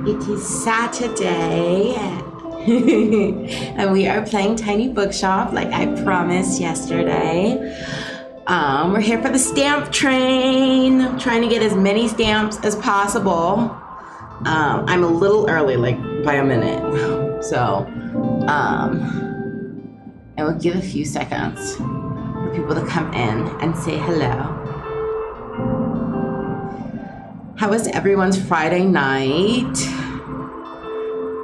It is Saturday and we are playing Tiny Bookshop like I promised yesterday. We're here for the stamp train, trying to get as many stamps as possible. I'm a little early, like by a minute. So, I will give a few seconds for people to come in and say hello. How was everyone's Friday night?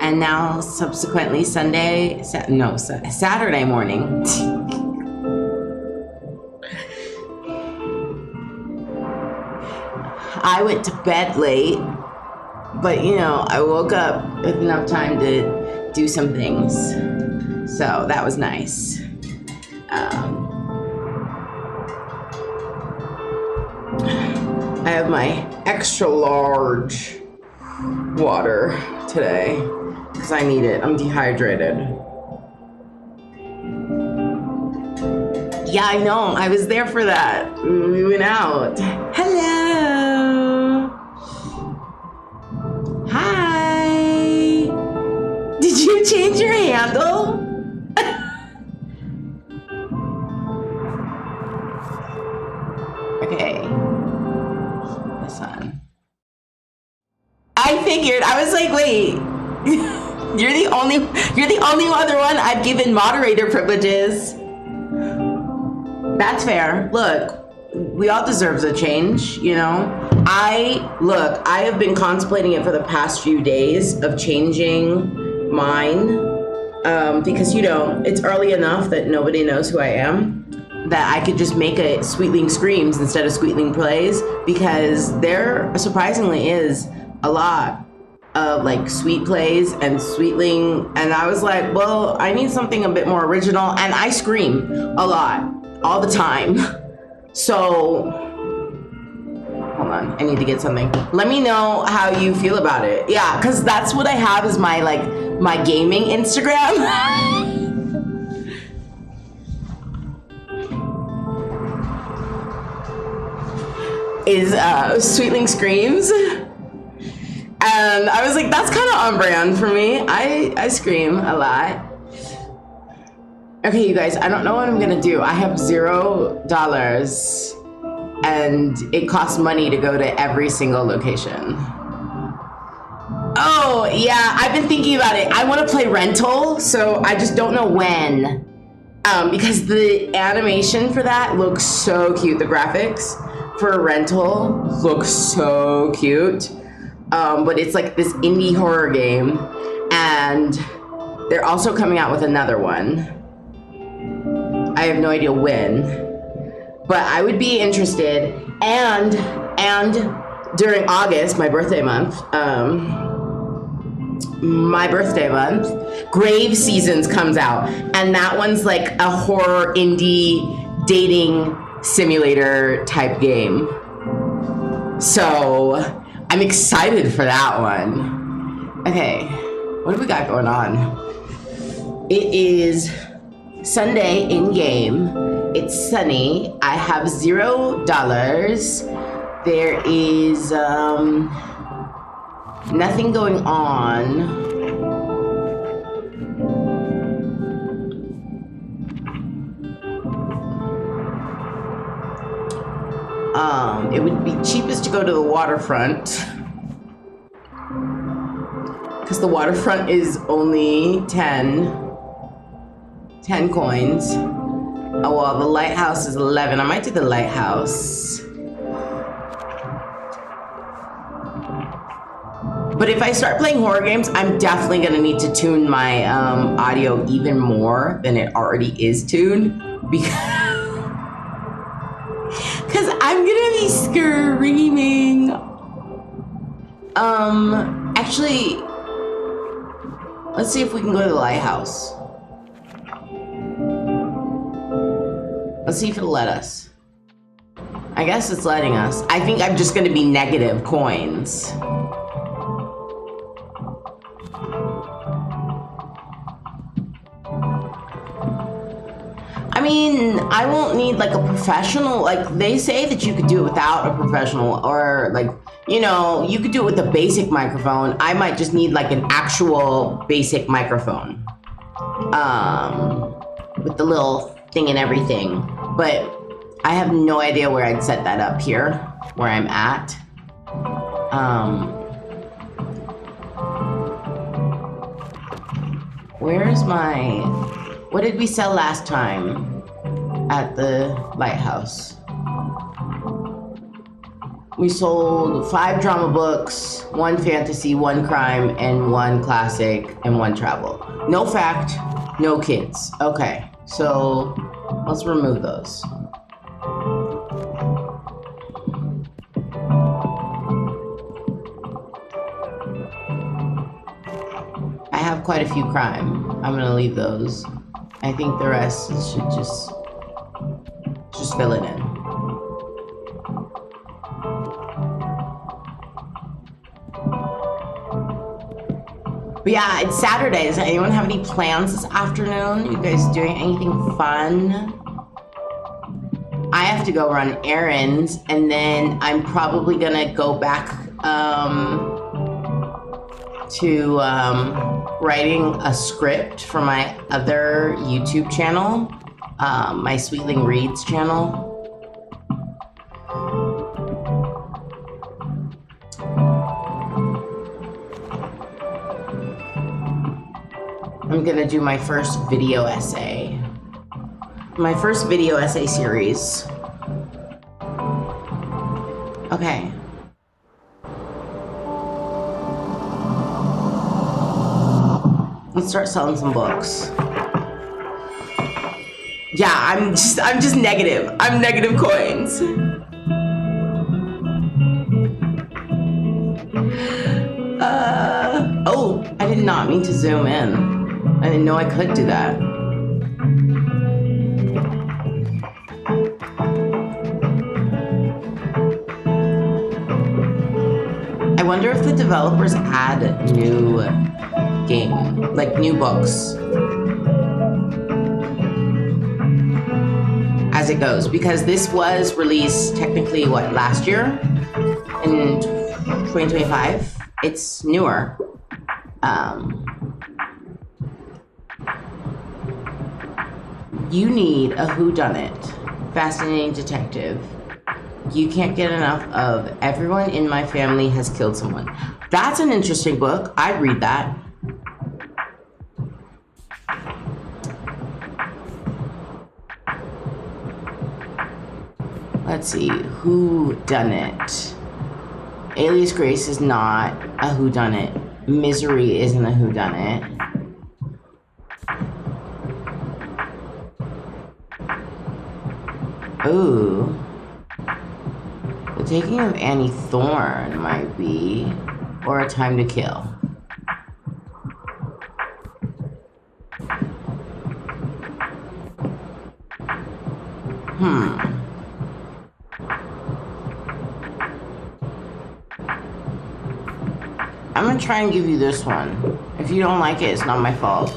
And now subsequently Saturday morning. I went to bed late, but you know, I woke up with enough time to do some things. So that was nice. I have my extra large water today because I need it. I'm dehydrated. Yeah, I know. I was there for that. We went out. Hello. Hi. Did you change your handle? Okay. This one. I figured. I was like, wait. You're the only other one I've given moderator privileges. That's fair. Look, we all deserve a change, you know? I have been contemplating it for the past few days of changing mine because, you know, it's early enough that nobody knows who I am, that I could just make it Sweetling Screams instead of Sweetling Plays, because there surprisingly is a lot of like Sweet Plays and Sweetling, and I was like, well, I need something a bit more original, and I scream a lot. All the time. So, hold on, I need to get something. Let me know how you feel about it. Yeah, because that's what I have is my gaming Instagram. Is Sweetling Screams. And I was like, that's kind of on brand for me. I scream a lot. Okay, you guys, I don't know what I'm gonna do. I have $0 and it costs money to go to every single location. Oh, yeah, I've been thinking about it. I wanna play rental, so I just don't know when. Because the animation for that looks so cute. The graphics for rental look so cute. But it's like this indie horror game, and they're also coming out with another one. I have no idea when, but I would be interested. And during August, my birthday month, Grave Seasons comes out, and that one's like a horror indie dating simulator type game. So I'm excited for that one. Okay, what do we got going on? It is Sunday in game. It's sunny. I have $0. There is nothing going on. It would be cheapest to go to the waterfront, because the waterfront is only 10 coins. Oh, well, the lighthouse is 11. I might do the lighthouse. But if I start playing horror games, I'm definitely gonna need to tune my audio even more than it already is tuned, because I'm gonna be screaming. Actually, let's see if we can go to the lighthouse. Let's see if it'll let us. I guess it's letting us. I think I'm just gonna be negative coins. I mean, I won't need like a professional. Like, they say that you could do it without a professional, or like, you know, you could do it with a basic microphone. I might just need like an actual basic microphone. With the little thing and everything. But I have no idea where I'd set that up here, where I'm at. Where's my... What did we sell last time at the lighthouse? We sold 5 drama books, 1 fantasy, 1 crime, and 1 classic, and 1 travel. No fact, no kids. Okay, so let's remove those. I have quite a few crime. I'm gonna leave those. I think the rest should just fill it in. But yeah, it's Saturday. Does anyone have any plans this afternoon? You guys doing anything fun? I have to go run errands, and then I'm probably gonna go back to writing a script for my other YouTube channel, my Sweetling Reads channel. I'm gonna do my first video essay. My first video essay series. Okay. Let's start selling some books. Yeah, I'm just negative. I'm negative coins. Oh, I did not mean to zoom in. I didn't know I could do that. I wonder if the developers add new new books as it goes, because this was released technically last year in 2025. It's newer. You need a whodunit, fascinating detective. You can't get enough of everyone in my family has killed someone. That's an interesting book. I'd read that. Let's see, whodunit. Alias Grace is not a whodunit. Misery isn't a whodunit. Ooh. The Taking of Annie Thorne might be, or A Time to Kill. I'm gonna try and give you this one. If you don't like it, it's not my fault.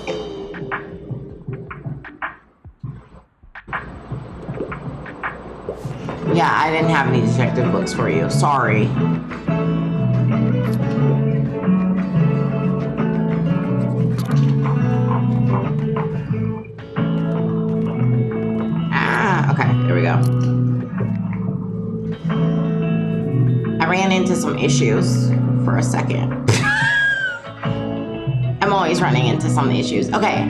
Yeah, I didn't have any detective books for you. Sorry. Okay, there we go. I ran into some issues for a second. I'm always running into some issues. Okay.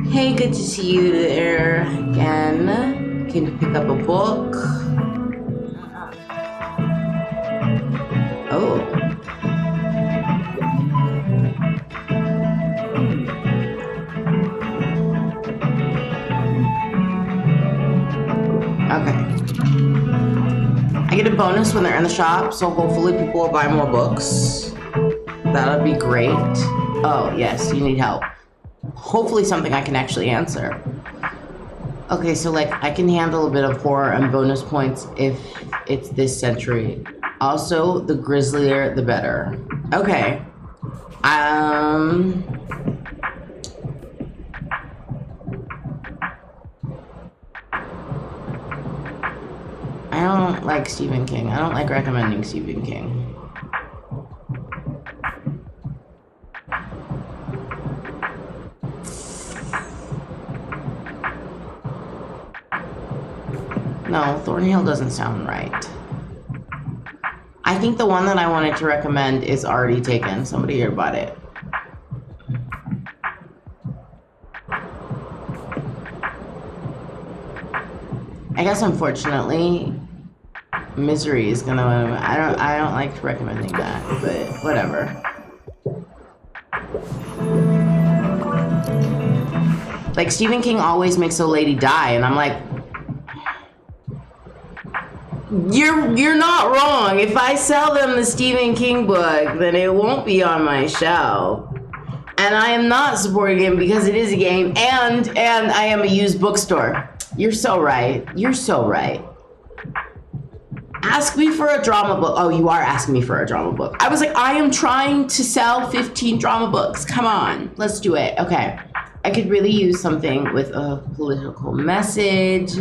Hey, good to see you there again. Came to pick up a book. Oh. Okay. I get a bonus when they're in the shop, so hopefully people will buy more books. That'll be great. Oh, yes, you need help. Hopefully something I can actually answer. Okay, so I can handle a bit of horror and bonus points if it's this century. Also, the grislier, the better. Okay. I don't like Stephen King. I don't like recommending Stephen King. No, Thornhill doesn't sound right. I think the one that I wanted to recommend is already taken. Somebody here bought it. I guess unfortunately, Misery is gonna. I don't like recommending that, but whatever. Like Stephen King always makes a lady die, and I'm like, you're not wrong. If I sell them the Stephen King book, then it won't be on my shelf. And I am not supporting him because it is a game, and I am a used bookstore. You're so right. You're so right. Ask me for a drama book. Oh, you are asking me for a drama book. I was like, I am trying to sell 15 drama books. Come on, let's do it. Okay. I could really use something with a political message.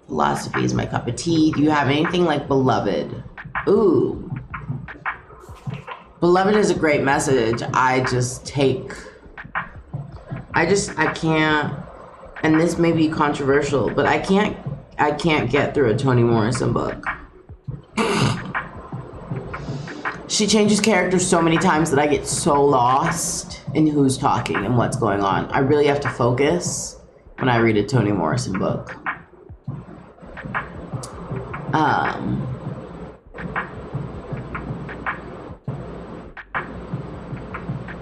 Philosophy is my cup of tea. Do you have anything like Beloved? Ooh. Beloved is a great message. I can't, and this may be controversial, but I can't get through a Toni Morrison book. She changes characters so many times that I get so lost in who's talking and what's going on. I really have to focus when I read a Toni Morrison book.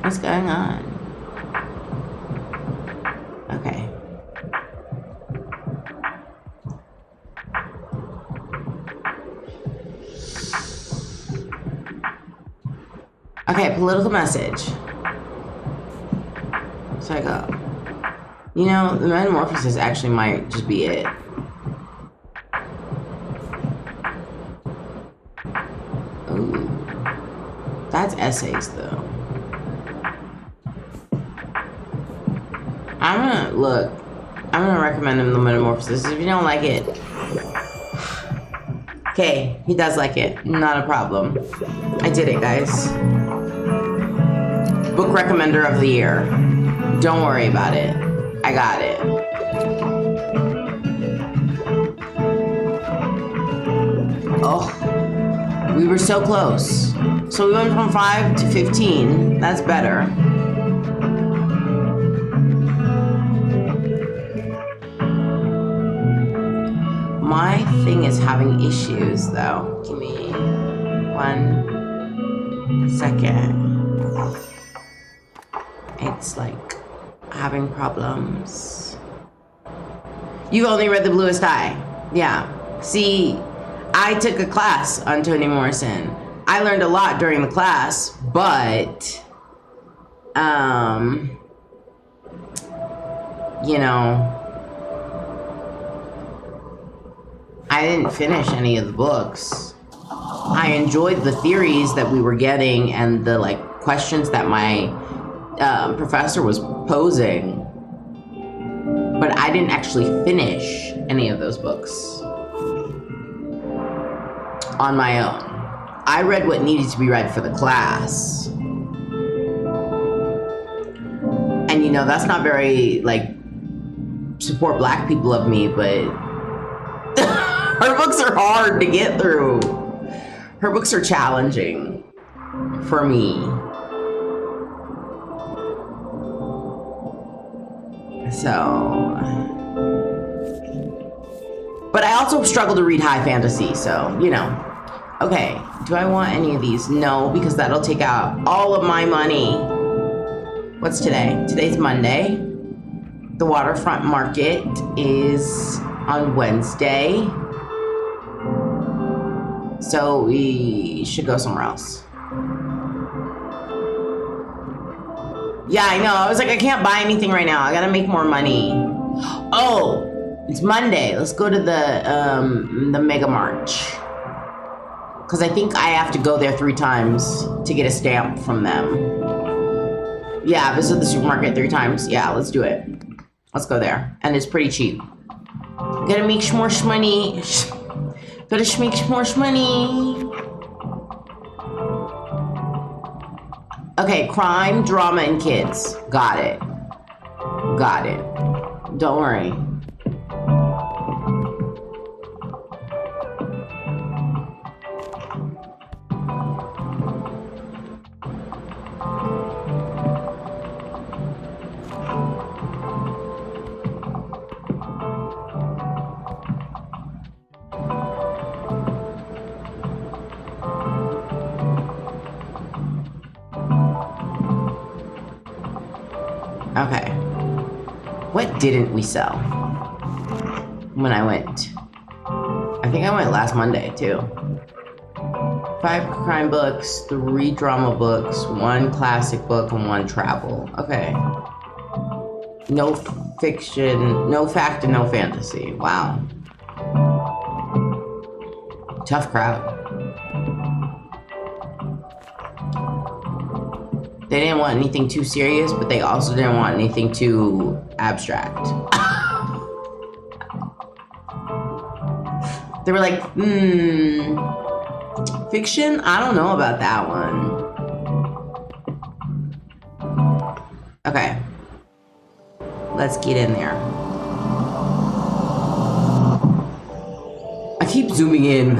What's going on? Okay. Okay, political message. So I go, you know, the metamorphosis actually might just be it. Ooh. That's essays, though. I'm gonna recommend him the metamorphosis. If you don't like it, okay, he does like it. Not a problem. I did it, guys. Book recommender of the year. Don't worry about it. I got it. Oh, we were so close. So we went from 5 to 15. That's better. My thing is having issues, though. Give me 1 second. It's like having problems. You've only read The Bluest Eye. Yeah. See, I took a class on Toni Morrison. I learned a lot during the class, but, you know, I didn't finish any of the books. I enjoyed the theories that we were getting and the like questions that my professor was posing, but I didn't actually finish any of those books on my own. I read what needed to be read for the class. And you know, that's not very like support Black people of me, but her books are hard to get through. Her books are challenging for me. So, but I also struggle to read high fantasy, so, you know. Okay, do I want any of these? No, because that'll take out all of my money. What's today? Today's Monday. The waterfront market is on Wednesday. So we should go somewhere else. Yeah, I know. I was like, I can't buy anything right now. I gotta make more money. Oh, it's Monday. Let's go to the Mega March. Because I think I have to go there 3 times to get a stamp from them. Yeah, visit the supermarket 3 times. Yeah, let's do it. Let's go there. And it's pretty cheap. Gotta make more money. Gotta make more money. Okay, crime, drama, and kids. Got it. Got it. Don't worry. Okay. What didn't we sell when I went? I think I went last Monday too. 5 crime books, 3 drama books, 1 classic book, and 1 travel. Okay. No fiction, no fact, and no fantasy. Wow. Tough crowd. They didn't want anything too serious, but they also didn't want anything too abstract. They were like, fiction? I don't know about that one. Okay. Let's get in there. I keep zooming in.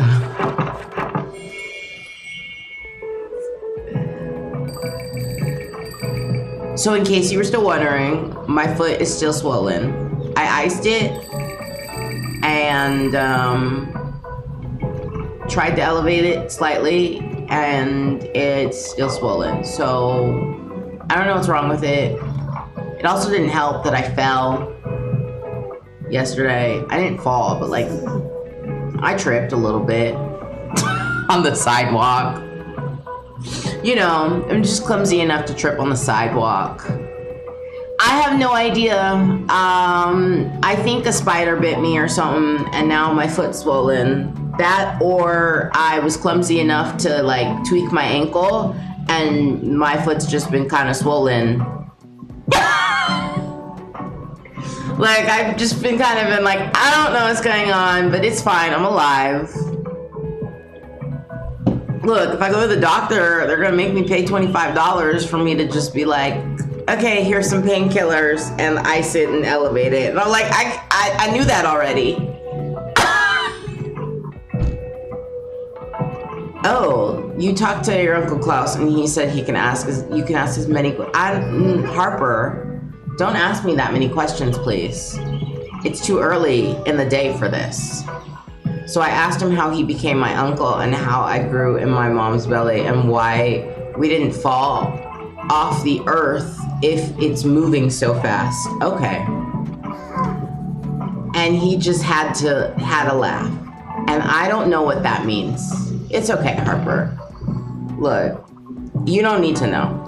So in case you were still wondering, my foot is still swollen. I iced it and tried to elevate it slightly, and it's still swollen. So I don't know what's wrong with it. It also didn't help that I fell yesterday. I didn't fall, but like I tripped a little bit on the sidewalk. You know, I'm just clumsy enough to trip on the sidewalk. I have no idea. I think a spider bit me or something, and now my foot's swollen. That, or I was clumsy enough to like tweak my ankle, and my foot's just been kind of swollen. Like, I've just been kind of like, I don't know what's going on, but it's fine. I'm alive. Look, if I go to the doctor, they're gonna make me pay $25 for me to just be like, okay, here's some painkillers, and ice it and elevate it. And I'm like, I knew that already. Oh, you talked to your Uncle Klaus, and he said you can ask as many. Harper, don't ask me that many questions, please. It's too early in the day for this. So I asked him how he became my uncle and how I grew in my mom's belly and why we didn't fall off the earth if it's moving so fast. Okay. And he just had a laugh. And I don't know what that means. It's okay, Harper. Look, you don't need to know.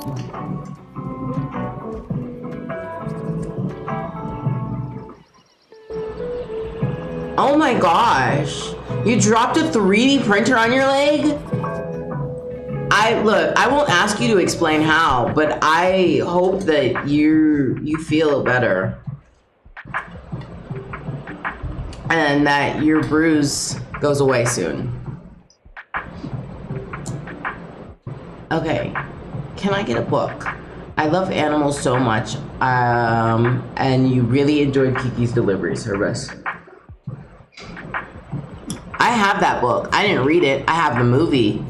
Oh my gosh. You dropped a 3D printer on your leg? I won't ask you to explain how, but I hope that you feel better. And that your bruise goes away soon. Okay, can I get a book? I love animals so much, and you really enjoyed Kiki's delivery service. I have that book. I didn't read it. I have the movie.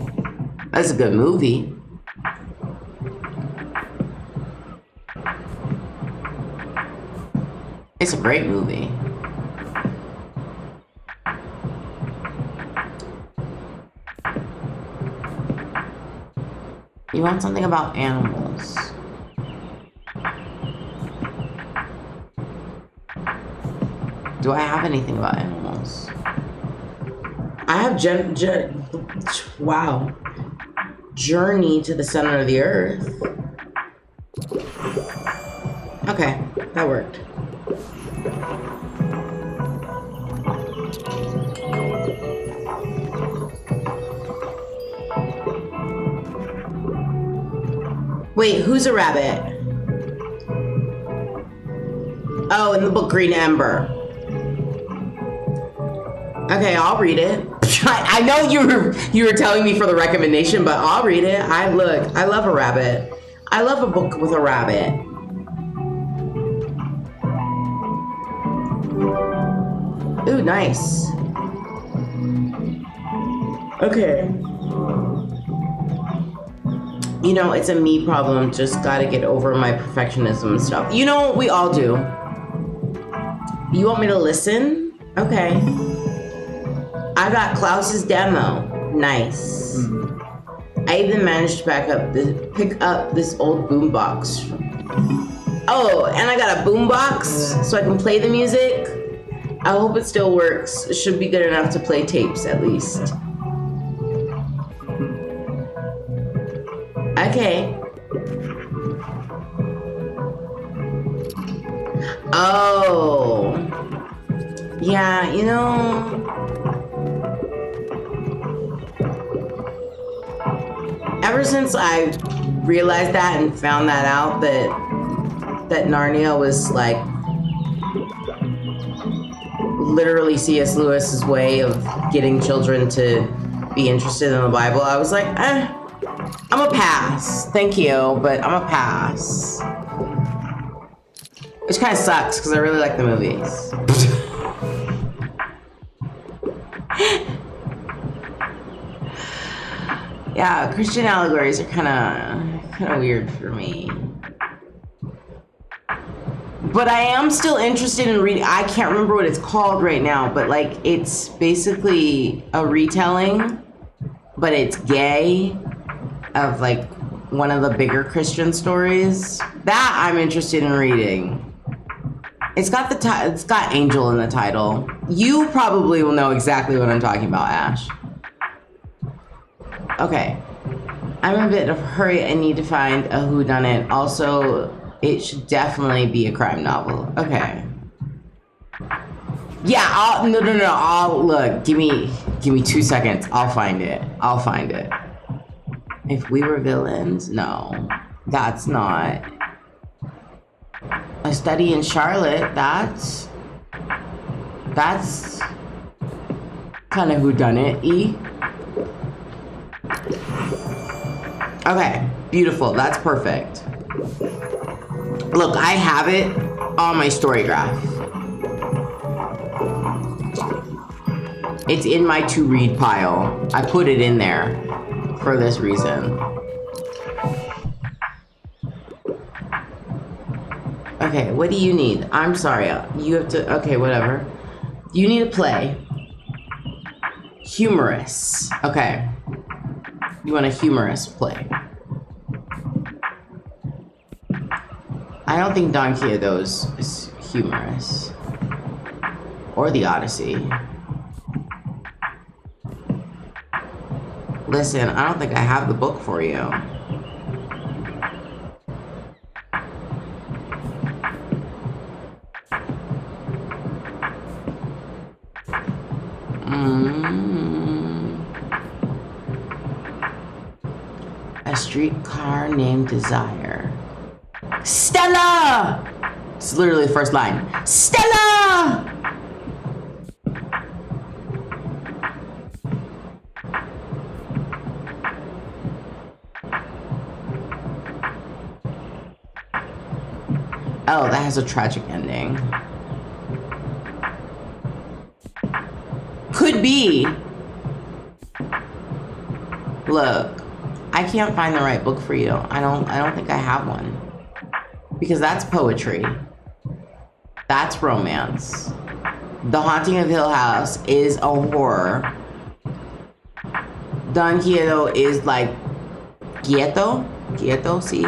That's a good movie. It's a great movie. You want something about animals? Do I have anything about animals? I have wow. Journey to the Center of the Earth. Okay, that worked. Wait, who's a rabbit? Oh, in the book Green Ember. Okay, I'll read it. I know you were telling me for the recommendation, but I'll read it. I love a rabbit. I love a book with a rabbit. Ooh, nice. Okay. You know, it's a me problem. Just gotta get over my perfectionism and stuff. You know, we all do. You want me to listen? Okay. I got Klaus's demo. Nice. I even managed to pick up this old boombox. Oh, and I got a boombox so I can play the music. I hope it still works. It should be good enough to play tapes at least. Okay. Oh. Yeah, you know. Ever since I realized that and found that out that Narnia was like literally C.S. Lewis's way of getting children to be interested in the Bible, I was like, I'm a pass. Thank you, but I'm a pass. Which kind of sucks because I really like the movies. Yeah, Christian allegories are kind of weird for me. But I am still interested in reading. I can't remember what it's called right now, but like it's basically a retelling, but it's gay, of like one of the bigger Christian stories. That I'm interested in reading. It's got it's got angel in the title. You probably will know exactly what I'm talking about, Ash. Okay. I'm in a bit of a hurry. I need to find a whodunit. Also, it should definitely be a crime novel. Okay. Yeah, no. I'll look. Give me 2 seconds. I'll find it. If we were villains, no, that's not. A Study in Charlotte. That's kind of whodunit-y. Okay, beautiful. That's perfect. Look, I have it on my story graph. It's in my to read pile. I put it in there for this reason. Okay, what do you need? I'm sorry, you have to, okay, whatever. You need a play. Humorous. Okay. You want a humorous play. I don't think Don Quixote is humorous. Or the Odyssey. Listen, I don't think I have the book for you. A streetcar named Desire. Stella! It's literally the first line. Stella! Oh, that has a tragic ending. Could be. Look, I can't find the right book for you. I don't think I have one. Because that's poetry. That's romance. The Haunting of Hill House is a horror. Don Quixote is like Quieto, see?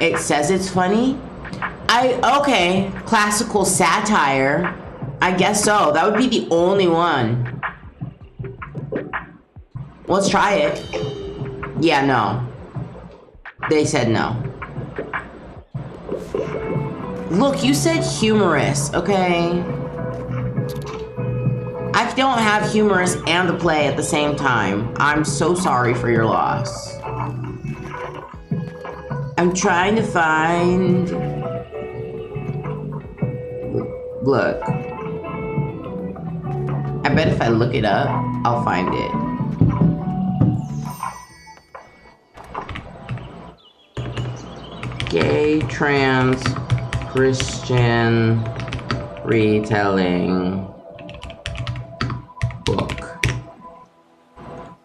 It says it's funny. Okay, classical satire. I guess so. That would be the only one. Let's try it. Yeah, no. They said no. Look, you said humorous, okay? I don't have humorous and the play at the same time. I'm so sorry for your loss. I'm trying to find... Look. I bet if I look it up, I'll find it. Gay, trans, Christian retelling book.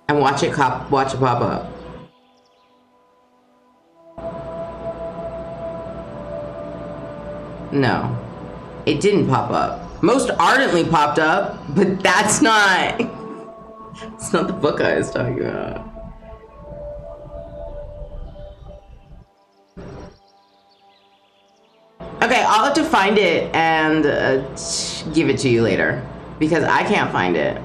And watch it pop up. No, it didn't pop up. Most Ardently popped up, but that's not. It's not the book I was talking about. Okay, I'll have to find it and give it to you later because I can't find it.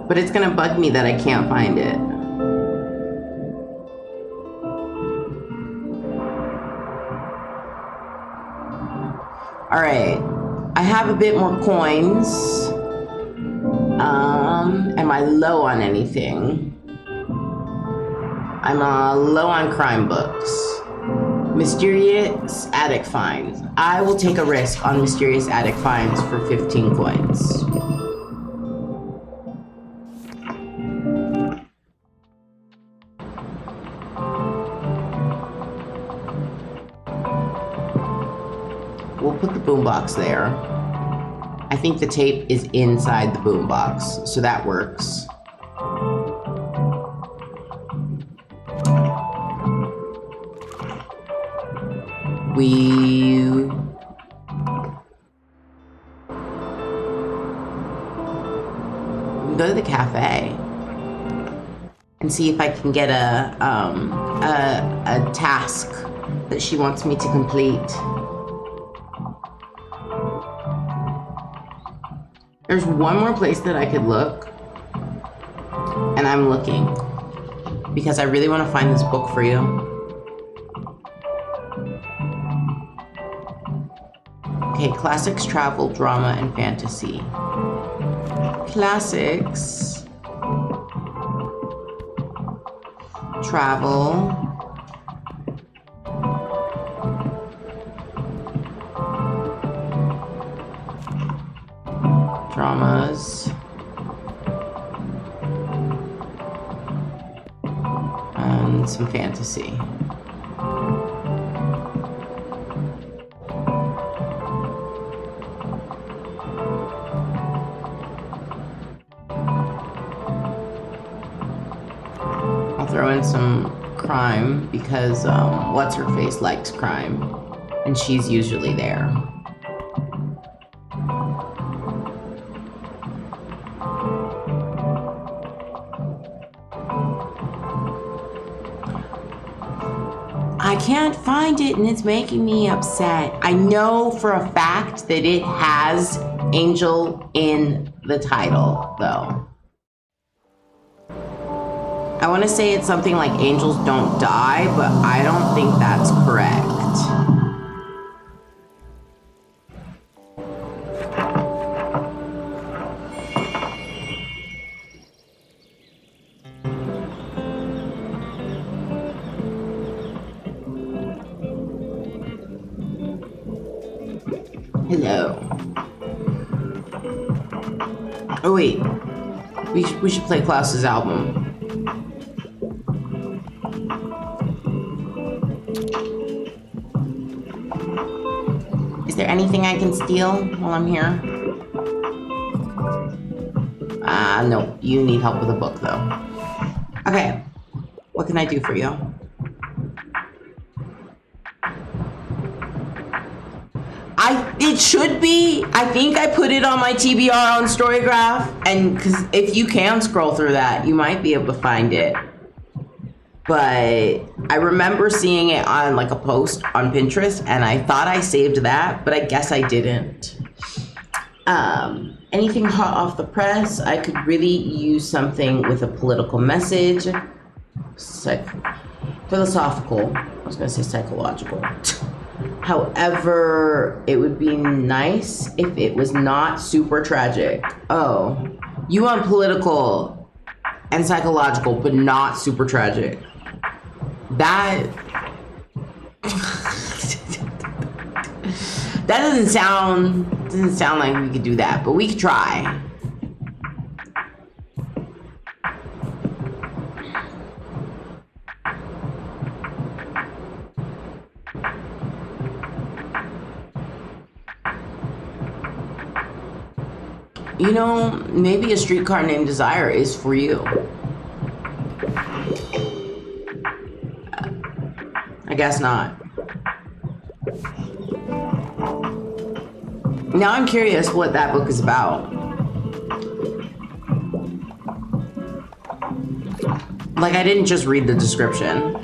But it's gonna bug me that I can't find it. All right, I have a bit more coins. Am I low on anything? I'm low on crime books. Mysterious attic finds. I will take a risk on mysterious attic finds for 15 coins. We'll put the boombox there. I think the tape is inside the boombox, so that works. We go to the cafe and see if I can get a task that she wants me to complete. There's one more place that I could look, and I'm looking because I really want to find this book for you. Okay, classics, travel, drama, and fantasy. Classics, travel, dramas, and some fantasy. I'll throw in some crime because what's her face likes crime and she's usually there. I can't find it and it's making me upset. I know for a fact that it has Angel in the title, though. I want to say it's something like Angels Don't Die, but I don't think that's correct. Hello. Oh wait, we should play Klaus's album. Is there anything I can steal while I'm here? No, you need help with a book though. Okay, what can I do for you? It should be. I think I put it on my TBR on Storygraph, and because if you can scroll through that, you might be able to find it. But I remember seeing it on like a post on Pinterest, and I thought I saved that, but I guess I didn't. Anything hot off the press? I could really use something with a political message. Philosophical. I was gonna say psychological. However, it would be nice if it was not super tragic. Oh, you want political and psychological, but not super tragic. That that doesn't sound like we could do that, but we could try. You know, maybe A Streetcar Named Desire is for you. I guess not. Now I'm curious what that book is about. Like, I didn't just read the description.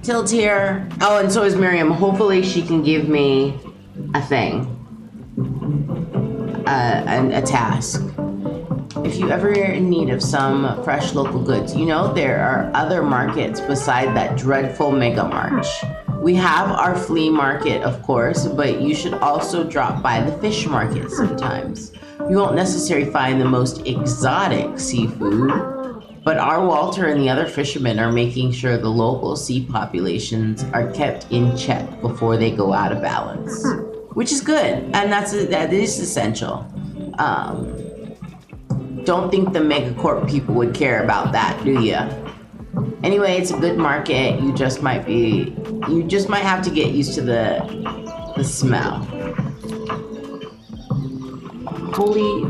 Tilt here. Oh, and so is Miriam. Hopefully she can give me a thing. A task. If you ever are in need of some fresh local goods, you know there are other markets beside that dreadful Mega March. We have our flea market, of course, but you should also drop by the fish market sometimes. You won't necessarily find the most exotic seafood, but our Walter and the other fishermen are making sure the local sea populations are kept in check before they go out of balance, which is good, and that is essential. Don't think the megacorp people would care about that, do ya? Anyway, it's a good market. You just might have to get used to the smell. Holy,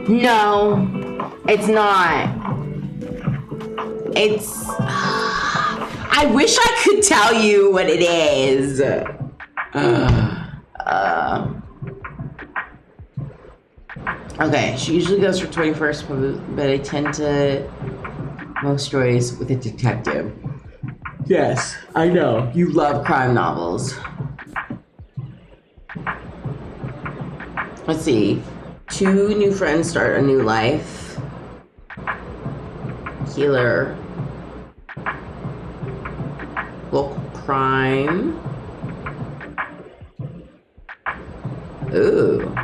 no. It's not. It's... I wish I could tell you what it is. Okay, she usually goes for 21st, but I tend to most stories with a detective. Yes, I know. You love crime novels. Let's see. 2 new friends start a new life. Healer. Local crime. Ooh.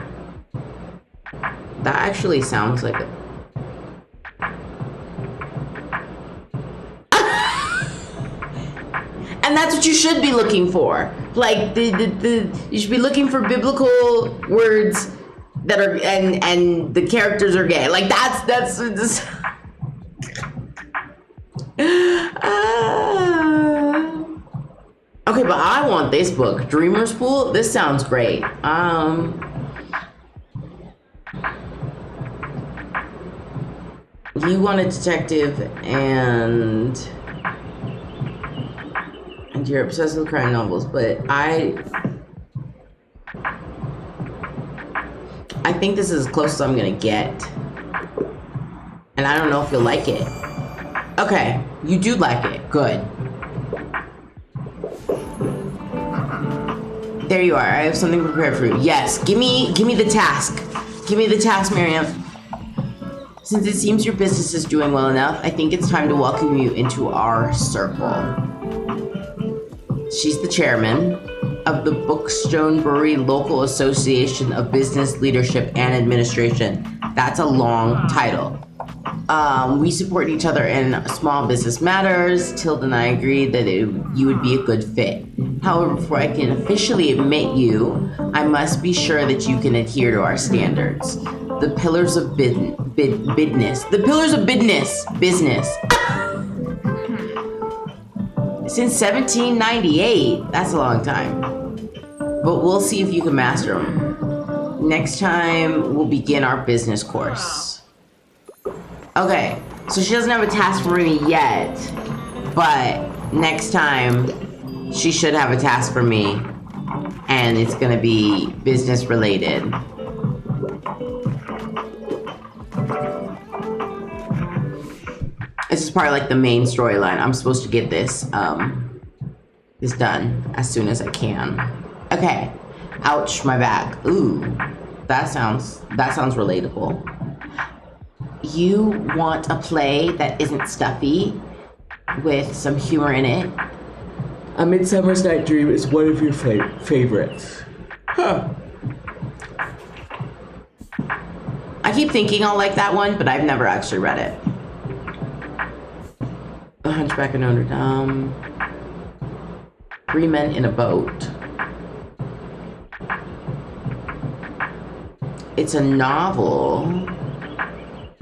That actually sounds like a... And that's what you should be looking for. Like, you should be looking for biblical words that are, and the characters are gay. Like, that's okay, but I want this book, Dreamer's Pool. This sounds great. You want a detective, and you're obsessed with crime novels, but I think this is as close as I'm gonna get, and I don't know if you'll like it. Okay, you do like it. Good. There you are. I have something prepared for you. Yes, give me the task. Give me the task, Miriam. Since it seems your business is doing well enough, I think it's time to welcome you into our circle. She's the chairman of the Bookstone Brewery Local Association of Business Leadership and Administration. That's a long title. We support each other in small business matters. Tilda and I agreed that you would be a good fit. However, before I can officially admit you, I must be sure that you can adhere to our standards. The pillars of business. The pillars of business. Since 1798, that's a long time. But we'll see if you can master them. Next time, we'll begin our business course. Okay, so she doesn't have a task for me yet, but next time, she should have a task for me, and it's gonna be business related. This is part of like the main storyline. I'm supposed to get this done as soon as I can. Okay, Ouch, my back. Ooh, that sounds relatable. You want a play that isn't stuffy with some humor in it? A Midsummer's Night Dream is one of your favorites. Huh. I keep thinking I'll like that one, but I've never actually read it. The Hunchback of Notre Dame. Three Men in a Boat. It's a novel,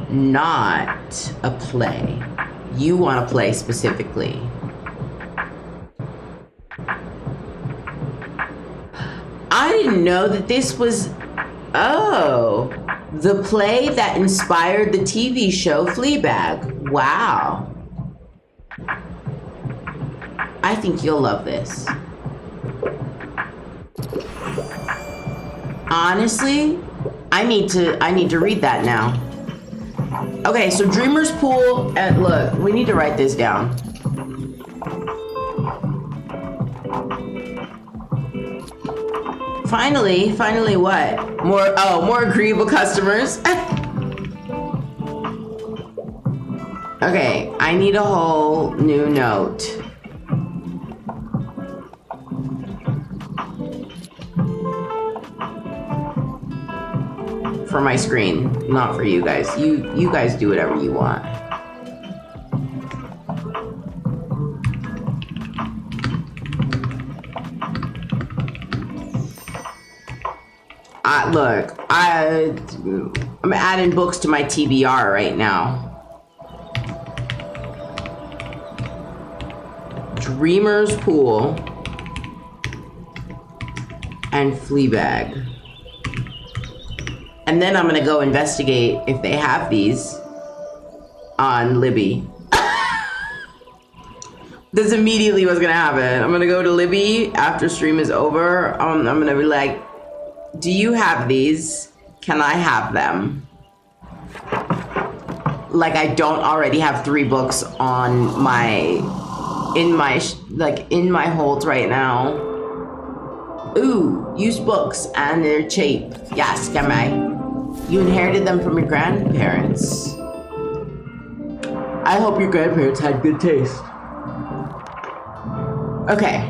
not a play. You want a play specifically. I didn't know that this was, oh, the play that inspired the TV show Fleabag. Wow. I think you'll love this. Honestly, I need to read that now. Okay, so Dreamer's Pool, and look, we need to write this down. Finally what? More agreeable customers. Okay, I need a whole new note. For my screen, not for you guys. You guys do whatever you want. Look, I'm adding books to my TBR right now. Dreamer's Pool and Fleabag. And then I'm gonna go investigate if they have these on Libby. This immediately was gonna happen. I'm gonna go to Libby after stream is over. I'm gonna be like, do you have these? Can I have them? Like I don't already have 3 books on in my holds right now. Ooh, used books and they're cheap. Yes, can I? You inherited them from your grandparents. I hope your grandparents had good taste. Okay.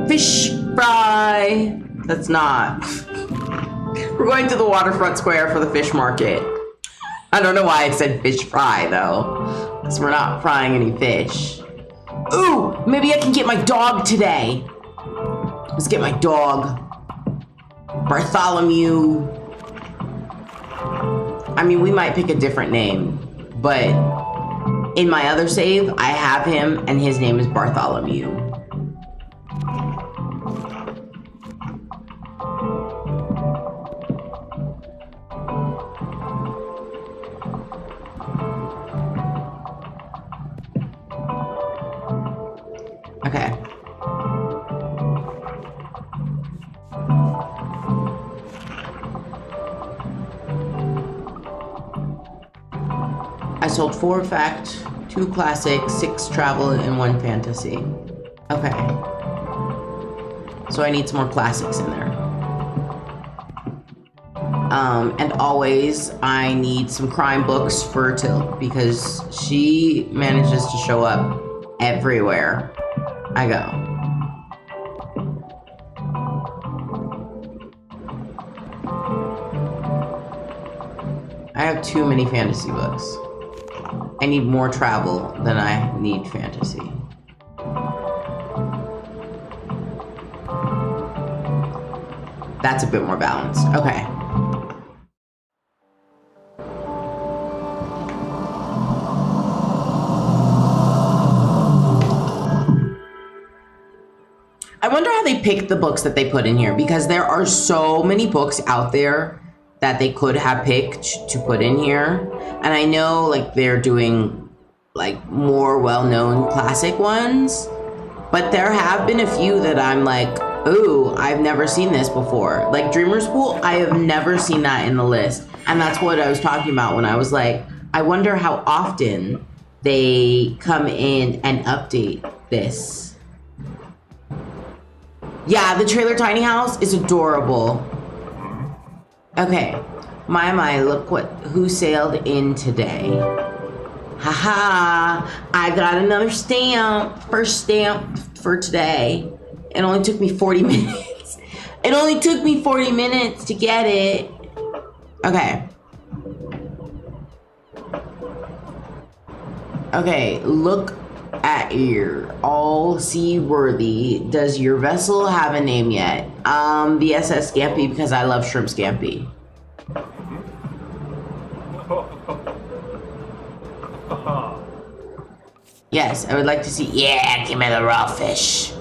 Fish fry. That's not. We're going to the waterfront square for the fish market. I don't know why I said fish fry though, because we're not frying any fish. Ooh, maybe I can get my dog today. Let's get my dog. Bartholomew. I mean, we might pick a different name, but in my other save, I have him and his name is Bartholomew. Okay. I sold 4 fact, 2 classic, 6 travel, and 1 fantasy. Okay. So I need some more classics in there. And always I need some crime books for Till because she manages to show up everywhere I go. I have too many fantasy books. I need more travel than I need fantasy. That's a bit more balanced. Okay. I wonder how they picked the books that they put in here because there are so many books out there that they could have picked to put in here. And I know like they're doing like more well-known classic ones, but there have been a few that I'm like, ooh, I've never seen this before. Like Dreamer's Pool, I have never seen that in the list. And that's what I was talking about when I was like, I wonder how often they come in and update this. Yeah, the trailer tiny house is adorable. Okay. My, look who sailed in today. Haha, I got another stamp. First stamp for today. It only took me 40 minutes. It only took me 40 minutes to get it. Okay. Okay, look at your all seaworthy. Does your vessel have a name yet? The SS Scampi, because I love shrimp scampi. Yes, I would like to see. Yeah, give me the raw fish.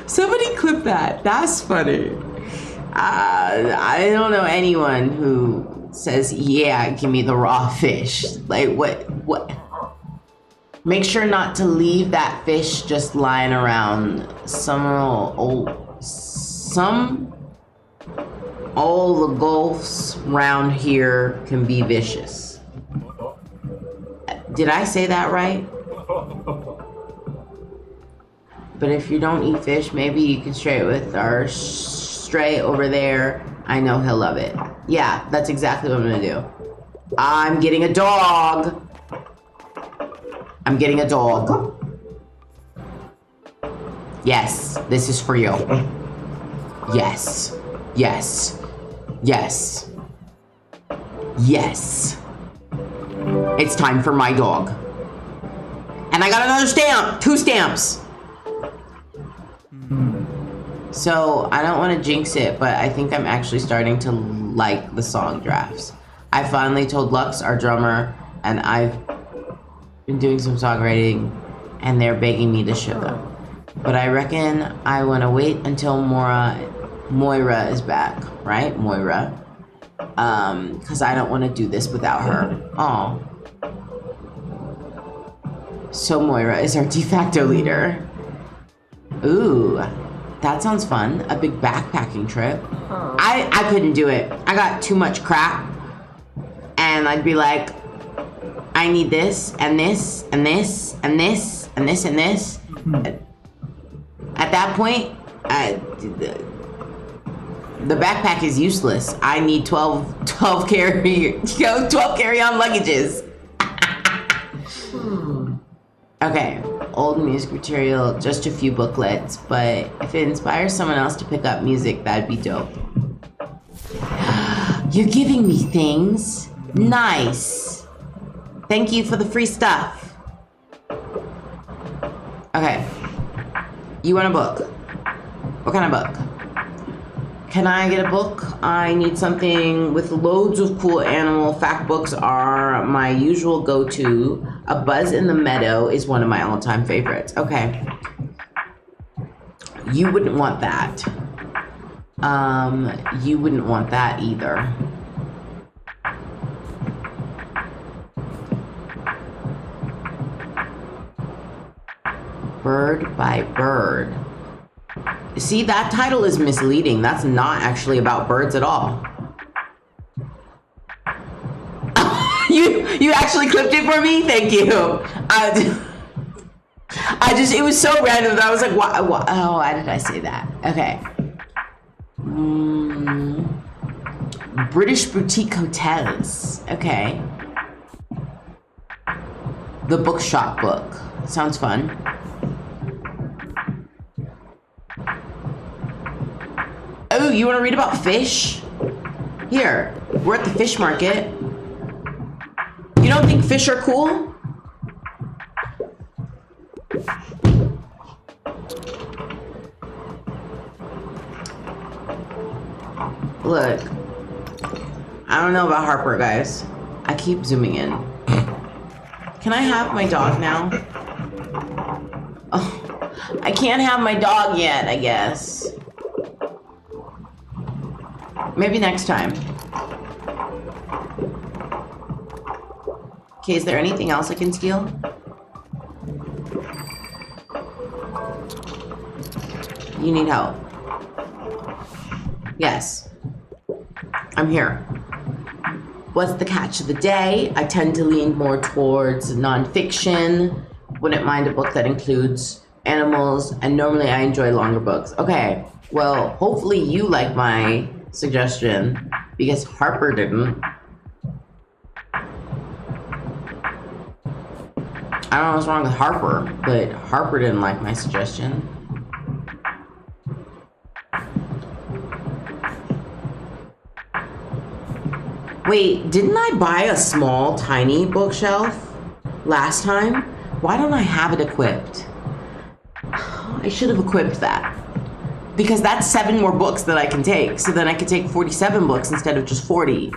Somebody clip that. That's funny. I don't know anyone who says, yeah, give me the raw fish. Like, what? Make sure not to leave that fish just lying around. All the gulfs around here can be vicious. Did I say that right? But if you don't eat fish, maybe you can stray with our stray over there. I know he'll love it. Yeah, that's exactly what I'm gonna do. I'm getting a dog. I'm getting a dog. Yes, this is for you. Yes. Yes. Yes. Yes. It's time for my dog. And I got another stamp. 2 stamps. So, I don't want to jinx it, but I think I'm actually starting to like the song drafts. I finally told Lux, our drummer, and I've been doing some songwriting, and they're begging me to show them. But I reckon I want to wait until Moira is back, right? Moira. Because I don't want to do this without her. Oh. So Moira is our de facto leader. Ooh, that sounds fun. A big backpacking trip. I couldn't do it. I got too much crap. And I'd be like, I need this, and this, and this, and this, and this, and this. At that point, the backpack is useless. I need 12 carry-on luggages. Okay, old music material, just a few booklets, but if it inspires someone else to pick up music, that'd be dope. You're giving me things. Nice. Thank you for the free stuff. Okay. You want a book? What kind of book? Can I get a book? I need something with loads of cool animal. Fact books are my usual go-to. A Buzz in the Meadow is one of my all-time favorites. Okay. You wouldn't want that. You wouldn't want that either. Bird by Bird. See, that title is misleading. That's not actually about birds at all. You actually clipped it for me? Thank you. It was so random that I was like, why did I say that? Okay. British boutique hotels. Okay. The Bookshop book. Sounds fun. Oh, you want to read about fish? Here, we're at the fish market. You don't think fish are cool? Look, I don't know about Harper, guys. I keep zooming in. Can I have my dog now? Oh, I can't have my dog yet, I guess. Maybe next time. Okay, is there anything else I can steal? You need help. Yes. I'm here. What's the catch of the day? I tend to lean more towards nonfiction. Wouldn't mind a book that includes animals, and normally I enjoy longer books. Okay, well, hopefully you like my suggestion, because Harper didn't. I don't know what's wrong with Harper, but Harper didn't like my suggestion. Wait, didn't I buy a small, tiny bookshelf last time? Why don't I have it equipped? I should have equipped that. Because that's 7 more books that I can take. So then I could take 47 books instead of just 40.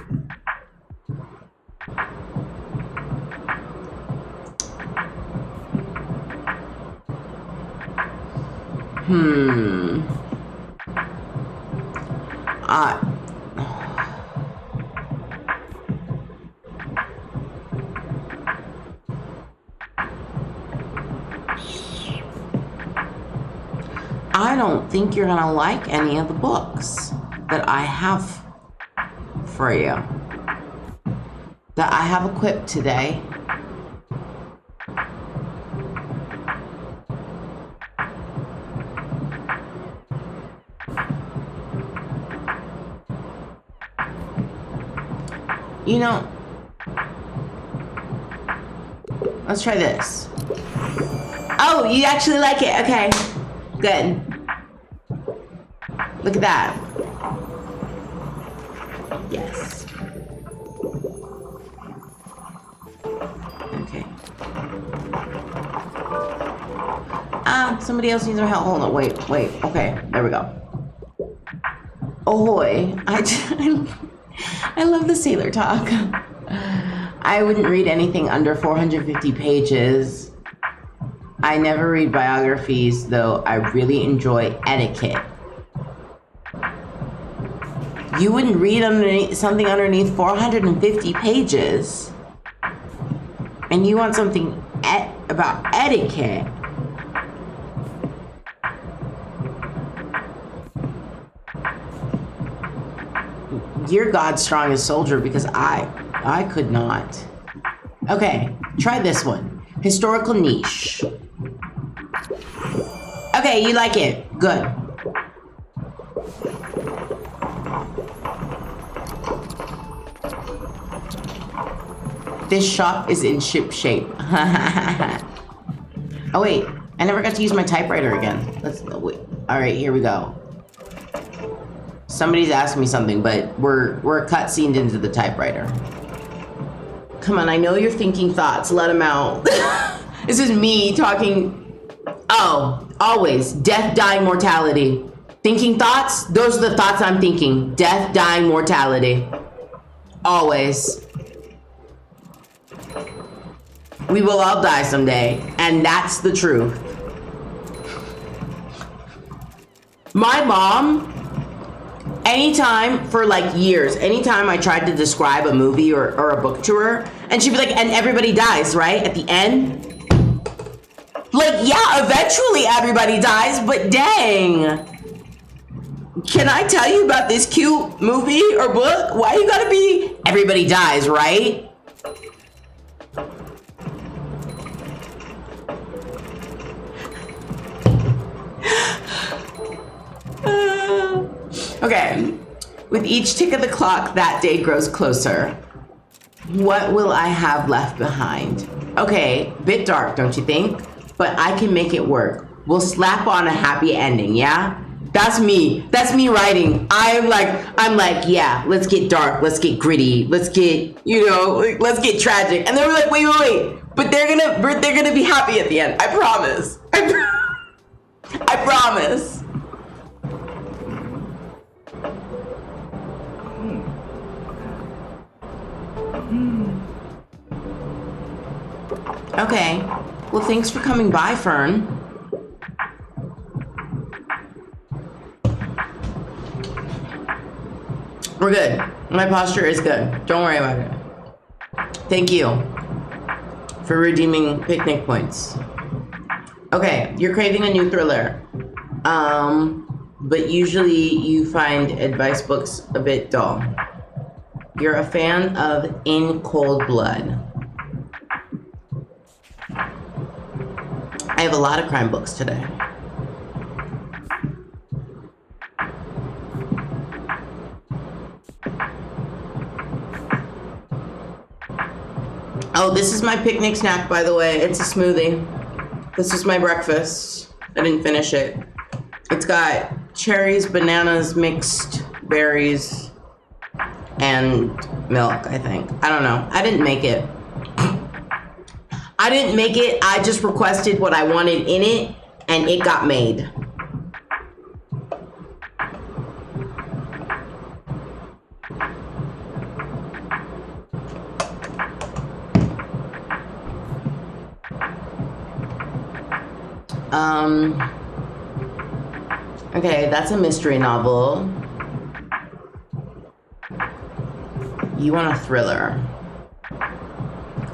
I don't think you're gonna like any of the books that I have for you, that I have equipped today. You know, let's try this. Oh, you actually like it? Okay, good. Look at that. Yes. Okay. Somebody else needs our help. Hold on, wait. Okay, there we go. Ahoy. I love the sailor talk. I wouldn't read anything under 450 pages. I never read biographies, though I really enjoy etiquette. You wouldn't read something underneath 450 pages? And you want something about etiquette? You're God's strongest soldier, because I could not. Okay, try this one. Historical niche. Okay, you like it. Good. This shop is in ship shape. Oh wait, I never got to use my typewriter again. Wait. All right, here we go. Somebody's asked me something, but we're cutscened into the typewriter. Come on, I know you're thinking thoughts. Let them out. This is me talking. Oh, always. Death, dying, mortality. Thinking thoughts? Those are the thoughts I'm thinking. Death, dying, mortality. Always. We will all die someday, and that's the truth. My mom, anytime, for like years, anytime I tried to describe a movie or a book to her, and she'd be like, and everybody dies, right? At the end? Like, yeah, eventually everybody dies, but dang. Can I tell you about this cute movie or book? Why you gotta be, everybody dies, right? Okay, with each tick of the clock, that day grows closer. What will I have left behind? Okay, bit dark, don't you think? But I can make it work. We'll slap on a happy ending, yeah? That's me. That's me writing. I'm like, yeah, let's get dark, let's get gritty, let's get, let's get tragic. And then we're like, wait. But they're gonna be happy at the end. I promise. I promise. Okay. Well, thanks for coming by, Fern. We're good. My posture is good. Don't worry about it. Thank you for redeeming picnic points. Okay, you're craving a new thriller. But usually you find advice books a bit dull. You're a fan of In Cold Blood. I have a lot of crime books today. Oh, this is my picnic snack, by the way. It's a smoothie. This is my breakfast. I didn't finish it. It's got cherries, bananas, mixed berries, and milk, I think. I don't know. I didn't make it. I just requested what I wanted in it, and it got made. Okay, that's a mystery novel. You want a thriller.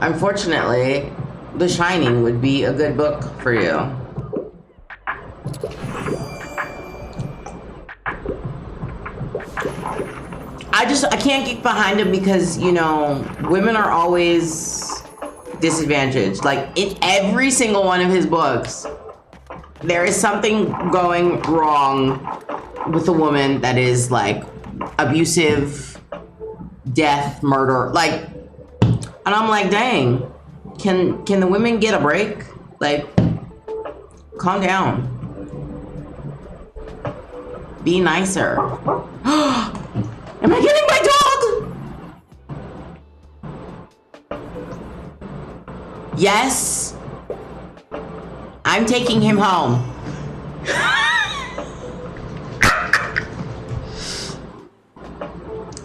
Unfortunately, The Shining would be a good book for you. I can't get behind him because, you know, women are always disadvantaged. Like, in every single one of his books, there is something going wrong with a woman that is, like, abusive, death, murder, like, and I'm like, dang, can the women get a break? Like, calm down. Be nicer. Am I getting my dog? Yes. I'm taking him home.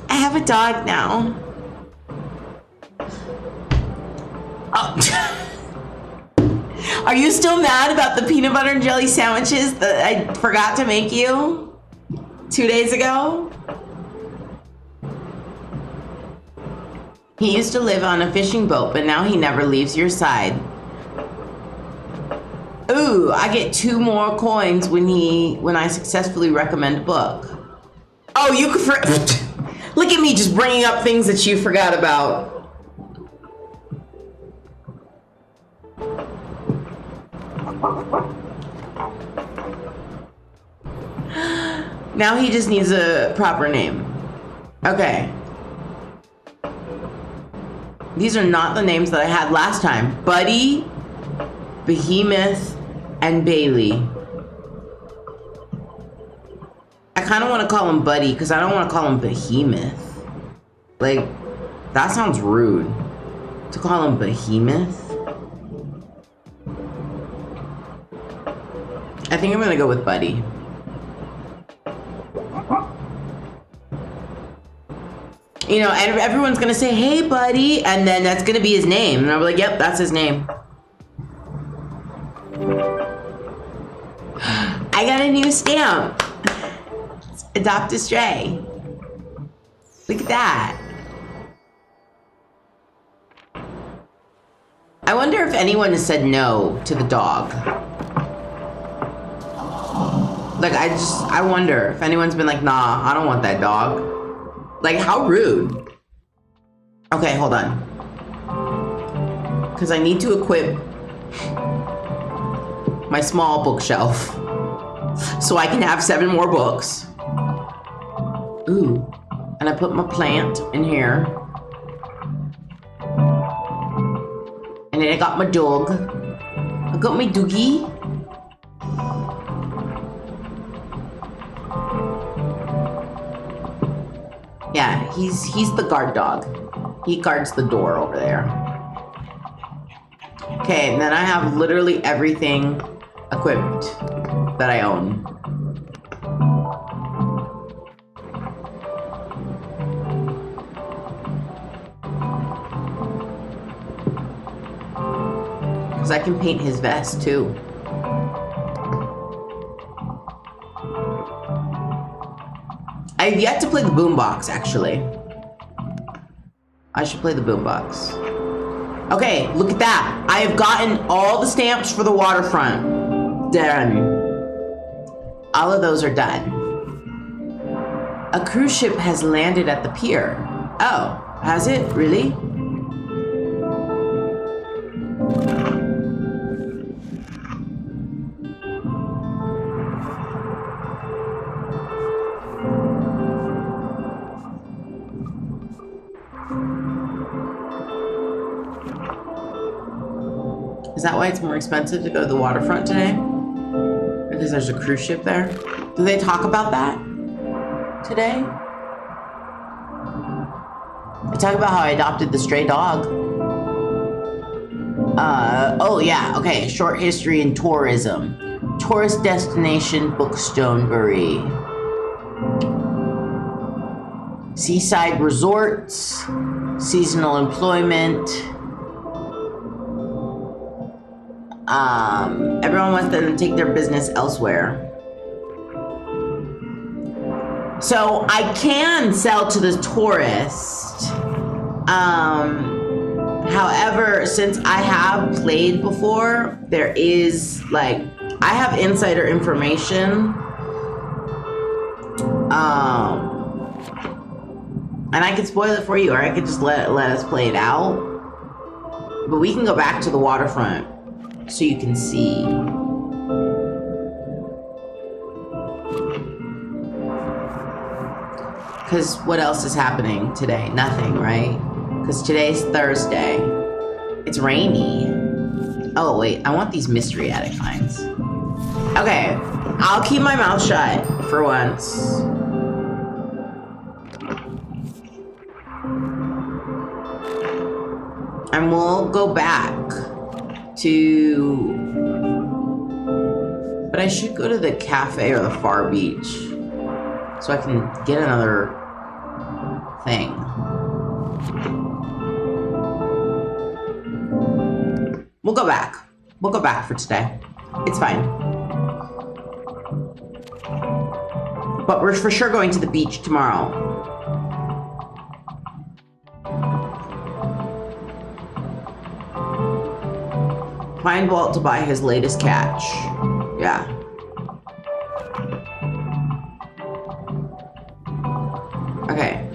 I have a dog now. Oh. Are you still mad about the peanut butter and jelly sandwiches that I forgot to make you 2 days ago? He used to live on a fishing boat, but now he never leaves your side. Ooh, I get 2 more coins when I successfully recommend a book. Oh, you could look at me just bringing up things that you forgot about. Now he just needs a proper name. Okay. These are not the names that I had last time. Buddy, Behemoth, and Bailey. I kind of want to call him Buddy because I don't want to call him Behemoth. Like, that sounds rude. To call him Behemoth? I think I'm going to go with Buddy. You know, and everyone's going to say, hey, Buddy, and then that's going to be his name. And I'll be like, yep, that's his name. I got a new stamp. Adopt a stray. Look at that. I wonder if anyone has said no to the dog. Like, I wonder if anyone's been like, nah, I don't want that dog. Like, how rude. Okay, hold on. Because I need to equip my small bookshelf so I can have 7 more books. Ooh, and I put my plant in here. And then I got my dog. I got my doogie. Yeah, he's the guard dog. He guards the door over there. Okay, and then I have literally everything equipped that I own. Because I can paint his vest too. I've yet to play the boombox, actually. I should play the boombox. Okay, look at that. I have gotten all the stamps for the waterfront. Done. All of those are done. A cruise ship has landed at the pier. Oh, has it? Really? Is that why it's more expensive to go to the waterfront today? Because there's a cruise ship there? Do they talk about that today? They talk about how I adopted the stray dog. Oh yeah, okay. Short history in tourism. Tourist destination, Bookstonebury. Seaside resorts, seasonal employment. Everyone wants them to take their business elsewhere. So I can sell to the tourist. However, since I have played before, there is like, I have insider information. And I could spoil it for you, or I could just let us play it out. But we can go back to the waterfront so you can see. Because what else is happening today? Nothing, right? Because today's Thursday. It's rainy. Oh, wait. I want these mystery attic finds. Okay. I'll keep my mouth shut for once. And we'll go back to... But I should go to the cafe or the far beach so I can get another thing. We'll go back. We'll go back for today. It's fine. But we're for sure going to the beach tomorrow. Find Walt to buy his latest catch. Yeah. Okay.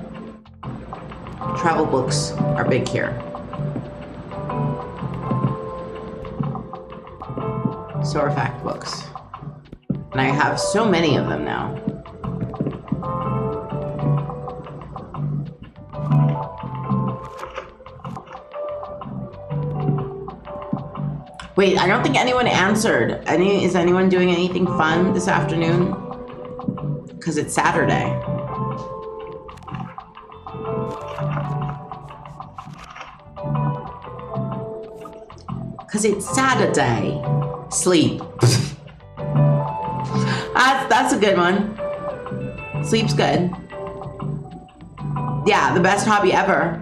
Travel books are big here. So are fact books. And I have so many of them now. Wait, I don't think anyone answered. Is anyone doing anything fun this afternoon? Because it's Saturday. Because it's Saturday. Sleep. That's a good one. Sleep's good. Yeah, the best hobby ever.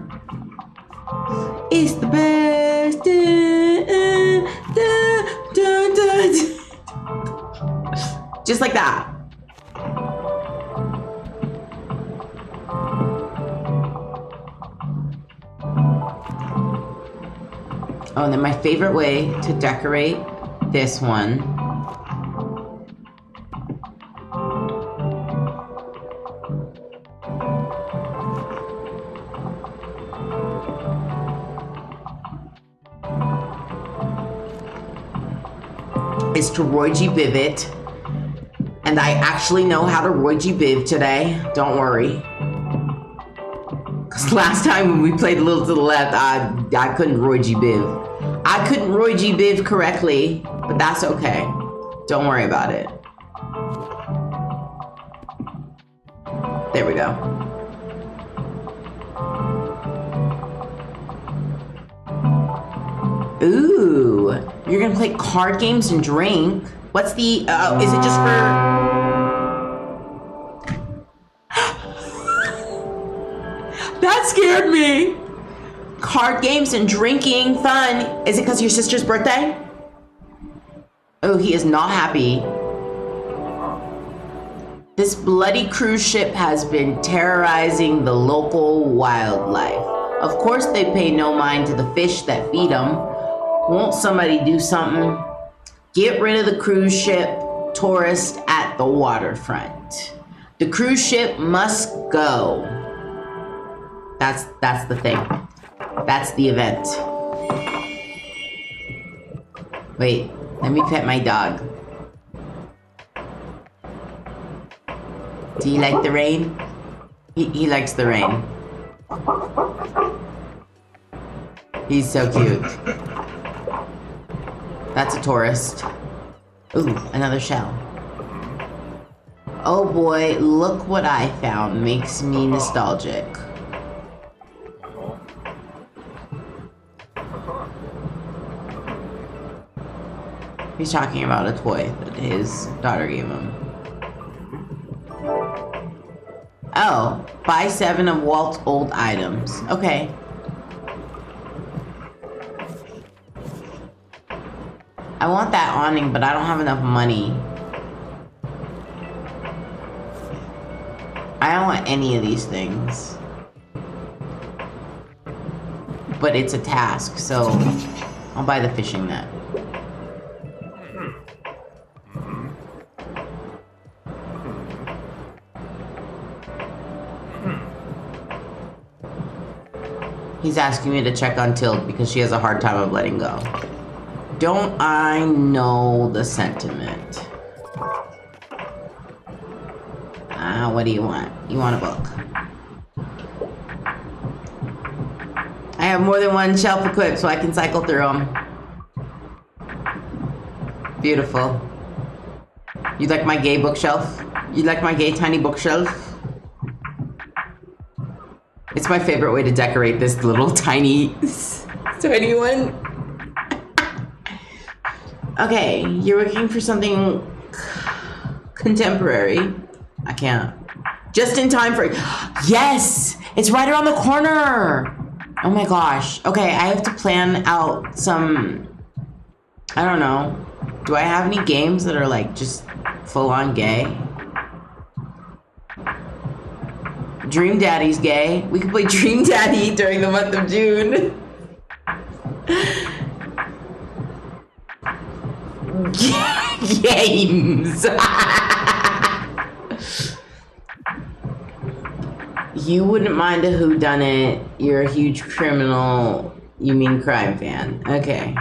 It's the best. Just like that. Oh, and then my favorite way to decorate this one is to Roy G. Biv it. And I actually know how to Roy G. Biv today. Don't worry. Because last time when we played a little to the left, I couldn't Roy G. Biv. I couldn't Roy G. Biv correctly, but that's okay. Don't worry about it. There we go. Ooh, you're gonna play card games and drink. What's the, is it just for... That scared me. Card games and drinking, fun. Is it because of your sister's birthday? Oh, he is not happy. This bloody cruise ship has been terrorizing the local wildlife. Of course they pay no mind to the fish that feed them. Won't somebody do something? Get rid of the cruise ship, tourists at the waterfront. The cruise ship must go. That's the thing. That's the event. Wait, let me pet my dog. Do you like the rain? He likes the rain. He's so cute. That's a tourist. Ooh, another shell. Oh boy, look what I found. Makes me nostalgic. He's talking about a toy that his daughter gave him. Oh, buy 7 of Walt's old items. Okay. I want that awning, but I don't have enough money. I don't want any of these things. But it's a task, so I'll buy the fishing net. He's asking me to check on Tilt because she has a hard time of letting go. Don't I know the sentiment? What do you want? You want a book? I have more than one shelf equipped so I can cycle through them. Beautiful. You like my gay bookshelf? You like my gay tiny bookshelf? It's my favorite way to decorate this little tiny one. Okay, you're looking for something contemporary. I can't. Just in time for... Yes! It's right around the corner! Oh my gosh. Okay, I have to plan out some... I don't know. Do I have any games that are like just full-on gay? Dream Daddy's gay. We could play Dream Daddy during the month of June. Games. You wouldn't mind a whodunit. You're a huge criminal. You mean crime fan. Okay.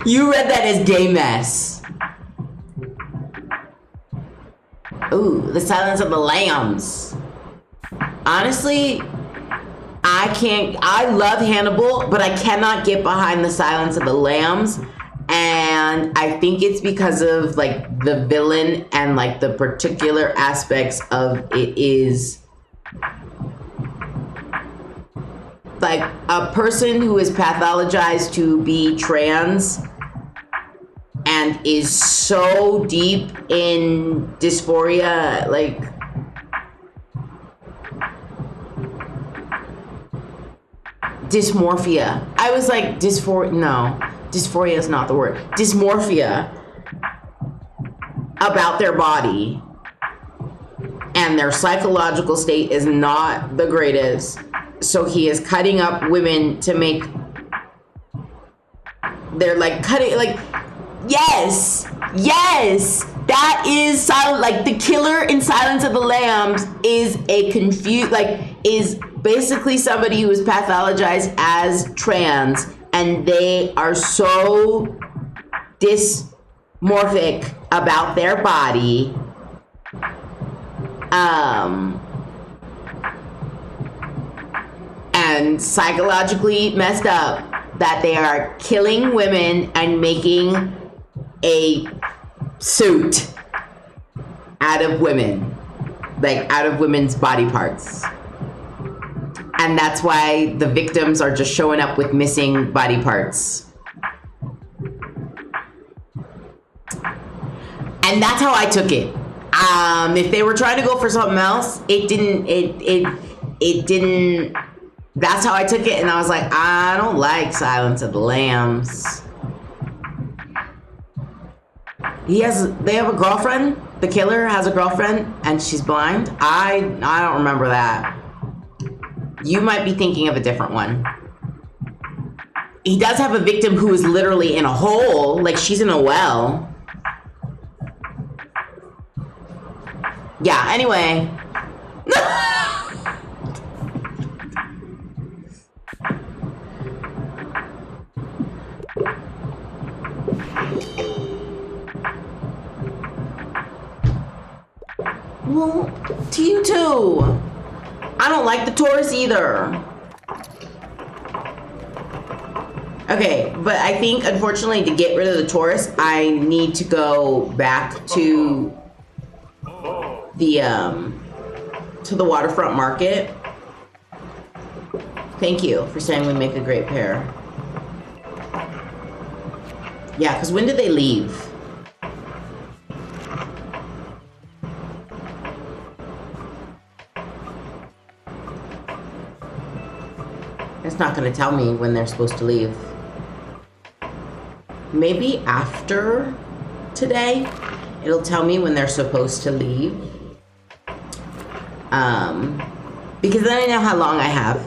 You read that as gay mess. Ooh, the Silence of the Lambs. Honestly, I love Hannibal, but I cannot get behind the Silence of the Lambs. And I think it's because of like the villain and like the particular aspects of it is like a person who is pathologized to be trans and is so deep in dysphoria, like dysmorphia. I was like dysphoria is not the word. Dysmorphia about their body, and their psychological state is not the greatest. So he is cutting up women to make, they're like cutting, like, yes, that is like the killer in Silence of the Lambs is is basically somebody who is pathologized as trans, and they are so dysmorphic about their body, and psychologically messed up that they are killing women and making a suit out of women, like out of women's body parts. And that's why the victims are just showing up with missing body parts. And that's how I took it. If they were trying to go for something else, it didn't. That's how I took it, and I was like, I don't like Silence of the Lambs. They have a girlfriend. The killer has a girlfriend, and she's blind. I don't remember that. You might be thinking of a different one. He does have a victim who is literally in a hole, like she's in a well. Yeah, anyway. Well, to you too. I don't like the tourists either. Okay, but I think unfortunately to get rid of the tourists, I need to go back to the waterfront market. Thank you for saying we make a great pair. Yeah, because when did they leave? It's not going to tell me when they're supposed to leave. Maybe after today, it'll tell me when they're supposed to leave. Because then I know how long I have.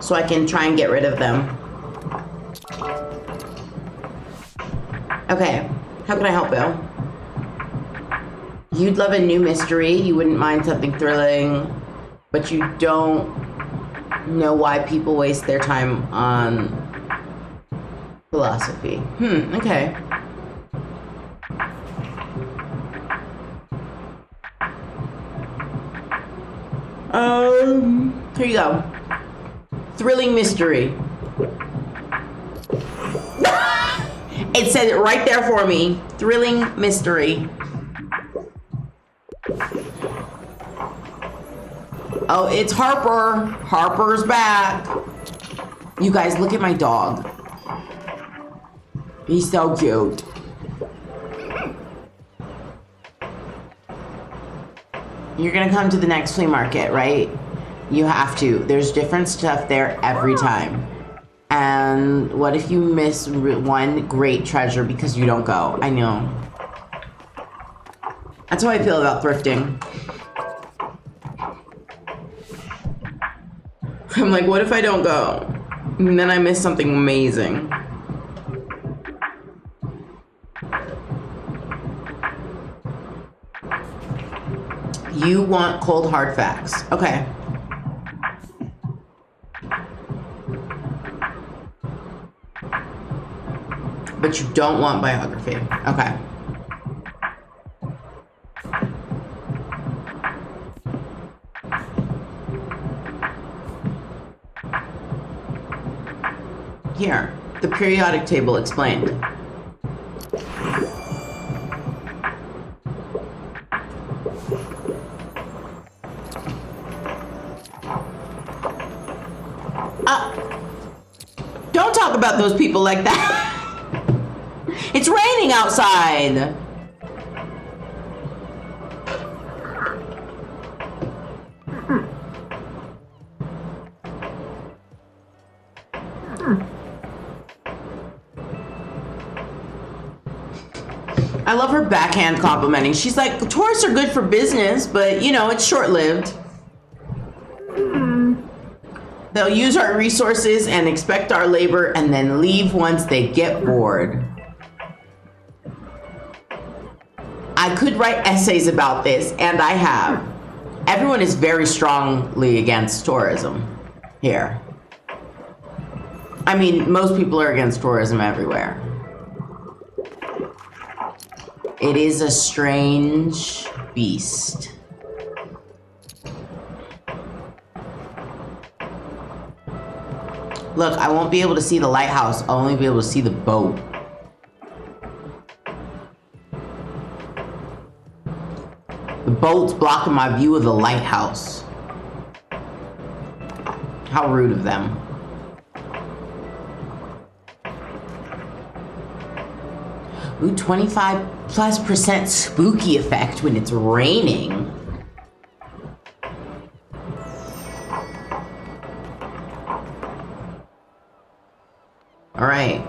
So I can try and get rid of them. Okay, how can I help you? You'd love a new mystery. You wouldn't mind something thrilling, but you don't know why people waste their time on philosophy. Okay. Here you go. Thrilling mystery. It said it right there for me. Thrilling mystery. Oh, it's Harper. Harper's back. You guys, look at my dog. He's so cute. You're gonna come to the next flea market, right? You have to. There's different stuff there every time. And what if you miss one great treasure because you don't go? I know. That's how I feel about thrifting. I'm like, what if I don't go? And then I miss something amazing. You want cold hard facts. Okay. But you don't want biography. Okay. Here, the periodic table explained. Don't talk about those people like that. It's raining outside. I love her backhand complimenting. She's like, tourists are good for business, but you know, it's short-lived. They'll use our resources and expect our labor and then leave once they get bored. I could write essays about this, and I have. Everyone is very strongly against tourism here. I mean, most people are against tourism everywhere. It is a strange beast. Look, I won't be able to see the lighthouse. I'll only be able to see the boat. The boat's blocking my view of the lighthouse. How rude of them. Ooh, 25+% spooky effect when it's raining. All right.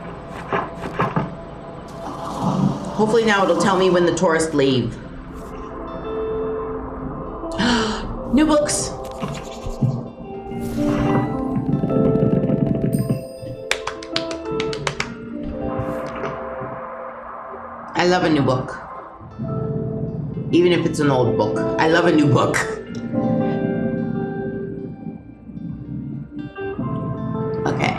Hopefully now it'll tell me when the tourists leave. New books. I love a new book. Even if it's an old book. I love a new book. Okay.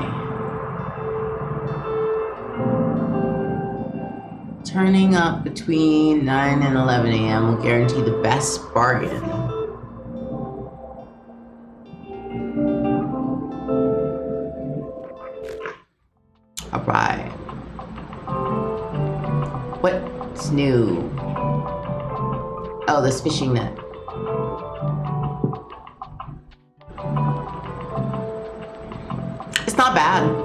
Turning up between 9 and 11 a.m. will guarantee the best bargain. Alright. What's new? Oh, this fishing net. It's not bad.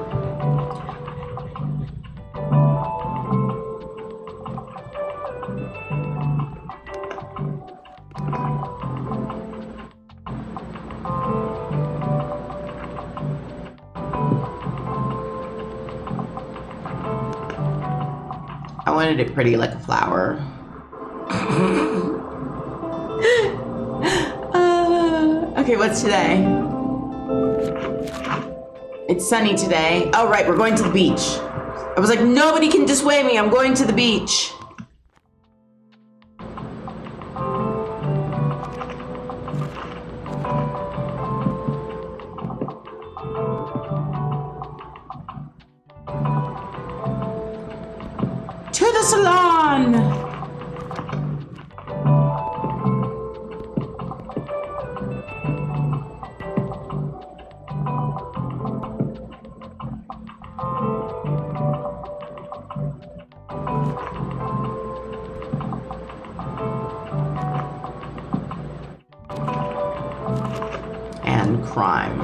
I wanted it pretty like a flower. Okay, what's today? It's sunny today. Oh, right, we're going to the beach. I was like, nobody can dissuade me. I'm going to the beach. To the salon. And crime.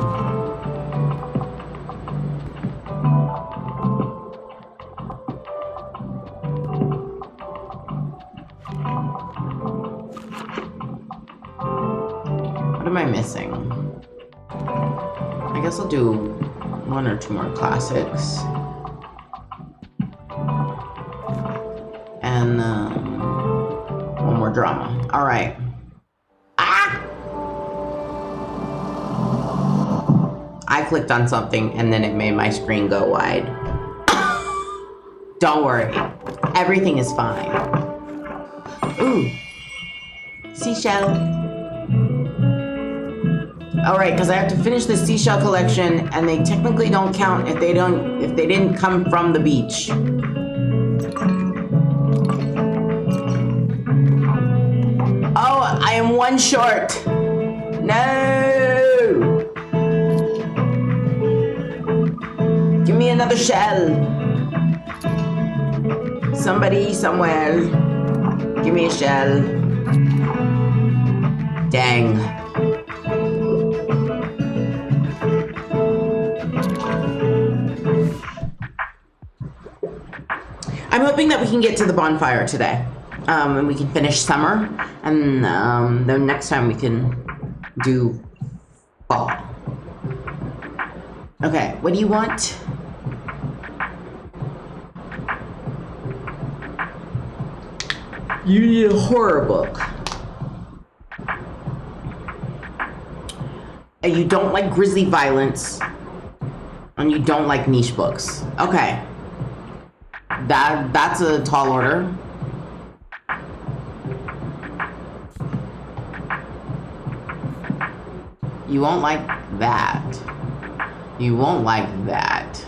What am I missing? I guess I'll do one or two more classics. And one more drama. All right. I clicked on something and then it made my screen go wide. Don't worry. Everything is fine. Ooh. Seashell. Alright, because I have to finish the seashell collection and they technically don't count if they didn't come from the beach. Oh, I am one short. No. Give me another shell. Somebody, somewhere. Give me a shell. Dang. I'm hoping that we can get to the bonfire today. And we can finish summer. And then next time we can do fall. Okay, what do you want? You need a horror book. And you don't like grisly violence. And you don't like niche books. Okay. That's a tall order. You won't like that. You won't like that.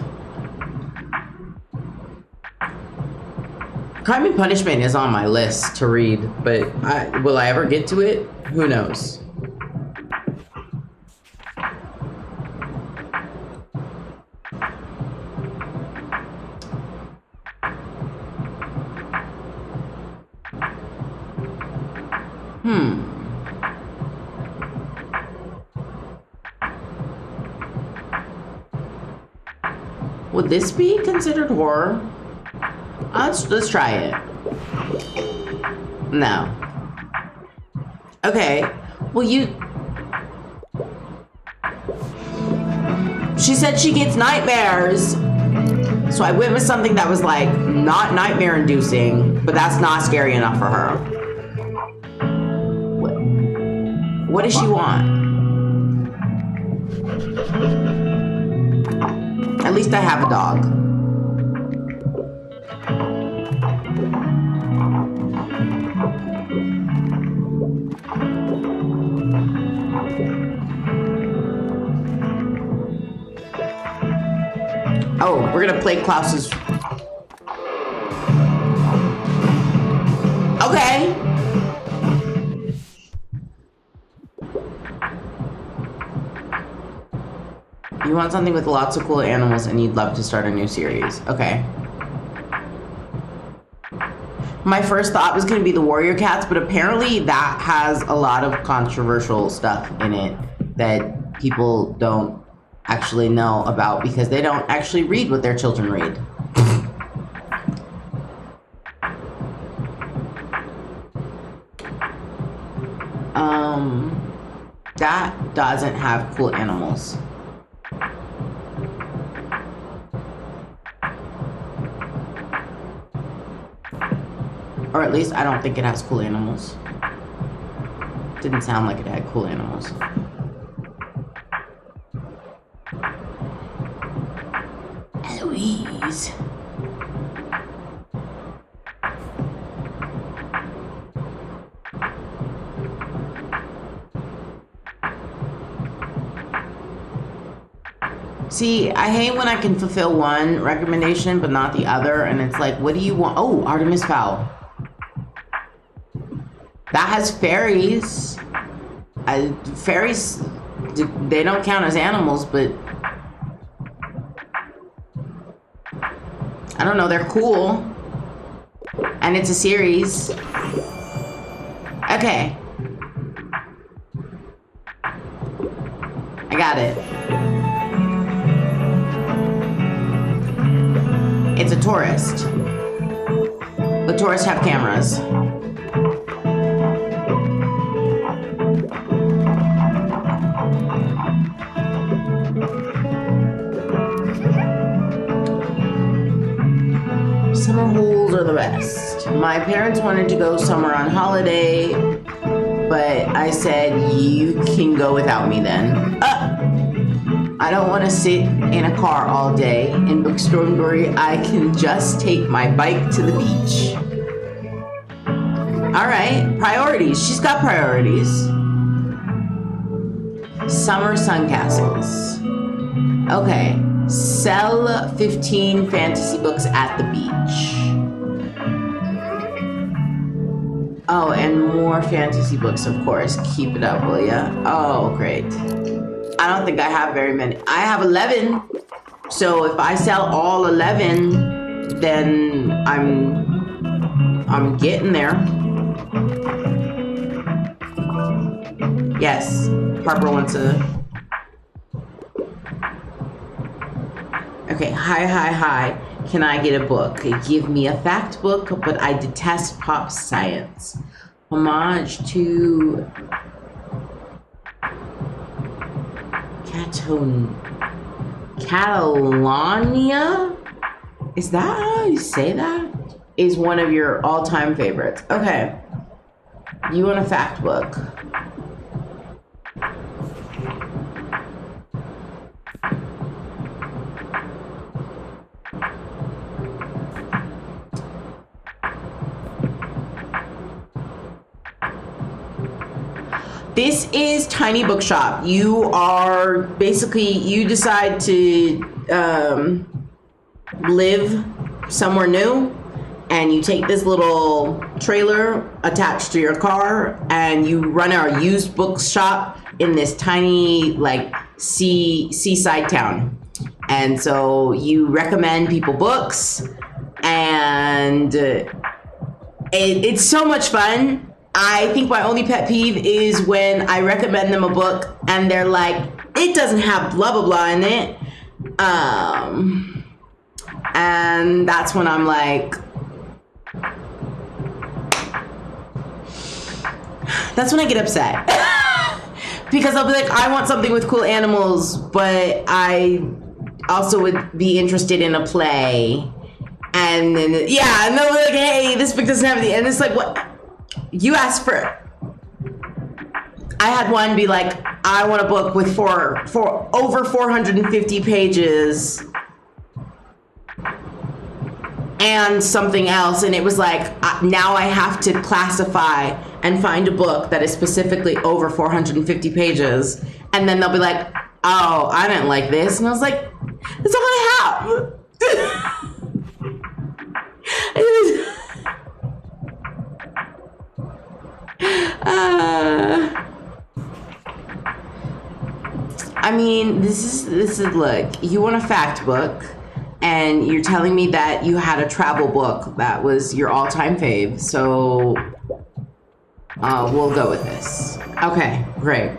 Crime and Punishment is on my list to read, but will I ever get to it? Who knows? Would this be considered horror? Let's try it. No. Okay. Well, she said she gets nightmares. So I went with something that was like not nightmare inducing, but that's not scary enough for her. What does she want? At least I have a dog. Oh, we're gonna play Klaus's. You want something with lots of cool animals and you'd love to start a new series. Okay. My first thought was going to be the Warrior Cats, but apparently that has a lot of controversial stuff in it that people don't actually know about because they don't actually read what their children read. That doesn't have cool animals. Or at least I don't think it has cool animals. Didn't sound like it had cool animals. Eloise. See, I hate when I can fulfill one recommendation but not the other, and it's like, what do you want? Oh, Artemis Fowl. That has fairies. Fairies, they don't count as animals, but I don't know, they're cool. And it's a series. Okay. I got it. It's a tourist. The tourists have cameras. Summer holes are the best. My parents wanted to go somewhere on holiday, but I said, you can go without me then. I don't want to sit in a car all day. In Bookstory, I can just take my bike to the beach. All right, priorities. She's got priorities. Summer sun castles. Okay, sell 15 fantasy books at the beach. Oh, and more fantasy books, of course. Keep it up, will ya? Oh, great. I don't think I have very many. I have 11. So if I sell all 11, then I'm getting there. Yes, Harper wants to. Okay, hi. Can I get a book? Give me a fact book, but I detest pop science. Homage to Catalonia? Is that how you say that? Is one of your all-time favorites. Okay. You want a fact book. This is Tiny Bookshop. You are basically, you decide to live somewhere new, and you take this little trailer attached to your car, and you run our used book shop in this tiny, like, seaside town. And so you recommend people books, and it's so much fun. I think my only pet peeve is when I recommend them a book and they're like, it doesn't have blah blah blah in it. And that's when I'm like, that's when I get upset. Because I'll be like, I want something with cool animals, but I also would be interested in a play. And then, yeah, and they'll be like, hey, this book doesn't have the, and it's like, what? You asked for it. I had one be like, I want a book with for over 450 pages and something else, and it was like, now I have to classify and find a book that is specifically over 450 pages, and then they'll be like, oh, I didn't like this, and I was like, that's all I have. I mean, this is look, you want a fact book, and you're telling me that you had a travel book that was your all-time fave, so we'll go with this. Okay, great.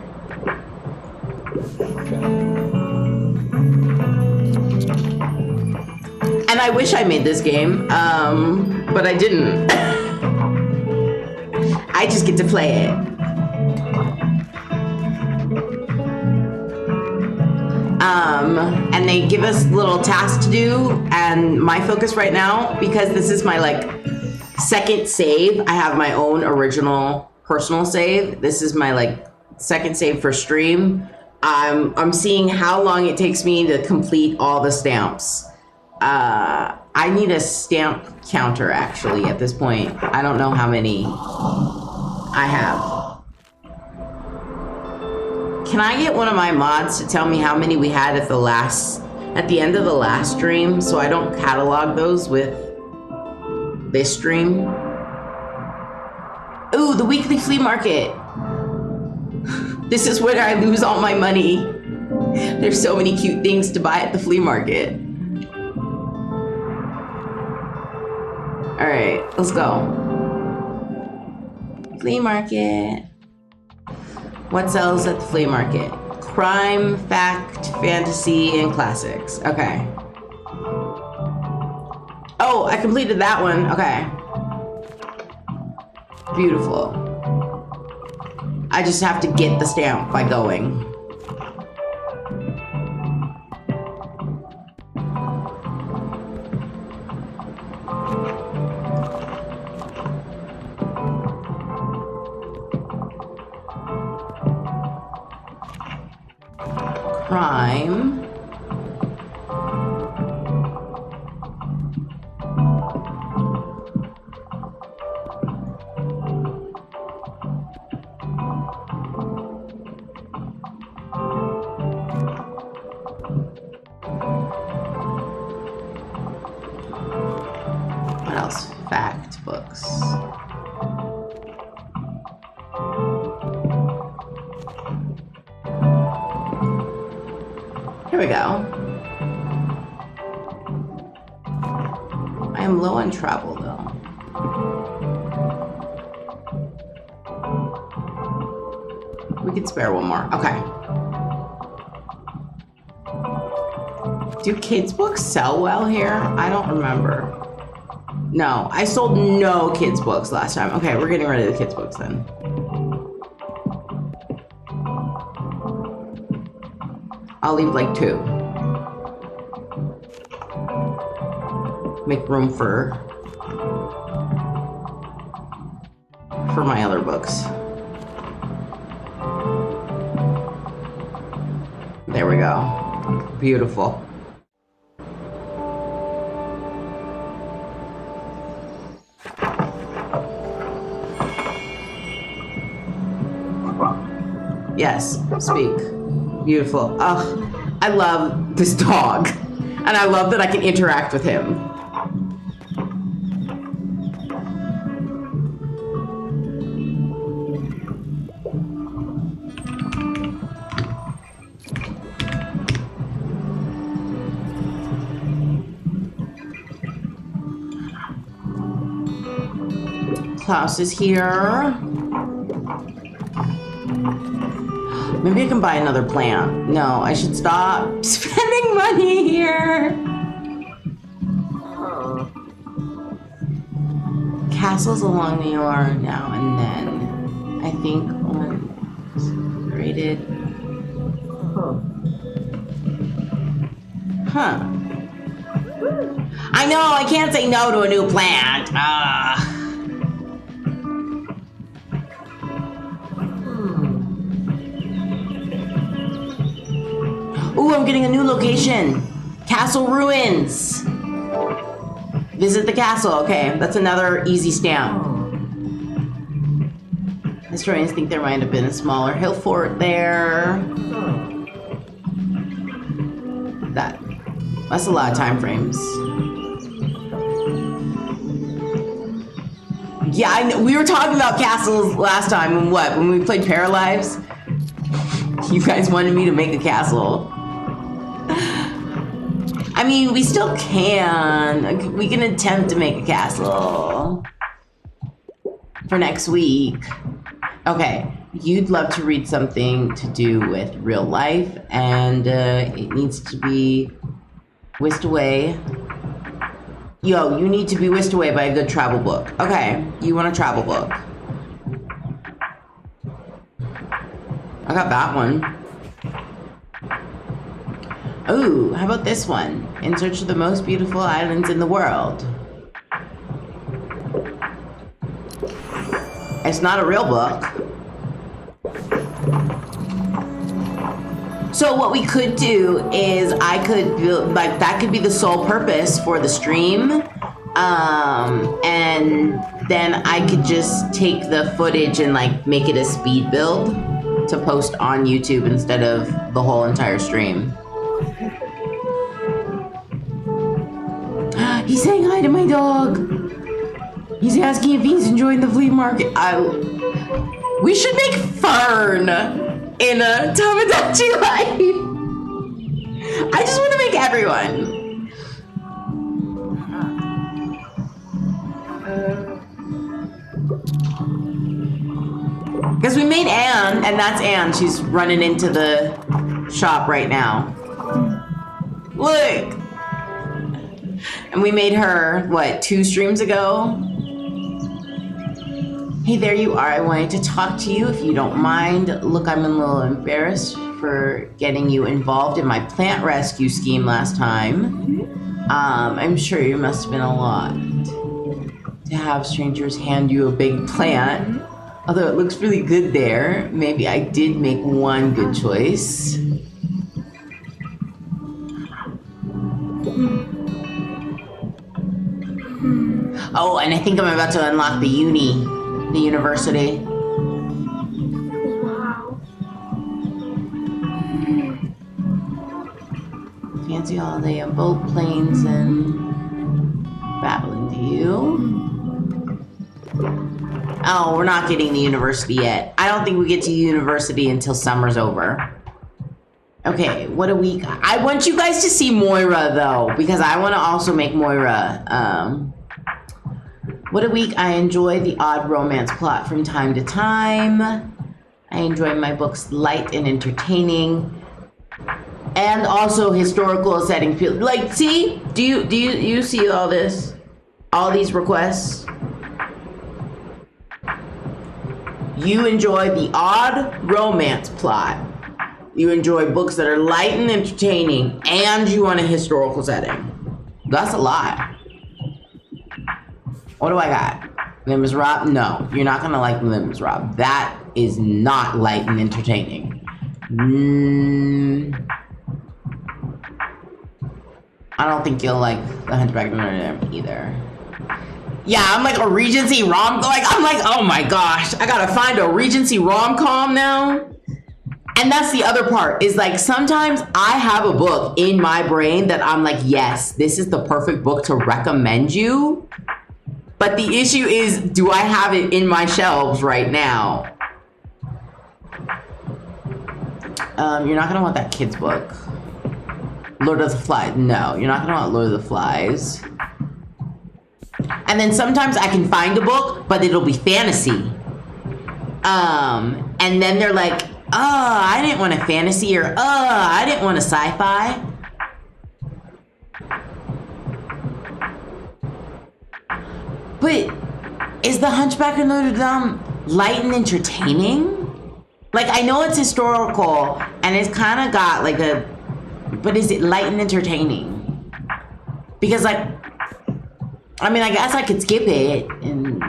And I wish I made this game, but I didn't. I just get to play it. And they give us little tasks to do, and my focus right now, because this is my like second save, I have my own original personal save. This is my like second save for stream. I'm seeing how long it takes me to complete all the stamps. I need a stamp counter actually at this point. I don't know how many I have. Can I get one of my mods to tell me how many we had at the end of the last stream, so I don't catalog those with this stream? Ooh, the weekly flea market. This is where I lose all my money. There's so many cute things to buy at the flea market. All right, let's go. Flea market. What sells at the flea market? Crime, fact, fantasy, and classics. Okay. Oh, I completed that one. Okay. Beautiful. I just have to get the stamp by going. Crime. What else? Fact books. Here we go. I am low on travel though. We could spare one more. Okay. Do kids books sell well here? I don't remember. No, I sold no kids books last time. Okay, we're getting rid of the kids books then. I'll leave like 2. Make room for my other books. There we go. Beautiful. Yes, speak. Beautiful. Oh, I love this dog. And I love that I can interact with him. Klaus is here. Maybe I can buy another plant. No, I should stop spending money here. Castles along the shore now and then. I think one rated. Huh. I know, I can't say no to a new plant. Ooh, I'm getting a new location. Castle Ruins. Visit the castle. Okay, that's another easy stamp. Historians think there might have been a smaller hill fort there. That's a lot of time frames. Yeah, I know. We were talking about castles last time when we played Paralives. You guys wanted me to make a castle. I mean, we still can. We can attempt to make a castle for next week. Okay, you'd love to read something to do with real life, and it needs to be whisked away. Yo, you need to be whisked away by a good travel book. Okay, you want a travel book. I got that one. Ooh, how about this one? In Search of the Most Beautiful Islands in the World. It's not a real book. So what we could do is I could build, like, that could be the sole purpose for the stream. And then I could just take the footage and like make it a speed build to post on YouTube instead of the whole entire stream. He's saying hi to my dog. He's asking if he's enjoying the flea market. We should make Fern in a Tamagotchi life. I just want to make everyone. Because we made Anne, and that's Anne. She's running into the shop right now. Look. And we made her, what, 2 streams ago? Hey, there you are. I wanted to talk to you if you don't mind. Look, I'm a little embarrassed for getting you involved in my plant rescue scheme last time. I'm sure you must have been a lot to have strangers hand you a big plant. Although it looks really good there, maybe I did make one good choice. Oh, and I think I'm about to unlock the university. Wow. Fancy holiday on boat planes and babbling to you. Oh, we're not getting the university yet. I don't think we get to university until summer's over. Okay, what do we got? I want you guys to see Moira though, because I want to also make Moira. What a week. I enjoy the odd romance plot from time to time. I enjoy my books light and entertaining. And also historical settings. Like, see? Do you see all this? All these requests? You enjoy the odd romance plot. You enjoy books that are light and entertaining, and you want a historical setting. That's a lot. What do I got? Les Miserables? No, you're not gonna like Les Miserables. That is not light and entertaining. I don't think you'll like The Hunchback of Notre Dame either. Yeah, I'm like a Regency rom. I'm like, oh my gosh, I gotta find a Regency rom-com now. And that's the other part, is like sometimes I have a book in my brain that I'm like, yes, this is the perfect book to recommend you. But the issue is, do I have it in my shelves right now? You're not gonna want that kid's book. Lord of the Flies. No, you're not gonna want Lord of the Flies. And then sometimes I can find a book, but it'll be fantasy. And then they're like, oh, I didn't want a fantasy, or oh, I didn't want a sci-fi. But is The Hunchback of Notre Dame light and entertaining? Like, I know it's historical and it's kind of got like a, but is it light and entertaining? Because like, I mean, I guess I could skip it and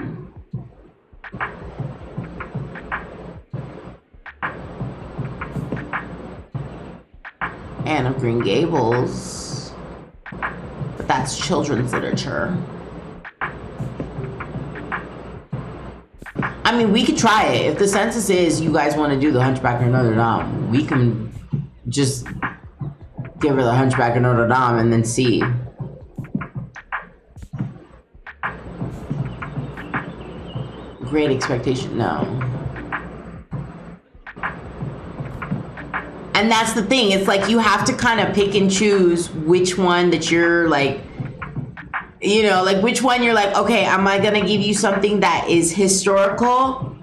Anne of Green Gables, but that's children's literature. I mean, we could try it. If the census is you guys want to do The Hunchback of Notre Dame, we can just give her The Hunchback of Notre Dame and then see. Great Expectation, no. And that's the thing. It's like you have to kind of pick and choose which one that you're like, you know, like which one you're like, okay, am I going to give you something that is historical?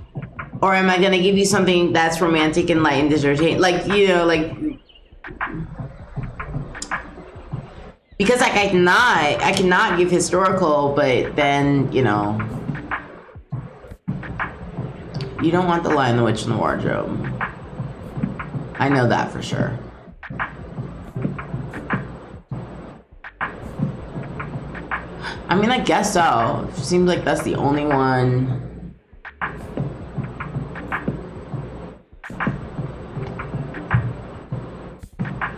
Or am I going to give you something that's romantic and light and entertaining? Like, you know, like, because like I cannot give historical, but then, you know, you don't want The Lion, the Witch, and the Wardrobe. I know that for sure. I mean, I guess so. It seems like that's the only one.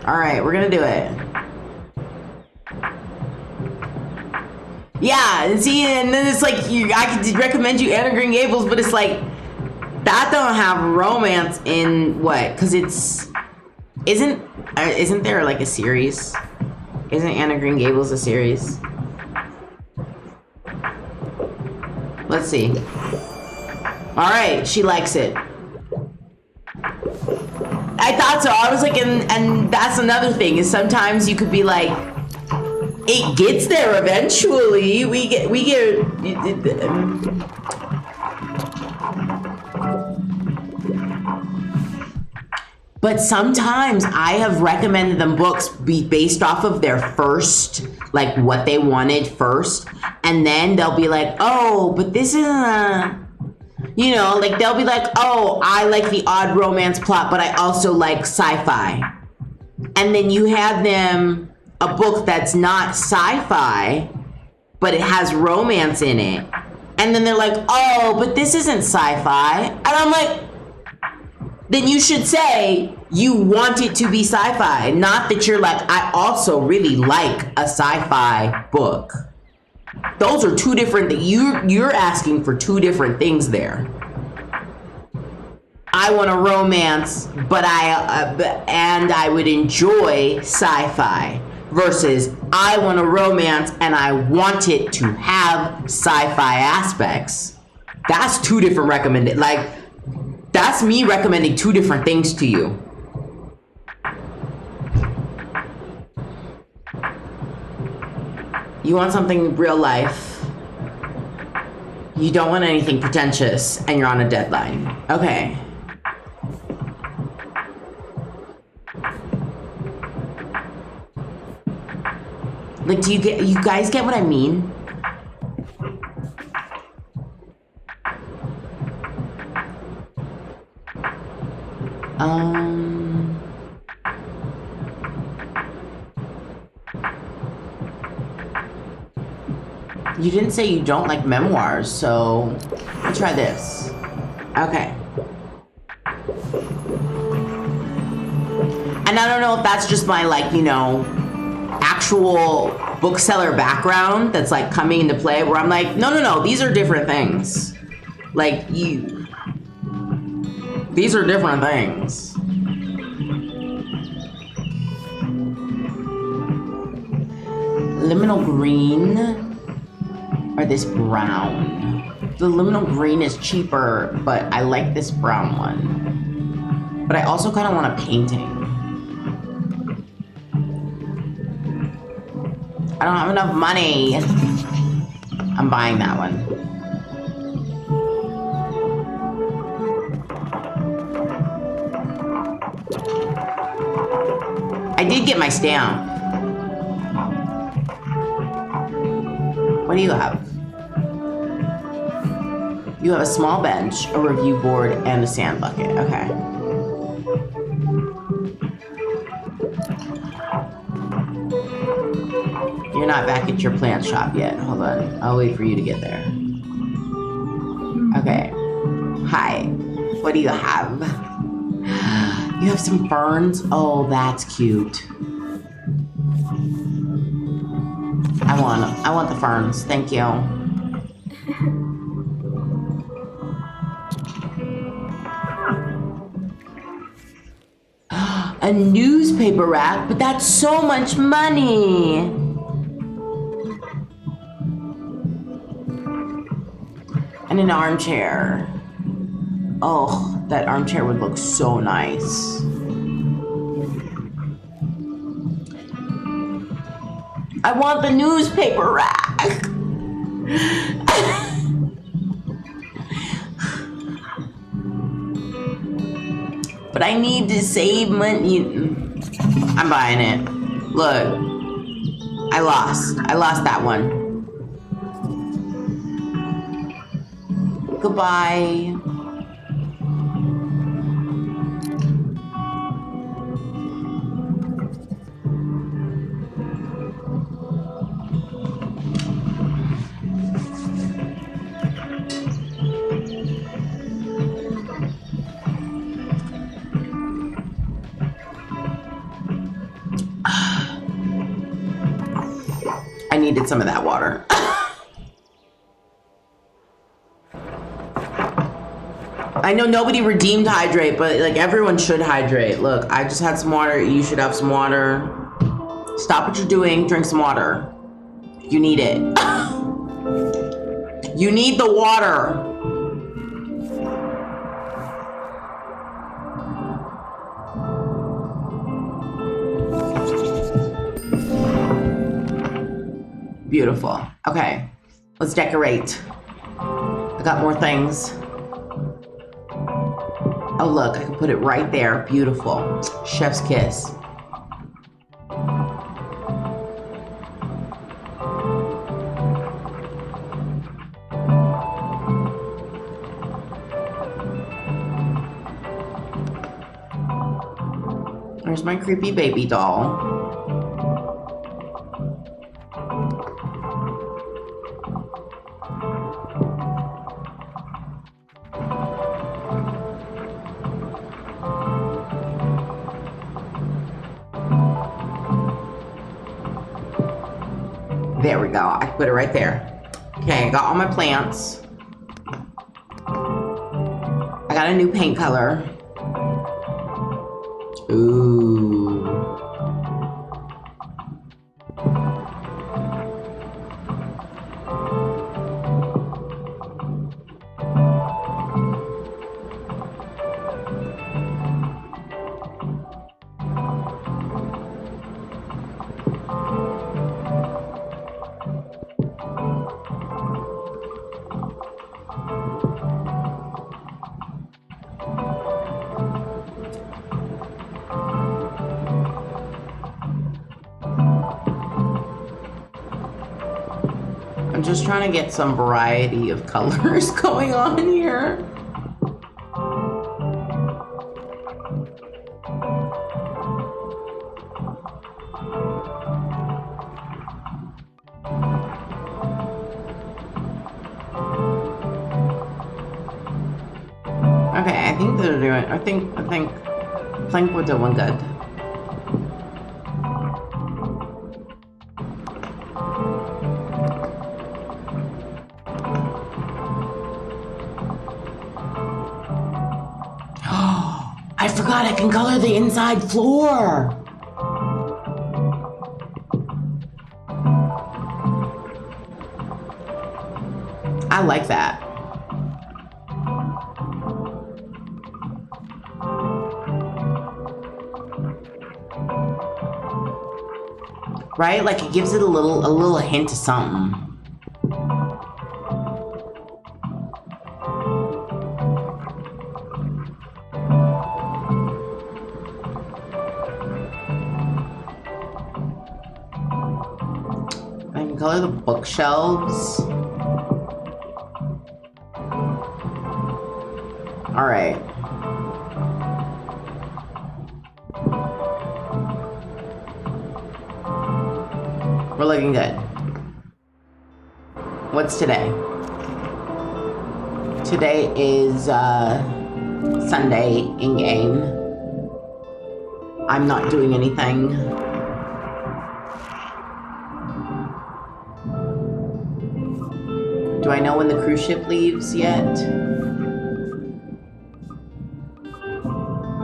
All right, we're gonna do it. Yeah, and see, and then it's like I could recommend you Anna Green Gables, but it's like that don't have romance in what? Because isn't there like a series? Isn't Anna Green Gables a series? Let's see. All right, she likes it. I thought so. I was like, and that's another thing is sometimes you could be like, it gets there eventually. We get. But sometimes I have recommended them books be based off of their first, like what they wanted first. And then they'll be like, oh, but this isn't a, you know, like they'll be like, oh, I like the odd romance plot, but I also like sci-fi. And then you have them a book that's not sci-fi, but it has romance in it. And then they're like, oh, but this isn't sci-fi. And I'm like, then you should say you want it to be sci-fi, not that you're like, I also really like a sci-fi book. Those are two different things. You're asking for two different things there. I want a romance, but I would enjoy sci-fi versus I want a romance and I want it to have sci-fi aspects. That's two different recommended. Like, that's me recommending two different things to you. You want something real life. You don't want anything pretentious, and you're on a deadline. Okay. Like, do you guys get what I mean? You didn't say you don't like memoirs, so I'll try this. Okay. And I don't know if that's just my, like, you know, actual bookseller background that's like coming into play where I'm like, no, these are different things. Like, these are different things. Liminal green or this brown? The liminal green is cheaper, but I like this brown one. But I also kind of want a painting. I don't have enough money. I'm buying that one. I did get my stamp. What do you have? You have a small bench, a review board, and a sand bucket. Okay. You're not back at your plant shop yet. Hold on. I'll wait for you to get there. Okay. Hi. What do you have? You have some ferns? Oh, that's cute. I want the ferns. Thank you. A newspaper rack, but that's so much money. And an armchair. Oh, that armchair would look so nice. I want the newspaper rack. But I need to save money. I'm buying it. Look, I lost that one. Goodbye. I needed some of that water. I know nobody redeemed hydrate, but like everyone should hydrate. Look, I just had some water. You should have some water. Stop what you're doing. Drink some water. You need it. You need the water. Beautiful. Okay, let's decorate. I got more things. Oh look, I can put it right there. Beautiful. Chef's kiss. There's my creepy baby doll. There we go. I can put it right there. Okay, I got all my plants. I got a new paint color. Ooh. I'm just trying to get some variety of colors going on here. Okay, I think they're doing, I think we're doing good. I forgot I can color the inside floor. I like that. Right? Like it gives it a little hint of something. I can color the bookshelves. All right. We're looking good. What's today? Today is Sunday in game. I'm not doing anything. Do I know when the cruise ship leaves yet?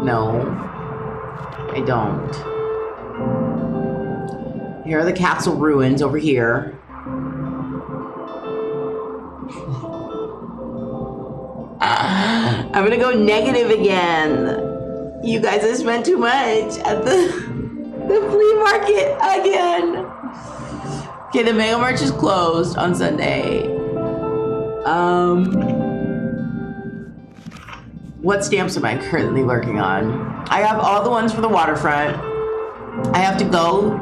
No, I don't. Here are the castle ruins over here. I'm gonna go negative again. You guys have spent too much at the flea market again. Okay, the Mega Merch is closed on Sunday. What stamps am I currently working on? I have all the ones for the waterfront. I have to go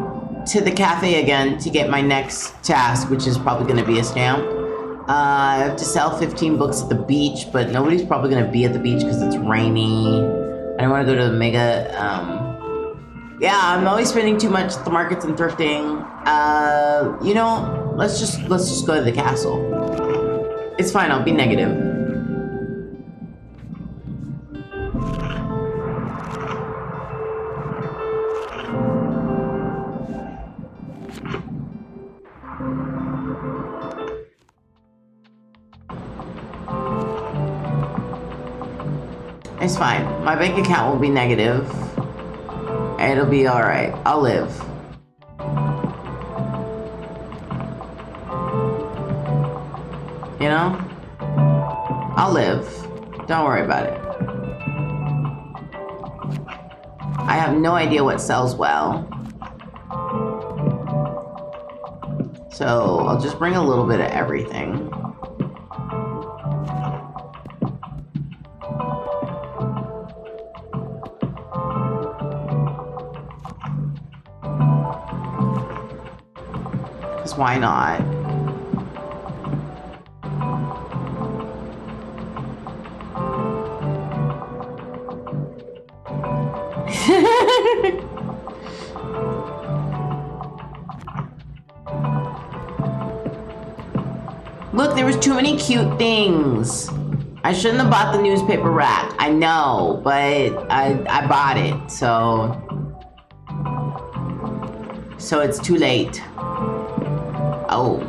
to the cafe again to get my next task, which is probably going to be a stamp. I have to sell 15 books at the beach, but nobody's probably going to be at the beach because it's rainy. I don't want to go to the mega. Yeah, I'm always spending too much at the markets and thrifting. You know, let's just go to the castle. It's fine. I'll be negative. It's fine. My bank account will be negative. It'll be alright. I'll live. You know? I'll live. Don't worry about it. I have no idea what sells well. So I'll just bring a little bit of everything. Why not? Look, there was too many cute things. I shouldn't have bought the newspaper rack. I know, but I bought it, so it's too late. Oh,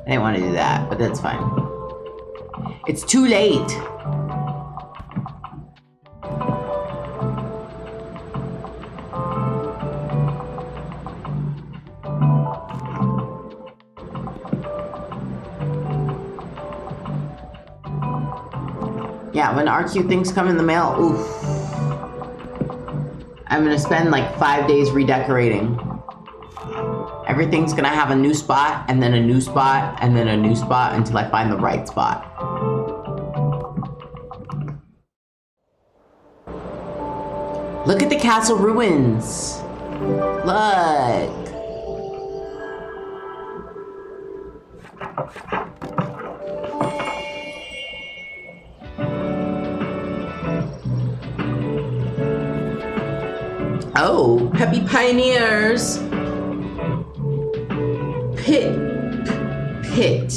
I didn't want to do that, but that's fine. It's too late. Yeah, when our cute things come in the mail, oof. I'm gonna spend like 5 days redecorating. Everything's gonna have a new spot, and then a new spot, and then a new spot until I find the right spot. Look at the castle ruins. Look. Oh, happy pioneers. Pit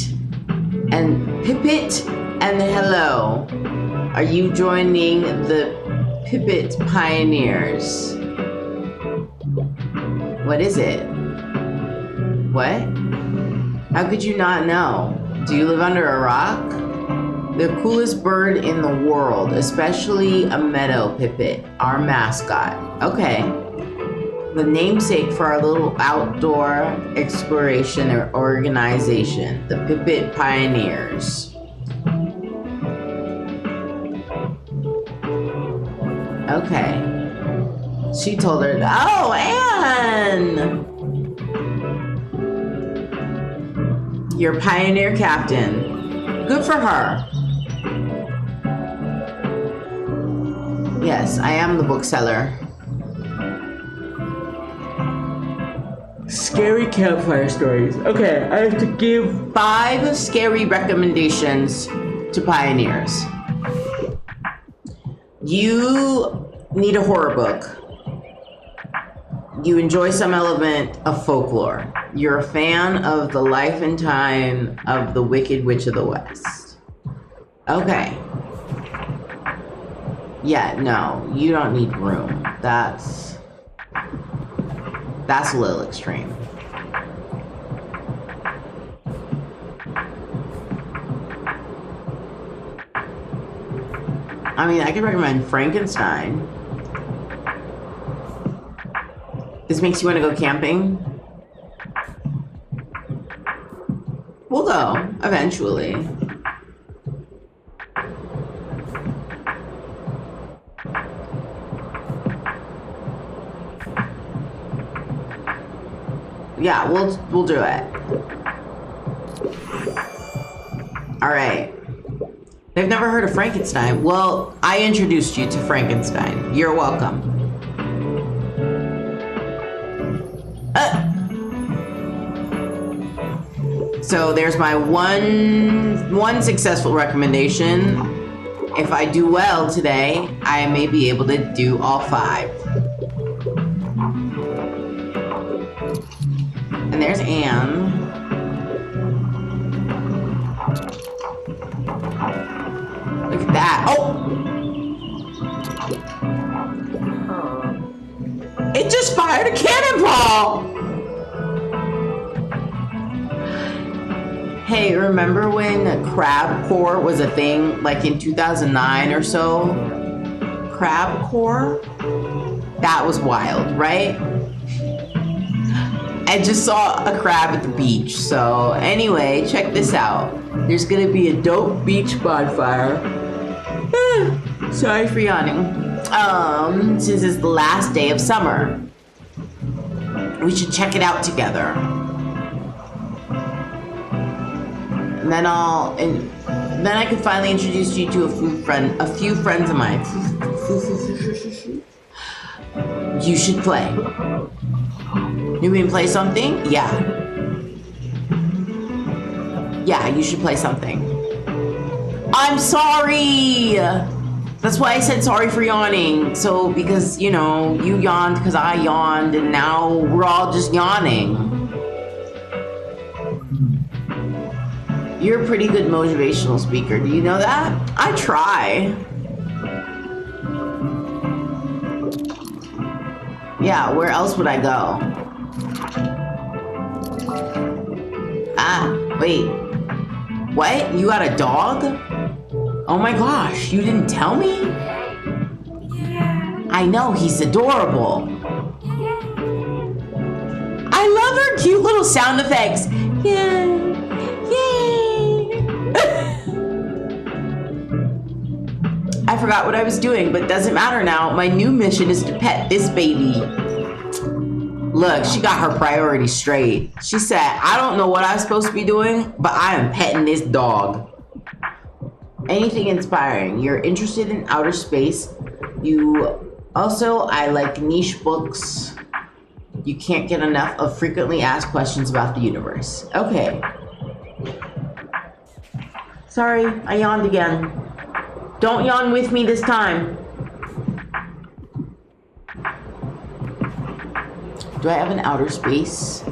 and Pipit and hello. Are you joining the Pipit Pioneers? What is it? What? How could you not know? Do you live under a rock? The coolest bird in the world, especially a meadow pipit, our mascot. Okay. The namesake for our little outdoor exploration or organization, the Pipit Pioneers. Okay. She told her, oh, Anne! Your pioneer captain. Good for her. Yes, I am the bookseller. Scary campfire stories. Okay, I have to give 5 scary recommendations to pioneers. You need a horror book. You enjoy some element of folklore. You're a fan of the life and time of the Wicked Witch of the West. Okay. Yeah, no, you don't need room. That's a little extreme. I mean, I could recommend Frankenstein. This makes you want to go camping? We'll go, eventually. Yeah, we'll do it. All right. They've never heard of Frankenstein. Well, I introduced you to Frankenstein. You're welcome. So there's my one successful recommendation. If I do well today, I may be able to do all 5. And there's Anne. Look at that. Oh! It just fired a cannonball! Hey, remember when crabcore was a thing, like in 2009 or so? Crabcore? That was wild, right? I just saw a crab at the beach. So anyway, check this out. There's gonna be a dope beach bonfire. Sorry for yawning. Since it's the last day of summer, we should check it out together. And then I can finally introduce you to a few friends of mine. You should play. You mean play something? Yeah. Yeah, you should play something. I'm sorry! That's why I said sorry for yawning. So, because, you know, you yawned because I yawned, and now we're all just yawning. You're a pretty good motivational speaker. Do you know that? I try. Yeah, where else would I go? Ah, wait. What? You got a dog? Oh my gosh, you didn't tell me? I know, he's adorable. I love her cute little sound effects. Yeah. I forgot what I was doing, but it doesn't matter now. My new mission is to pet this baby. Look, she got her priorities straight. She said, I don't know what I'm supposed to be doing, but I am petting this dog. Anything inspiring. You're interested in outer space. I like niche books. You can't get enough of frequently asked questions about the universe. Okay. Sorry, I yawned again. Don't yawn with me this time. Do I have an outer space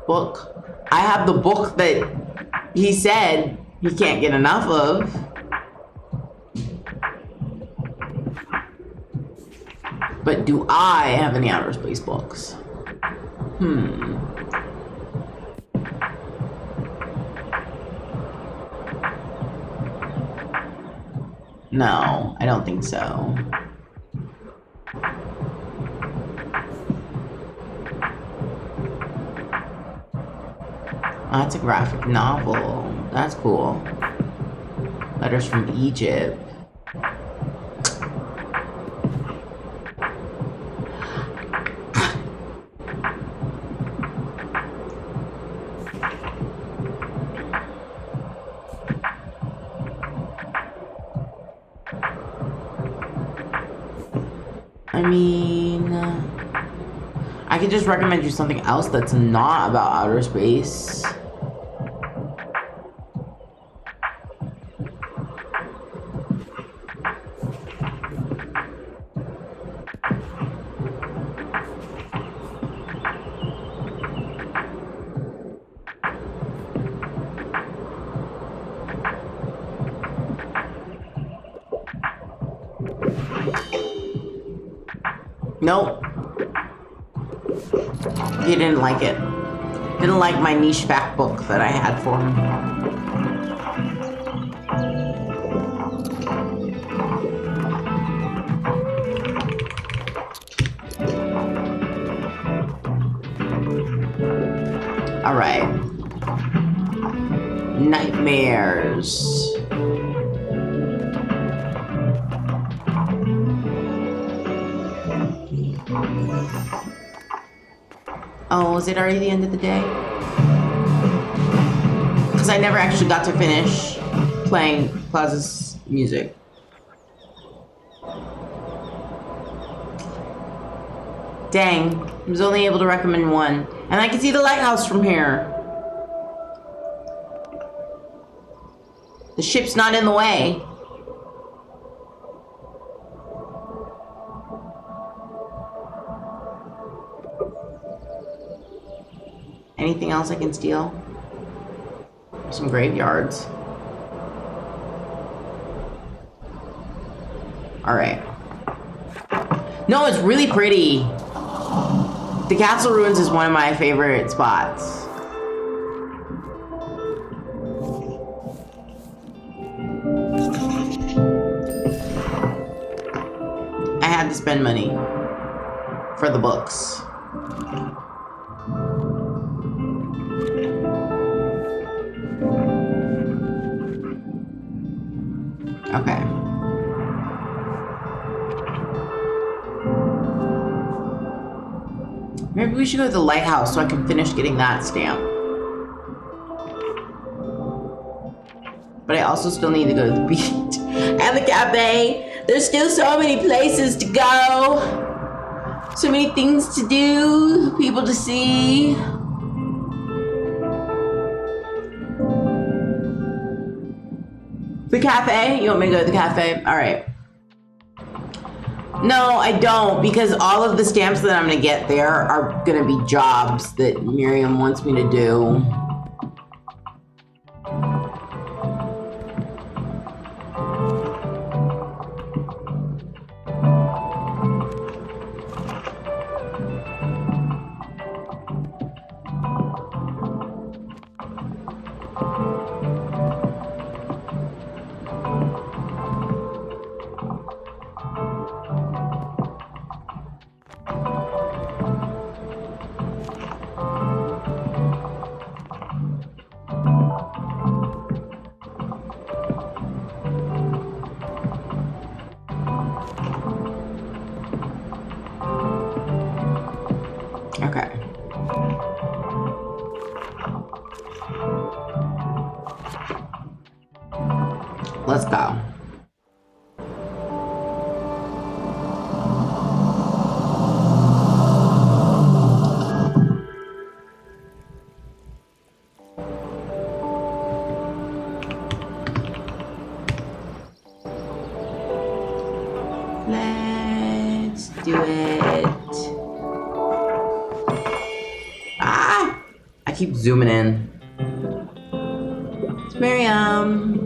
book? I have the book that he said he can't get enough of. But do I have any outer space books? No, I don't think so. Oh, that's a graphic novel. That's cool. Letters from Egypt. I mean, I could just recommend you something else that's not about outer space. Nope. He didn't like it. Didn't like my niche fact book that I had for him. All right. Nightmares. Oh, is it already the end of the day? Because I never actually got to finish playing Plaza's music. Dang, I was only able to recommend one. And I can see the lighthouse from here. The ship's not in the way. Anything else I can steal? Some graveyards. Alright. No, it's really pretty. The castle ruins is one of my favorite spots. I had to spend money for the books. Okay. Maybe we should go to the lighthouse so I can finish getting that stamp. But I also still need to go to the beach and the cafe. There's still so many places to go. So many things to do, people to see. The cafe? You want me to go to the cafe? All right. No, I don't, because all of the stamps that I'm gonna get there are gonna be jobs that Miriam wants me to do. Okay. Let's go. Let's do it. Ah! I keep zooming in. It's Miriam.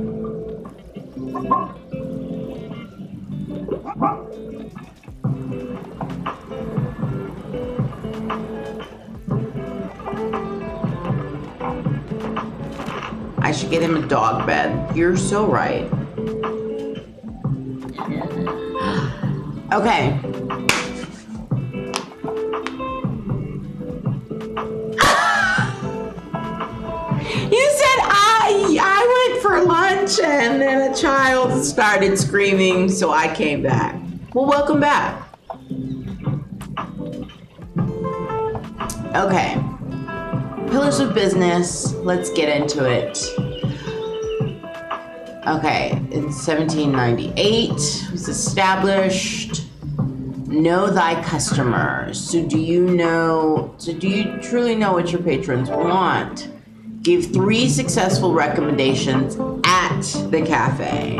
I should get him a dog bed. You're so right. Okay. You said I went for lunch and then a child started screaming, so I came back. Well, welcome back. Okay. Pillars of business. Let's get into it. Okay, in 1798 was established. Know thy customers. So do you truly know what your patrons want? Give 3 successful recommendations at the cafe.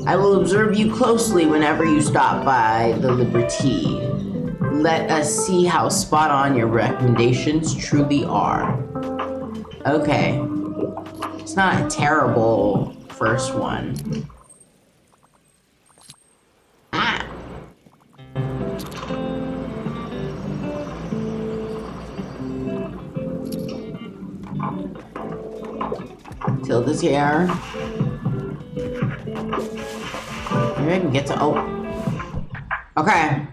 I will observe you closely whenever you stop by the Liberty. Let us see how spot on your recommendations truly are. Okay. It's not a terrible first one. Ah. Tilda's here. Maybe I can get to, oh. Okay.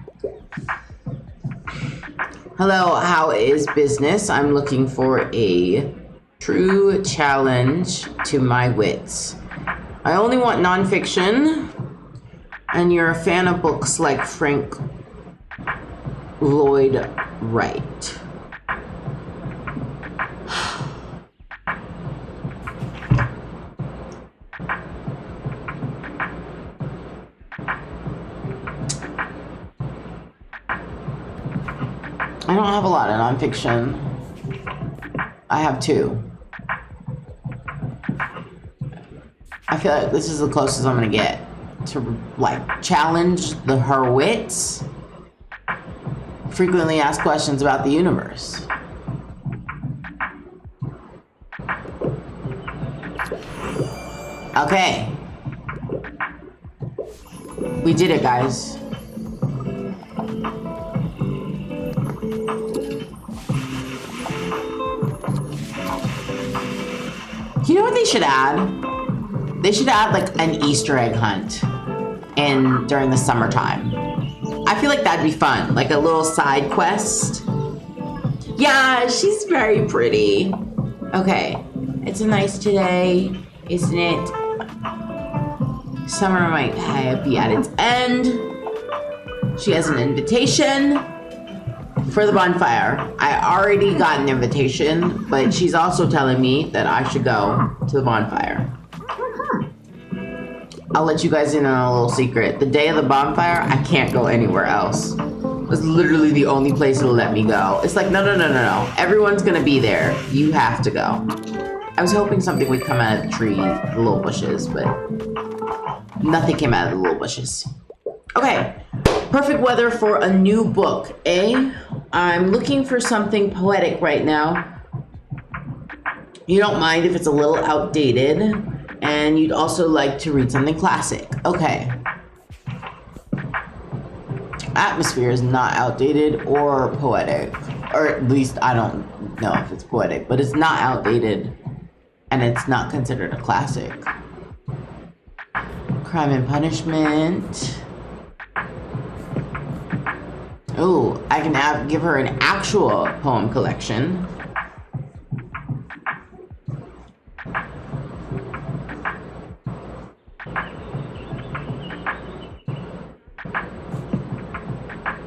Hello, how is business? I'm looking for a true challenge to my wits. I only want nonfiction, and you're a fan of books like Lloyd Wright. I don't have a lot of nonfiction. I have 2. I feel like this is the closest I'm gonna get to, like, challenge her wits. Frequently asked questions about the universe. Okay. We did it, guys. You know what they should add? They should add like an Easter egg hunt during the summertime. I feel like that'd be fun, like a little side quest. Yeah, she's very pretty. Okay, it's a nice today, isn't it? Summer might be at its end. She has an invitation for the bonfire. I already got an invitation, but she's also telling me that I should go to the bonfire. I'll let you guys in on a little secret. The day of the bonfire, I can't go anywhere else. It's literally the only place it'll let me go. It's like, no. Everyone's gonna be there. You have to go. I was hoping something would come out of the tree, the little bushes, but nothing came out of the little bushes. Okay, perfect weather for a new book, eh? I'm looking for something poetic right now. You don't mind if it's a little outdated, and you'd also like to read something classic. Okay. Atmosphere is not outdated or poetic, or at least I don't know if it's poetic, but it's not outdated, and it's not considered a classic. Crime and Punishment. Ooh, I can give her an actual poem collection.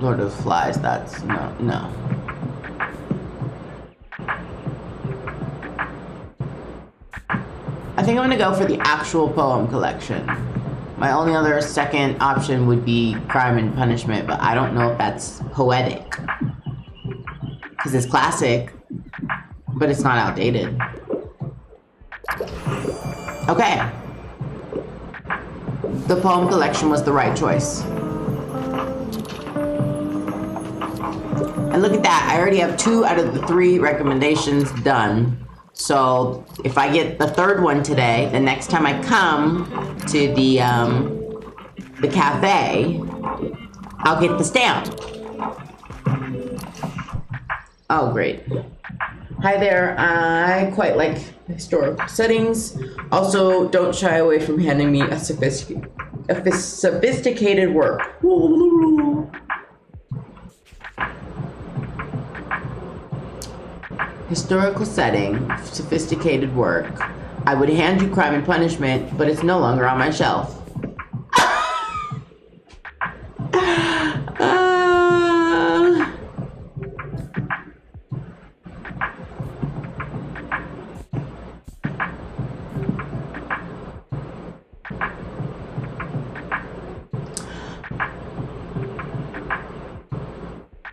Lord of Flies, that's no. I think I'm gonna go for the actual poem collection. My only other second option would be Crime and Punishment, but I don't know if that's poetic. Because it's classic, but it's not outdated. Okay. The poem collection was the right choice. And look at that, I already have 2 out of the 3 recommendations done. So if I get the 3rd one today, the next time I come to the cafe, I'll get the stamp. Oh, great. Hi there, I quite like historical settings. Also, don't shy away from handing me a sophisticated work. Historical setting, sophisticated work. I would hand you Crime and Punishment, but it's no longer on my shelf.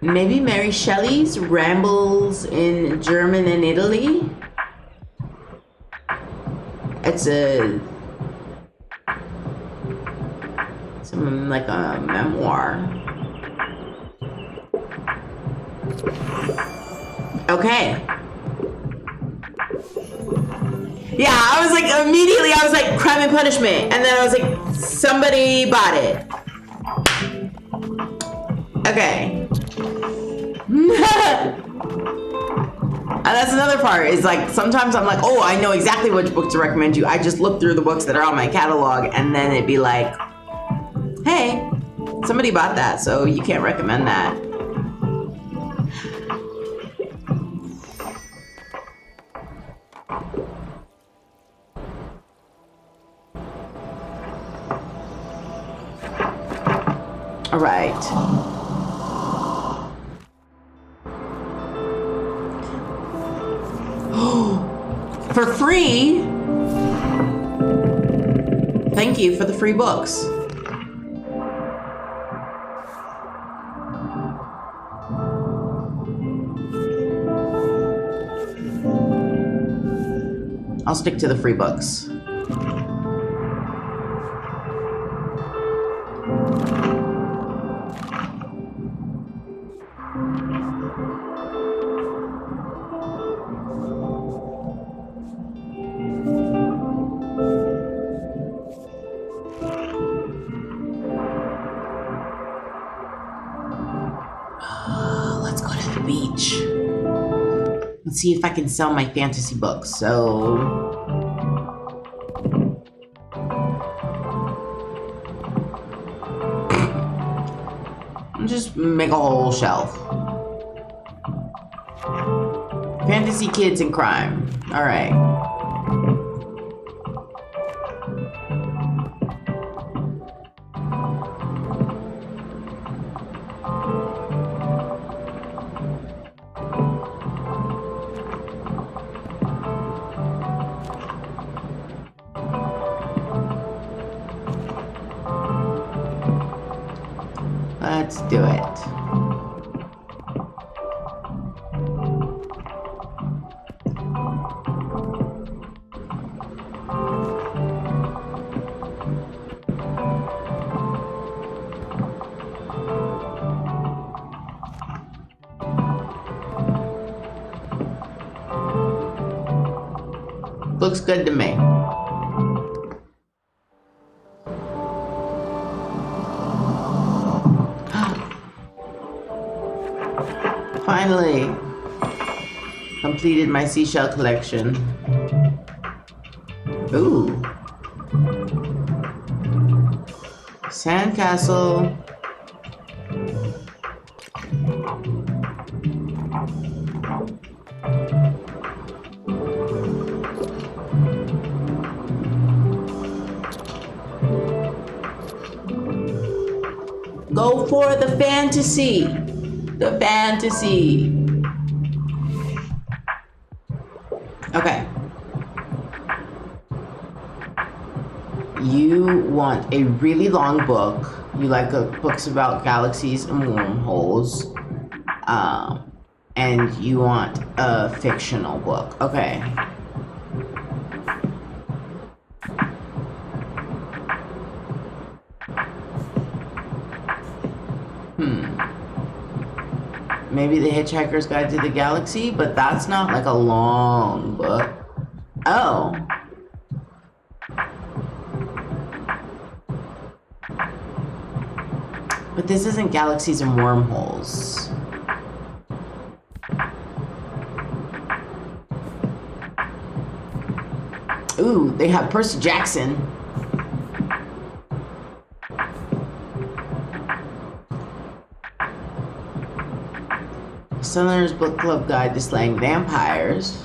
Maybe Mary Shelley's Rambles in German and Italy. It's like a memoir. Okay. Yeah, I was like, immediately I was like, Crime and Punishment. And then I was like, somebody bought it. Okay. And that's another part, is like, sometimes I'm like, oh, I know exactly which book to recommend you. I just look through the books that are on my catalog, and then it'd be like, hey, somebody bought that, so you can't recommend that. All right. For free? Thank you for the free books. I'll stick to the free books. Let's go to the beach. Let's see if I can sell my fantasy books. So... just make a whole shelf. Fantasy, kids, and crime. All right. Let's do it. Looks good to me. Finally completed my seashell collection. Ooh. Sandcastle. Go for the fantasy. The fantasy. Okay. You want a really long book. You like books about galaxies and wormholes. And you want a fictional book. Okay. Maybe The Hitchhiker's Guide to the Galaxy, but that's not like a long book. Oh. But this isn't Galaxies and Wormholes. Ooh, they have Percy Jackson. Southerners Book Club Guide to Slaying Vampires.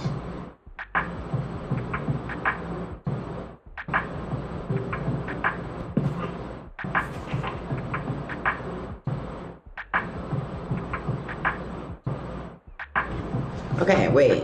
Okay, wait.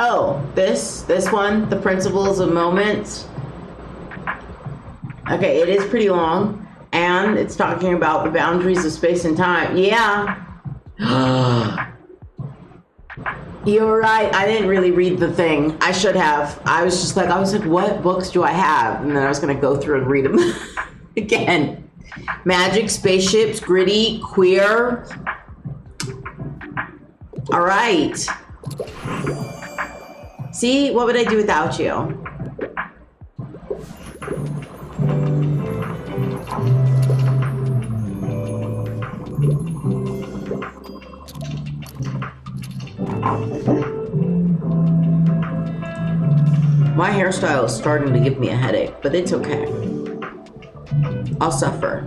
Oh, this one, The Principles of Moments. Okay, it is pretty long, and it's talking about the boundaries of space and time. Yeah. You're right. I didn't really read the thing. I should have. I was like, what books do I have? And then I was going to go through and read them again. Magic, spaceships, gritty, queer. All right. See, what would I do without you? My hairstyle is starting to give me a headache, but it's okay. I'll suffer.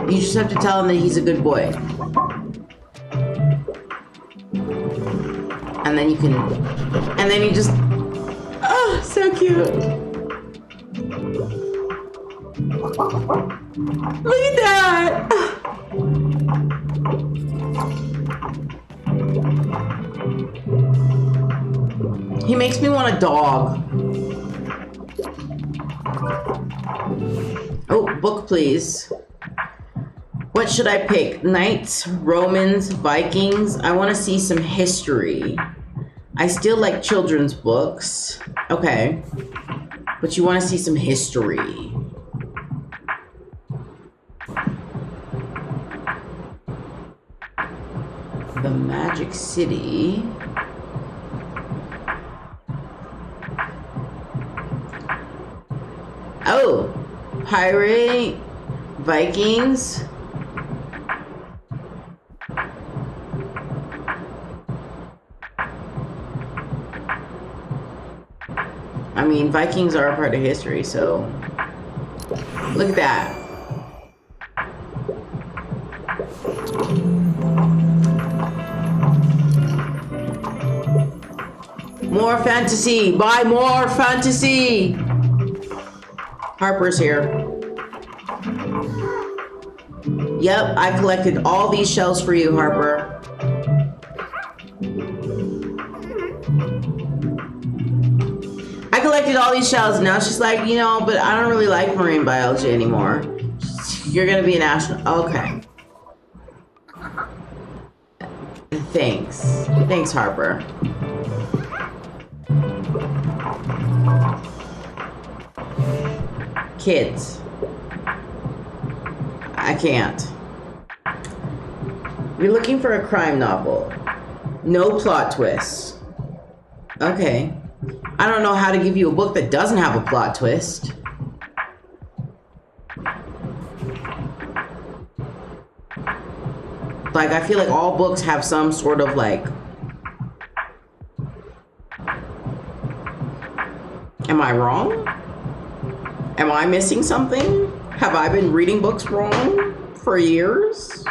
You just have to tell him that he's a good boy. And then you can... And then you just... Oh, so cute. Look at that. He makes me want a dog. Oh, book please. What should I pick? Knights, Romans, Vikings? I want to see some history. I still like children's books. Okay. But you want to see some history. The Magic City. Oh, pirate, Vikings. I mean, Vikings are a part of history, so look at that. More fantasy. Buy more fantasy. Harper's here. Yep, I collected all these shells for you, Harper. I collected all these shells. Now she's like, you know, but I don't really like marine biology anymore. You're gonna be an astronaut. Okay. Thanks. Thanks, Harper. Kids. I can't. You're looking for a crime novel. No plot twists. Okay. I don't know how to give you a book that doesn't have a plot twist. Like, I feel like all books have some sort of like... Am I wrong? Am I missing something? Have I been reading books wrong for years?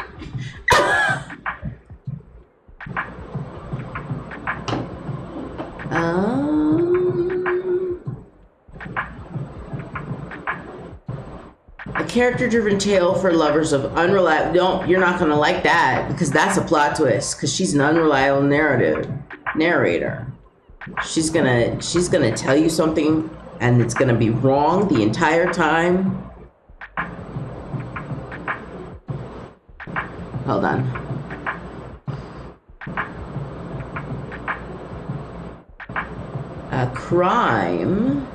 A character-driven tale for lovers of unreliable... No, you're not gonna like that because that's a plot twist because she's an unreliable narrator. She's gonna tell you something and it's gonna be wrong the entire time. Hold on. A crime.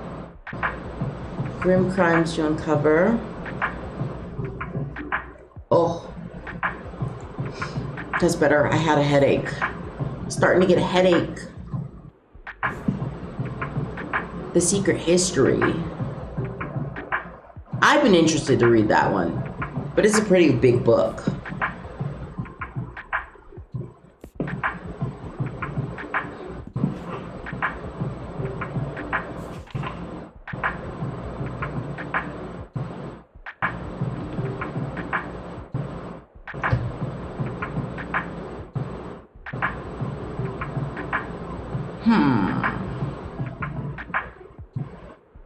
Grim crimes to uncover. Oh. That's better. I had a headache. Starting to get a headache. The Secret History. I've been interested to read that one, but it's a pretty big book.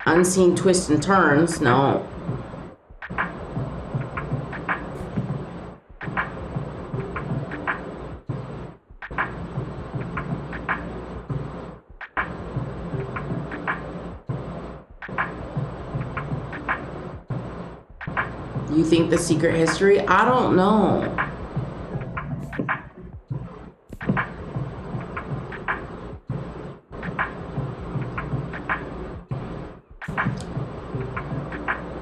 Unseen twists and turns, no. You think The Secret History? I don't know.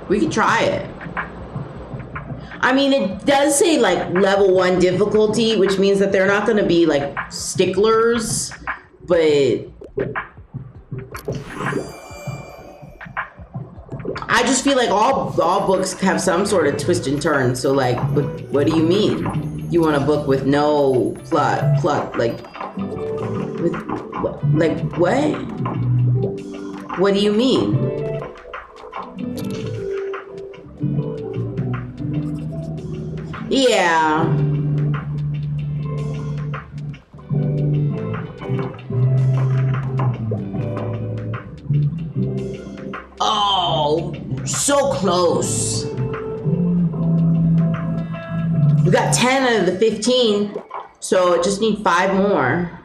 We could try it. I mean, it does say like level 1 difficulty, which means that they're not going to be like sticklers, but I just feel like all books have some sort of twist and turn. So like, what do you mean? You want a book with no plot, like, with what? What do you mean? Yeah. Oh, so close. We got 10 out of the 15, so just need 5 more.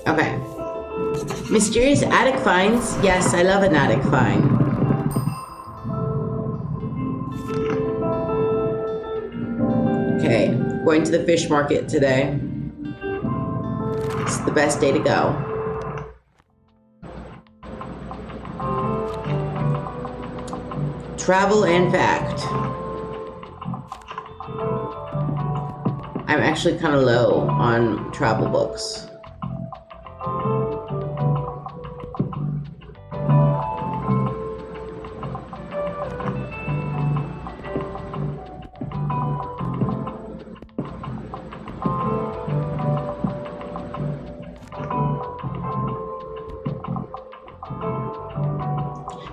Okay. Mysterious attic finds. Yes, I love an attic find. Okay, going to the fish market today. It's the best day to go. Travel and fact. I'm actually kind of low on travel books.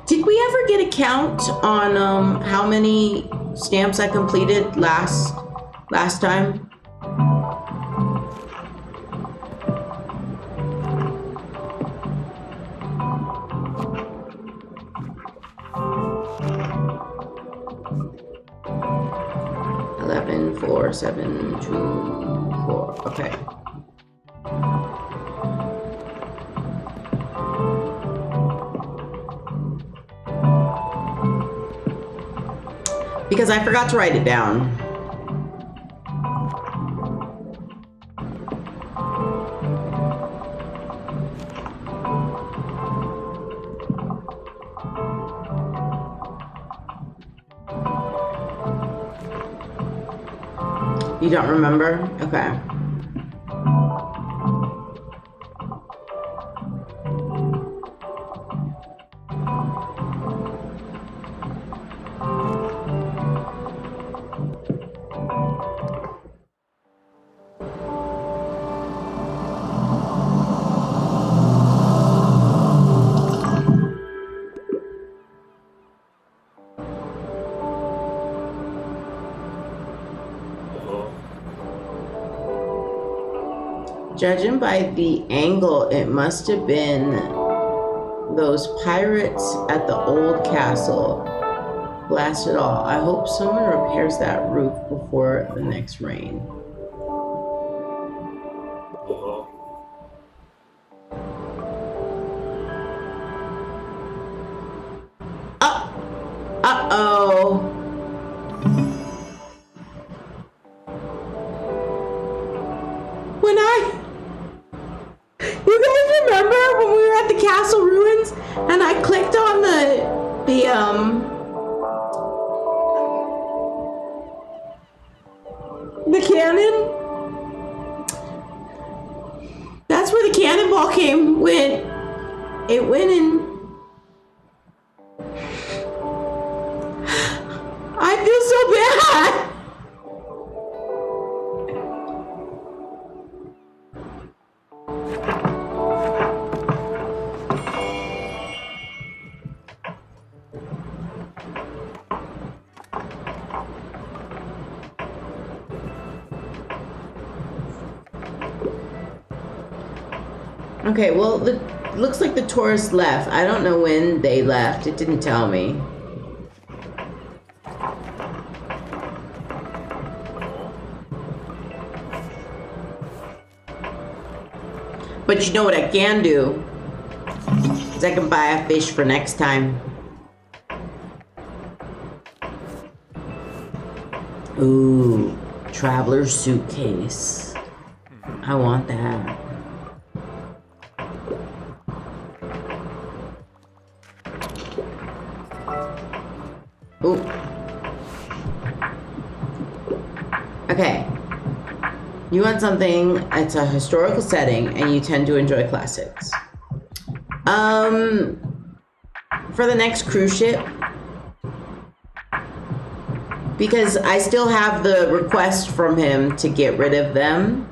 Did we ever get a count on how many stamps I completed last time? Four, 7, 2, 4. Okay. Because I forgot to write it down. You don't remember? Okay. Judging by the angle, it must have been those pirates at the old castle. Blast it all. I hope someone repairs that roof before the next rain. Uh-oh. You guys remember when we were at the castle ruins and I clicked on the cannon? That's where the cannonball went. It went in. I feel so bad. Okay, well, looks like the tourists left. I don't know when they left. It didn't tell me. But you know what I can do? Is I can buy a fish for next time. Ooh, traveler's suitcase. I want that. Ooh. Okay. You want something, it's a historical setting, and you tend to enjoy classics. For the next cruise ship, Because I still have the request from him to get rid of them.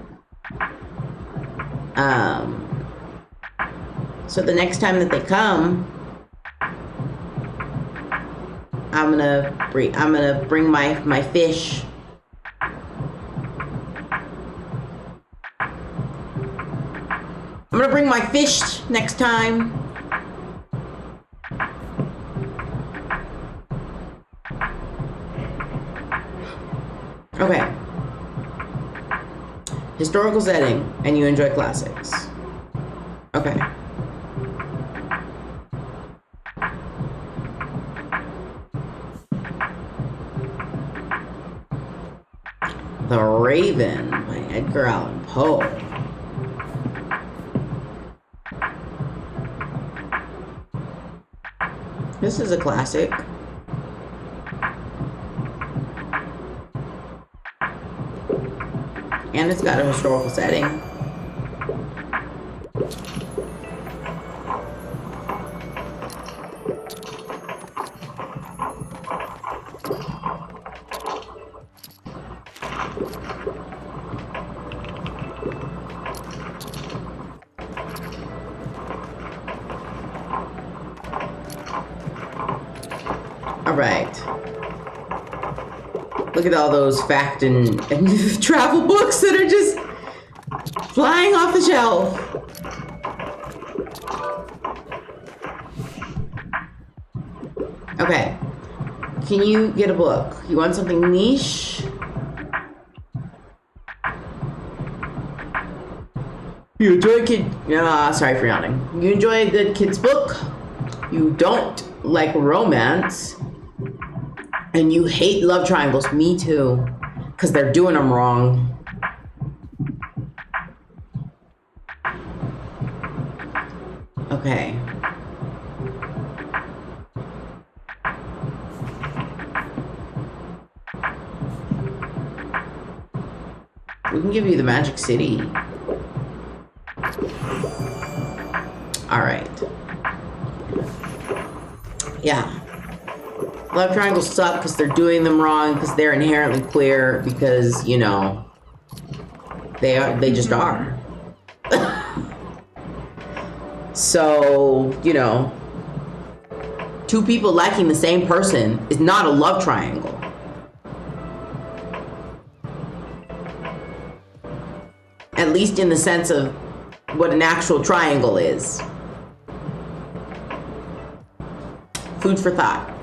So the next time that they come, I'm gonna bring my fish. I'm gonna bring my fish next time. Okay. Historical setting, and you enjoy classics. Okay. The Raven by Edgar Allan Poe. This is a classic. And it's got a historical setting. All right. Look at all those fact and travel books that are just flying off the shelf. Okay. Can you get a book? You want something niche? You enjoy sorry for yawning. You enjoy a good kid's book? You don't like romance? And you hate love triangles? Me too. Because they're doing them wrong. Okay. We can give you the Magic City. Alright. Yeah. Love triangles suck because they're doing them wrong, because they're inherently queer, because, you know, they just are. So, you know, two people liking the same person is not a love triangle. At least in the sense of what an actual triangle is. Food for thought.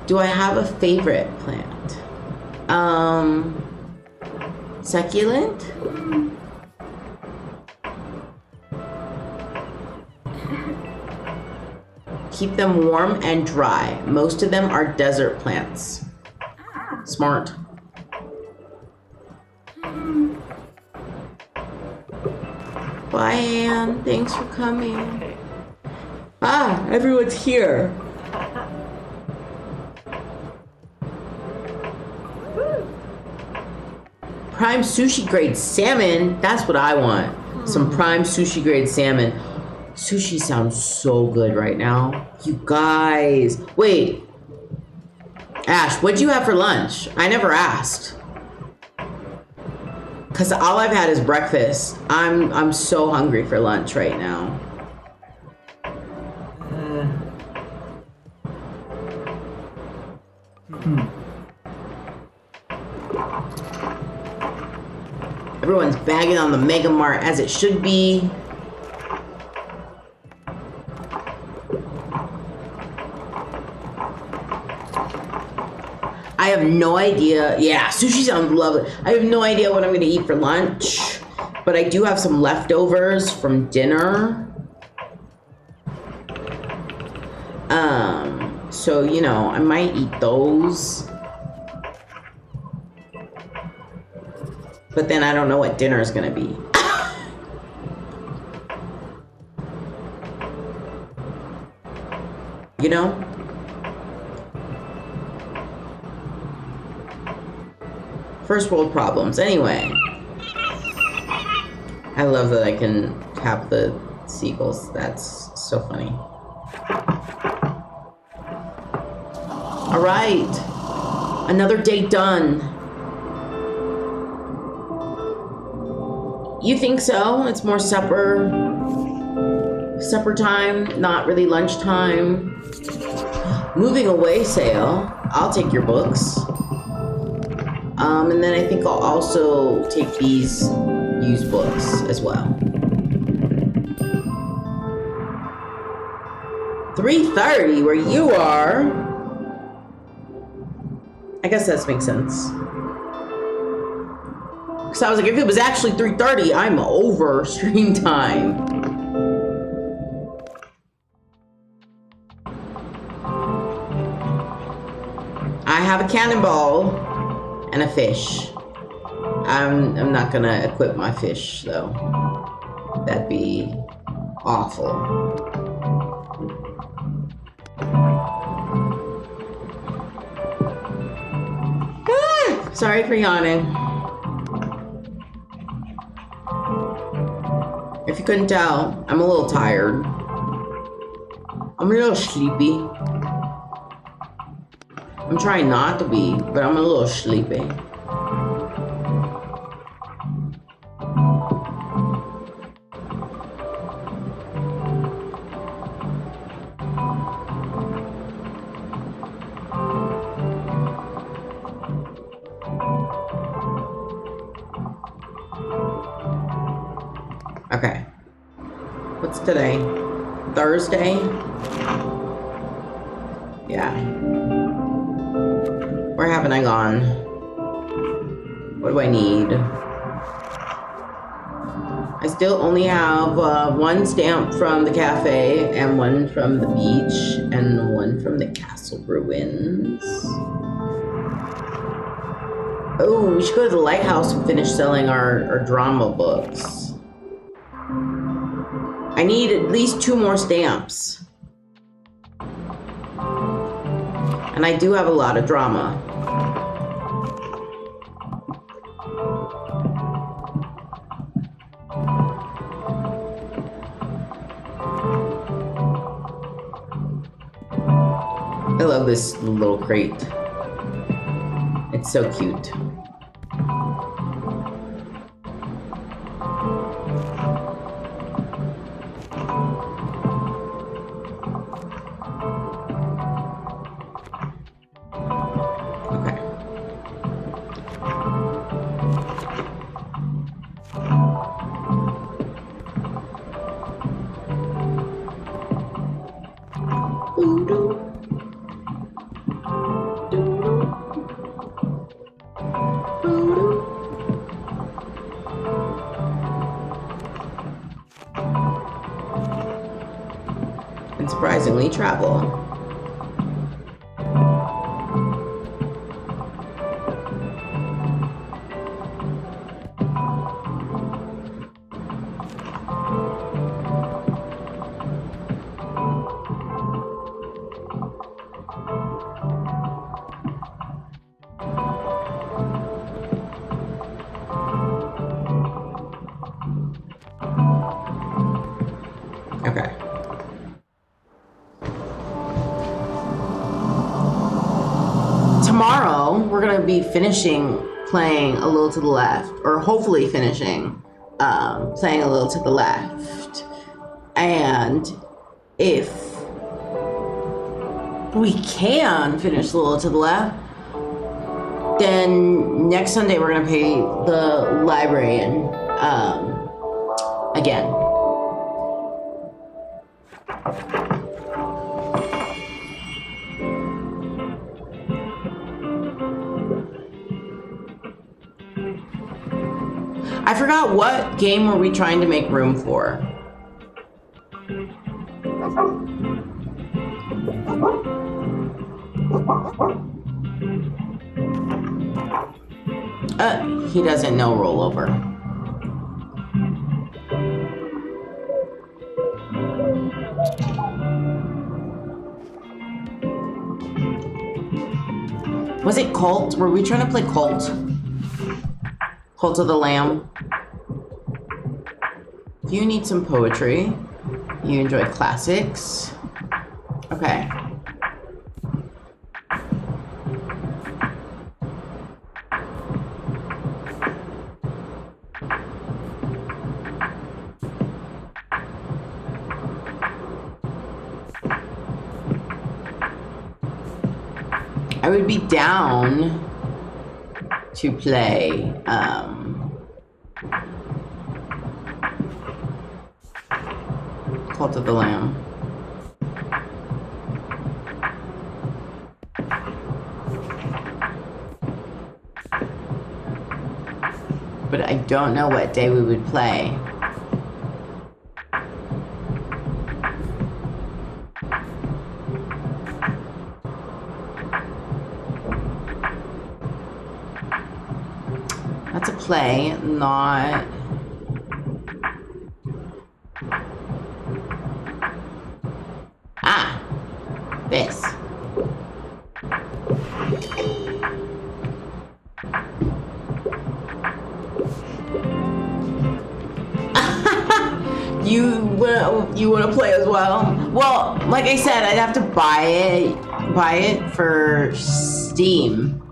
Do I have a favorite plant? Succulent? Keep them warm and dry. Most of them are desert plants. Smart. Bye, Anne. Thanks for coming. Ah, everyone's here. Prime sushi grade salmon. That's what I want. Some prime sushi grade salmon. Sushi sounds so good right now. You guys. Wait. Ash, what'd you have for lunch? I never asked. Cause all I've had is breakfast. I'm so hungry for lunch right now. Everyone's bagging on the Mega Mart as it should be. I have no idea. Yeah, sushi sounds lovely. I have no idea what I'm gonna eat for lunch, but I do have some leftovers from dinner. So, you know, I might eat those. But then I don't know what dinner is gonna be. You know? First world problems. Anyway. I love that I can tap the Seagulls, that's so funny. All right, another day done. You think so? It's more supper time, not really lunchtime. Moving away sale. I'll take your books. And then I think I'll also take these used books as well. 3:30 where you are. I guess that makes sense. Because I was like, if it was actually 3:30, I'm over screen time. I have a cannonball and a fish. I'm not gonna equip my fish though. That'd be awful. Sorry for yawning. If you couldn't tell, I'm a little tired. I'm a little sleepy. I'm trying not to be, but I'm a little sleepy. Okay. What's today? Thursday? Yeah. Where haven't I gone? What do I need? I still only have one stamp from the cafe and one from the beach and one from the castle ruins. Oh, we should go to the lighthouse and finish selling our drama books. I need at least 2 more stamps. And I do have a lot of drama. I love this little crate. It's so cute. And surprisingly, travel. Okay. Tomorrow, we're gonna be finishing playing A Little to the Left, or hopefully finishing playing A Little to the Left. And if we can finish A Little to the Left, then next Sunday we're gonna pay the librarian again. I forgot what game were we trying to make room for. He doesn't know rollover. Was it Cult? Were we trying to play Cult? Cult of the Lamb. You need some poetry. You enjoy classics? Okay. I would be down to play Cult of the Lamb. But I don't know what day we would play. That's a play, not... Ah! This. You wanna play as well? Well, like I said, I'd have to buy it for Steam.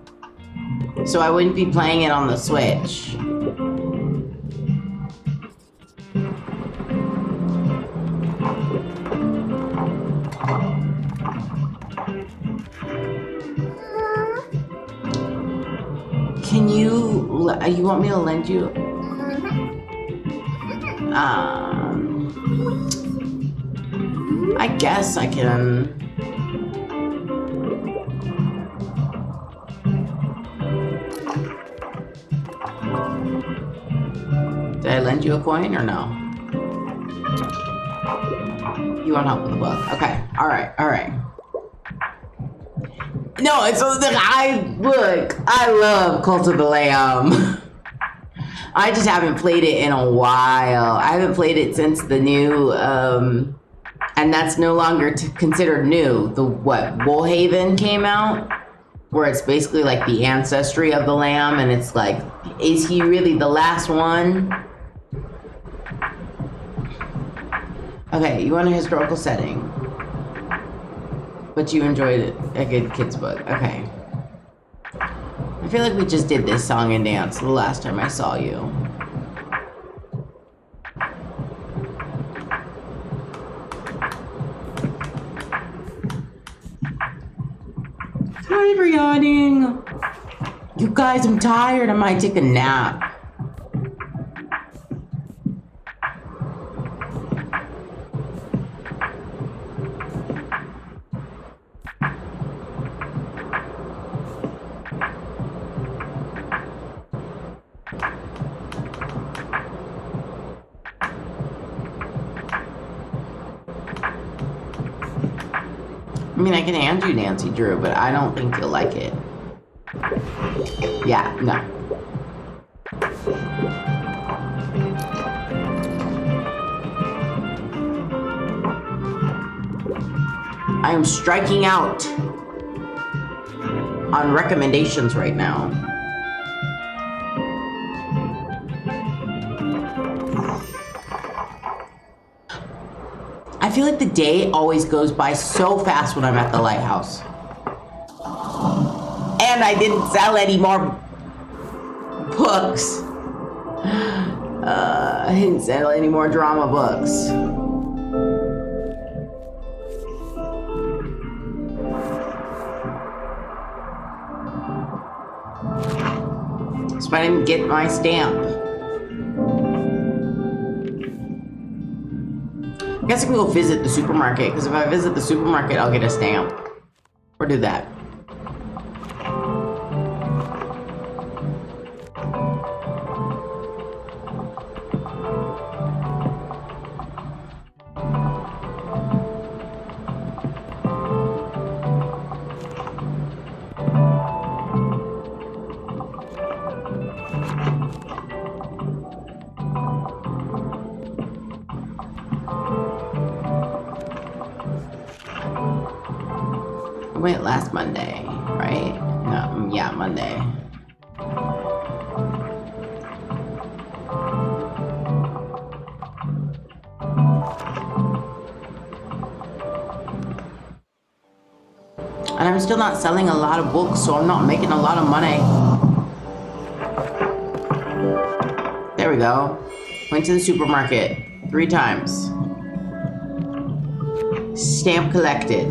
So I wouldn't be playing it on the Switch. Can you want me to lend you? I guess I can. Did I lend you a coin or no? You want help with the book? Okay. All right. No, it's I love Cult of the Lamb. I just haven't played it in a while. I haven't played it since the new, and that's no longer considered new. The Woolhaven came out, where it's basically like the ancestry of the lamb, and it's like, is he really the last one? Okay, you want a historical setting, but you enjoyed a good kid's book. Okay. I feel like we just did this song and dance the last time I saw you. Tired yawning. You guys, I'm tired. I might take a nap. I mean, I can hand you Nancy Drew, but I don't think you'll like it. Yeah, no. I am striking out on recommendations right now. I feel like the day always goes by so fast when I'm at the lighthouse. And I didn't sell any more books. I didn't sell any more drama books. So I didn't get my stamp. I guess I can go visit the supermarket, because if I visit the supermarket, I'll get a stamp. Or do that. Wait, last Monday, right? No, yeah, Monday. And I'm still not selling a lot of books, so I'm not making a lot of money. There we go. Went to the supermarket 3 times. Stamp collected.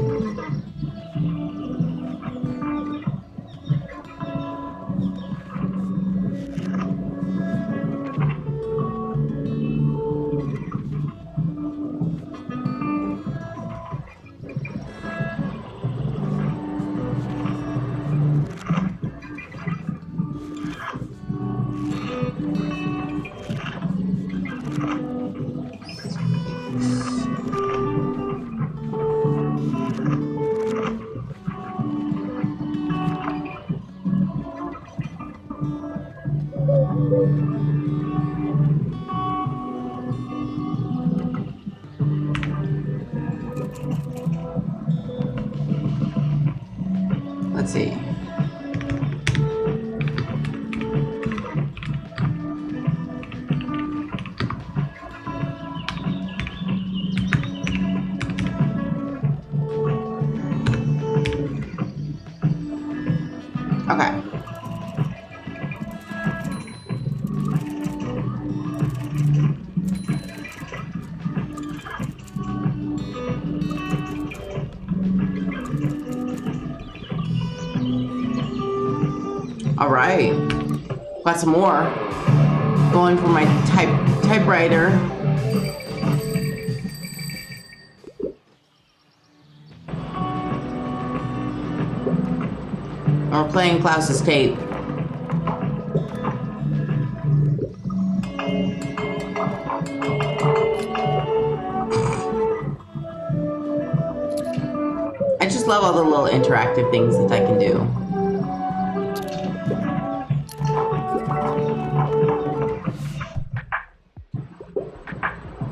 Let's see. Okay. All right, got some more. Going for my typewriter. We're playing Klaus's tape. I just love all the little interactive things that I can do.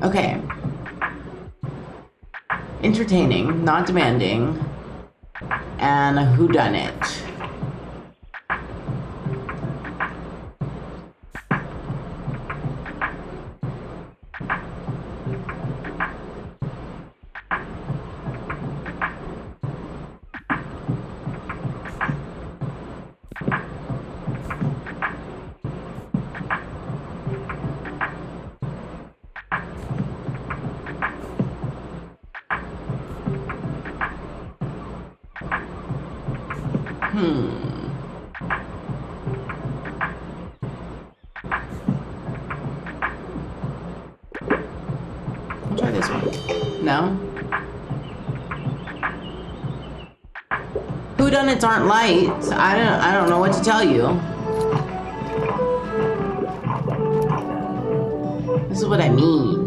Okay. Entertaining, not demanding, and whodunit. I'll try this one. No? Whodunits aren't light. I don't know what to tell you. This is what I mean.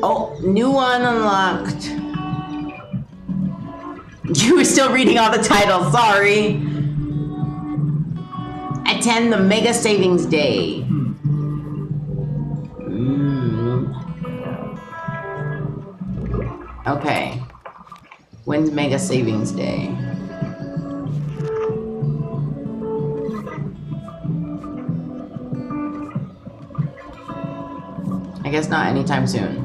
Oh, new one unlocked. You were still reading all the titles, sorry. Attend the Mega Savings Day. Okay. When's Mega Savings Day? I guess not anytime soon.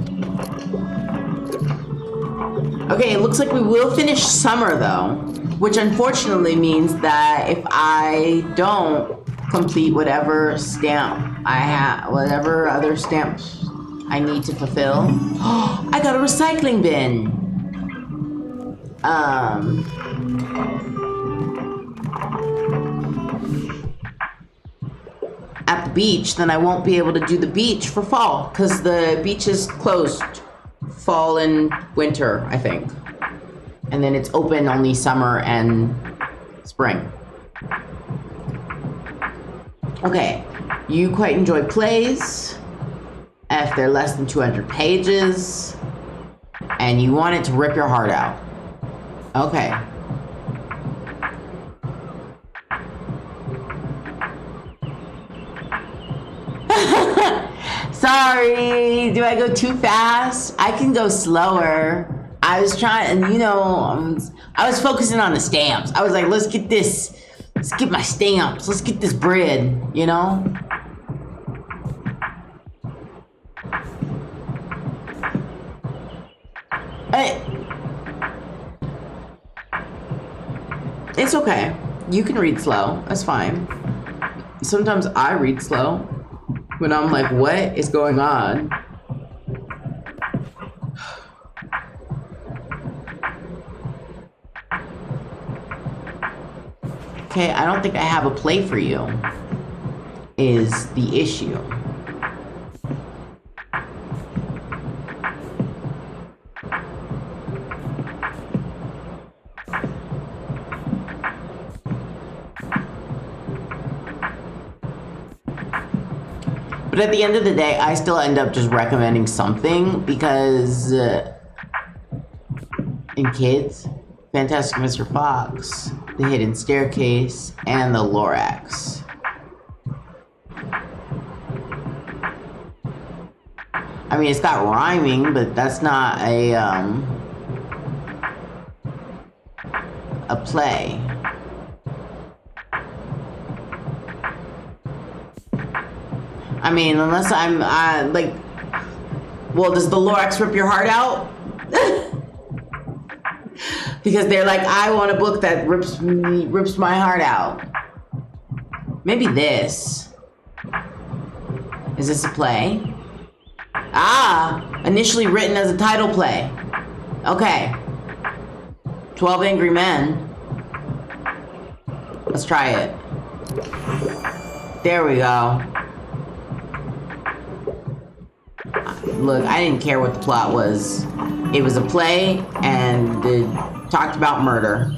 Okay, it looks like we will finish summer though, which unfortunately means that if I don't complete whatever stamp I have, whatever other stamps I need to fulfill. I got a recycling bin. At the beach, then I won't be able to do the beach for fall because the beach is closed fall and winter, I think. And then it's open only summer and spring. Okay, you quite enjoy plays if they're less than 200 pages and you want it to rip your heart out. Okay. Sorry, do I go too fast? I can go slower. I was trying, and you know, I was focusing on the stamps. I was like, let's get this Let's get my stamps. Let's get this bread, you know? Hey. It's okay. You can read slow. That's fine. Sometimes I read slow when I'm like, what is going on? Okay, I don't think I have a play for you, is the issue. But at the end of the day, I still end up just recommending something because in kids, Fantastic Mr. Fox, The Hidden Staircase, and The Lorax. I mean, it's got rhyming, but that's not a play. I mean, unless I'm, like, well, does the Lorax rip your heart out? Because they're like, I want a book that rips my heart out. Maybe this. Is this a play? Ah, initially written as a title play. Okay. 12 Angry Men. Let's try it. There we go. Look, I didn't care what the plot was. It was a play, and it talked about murder.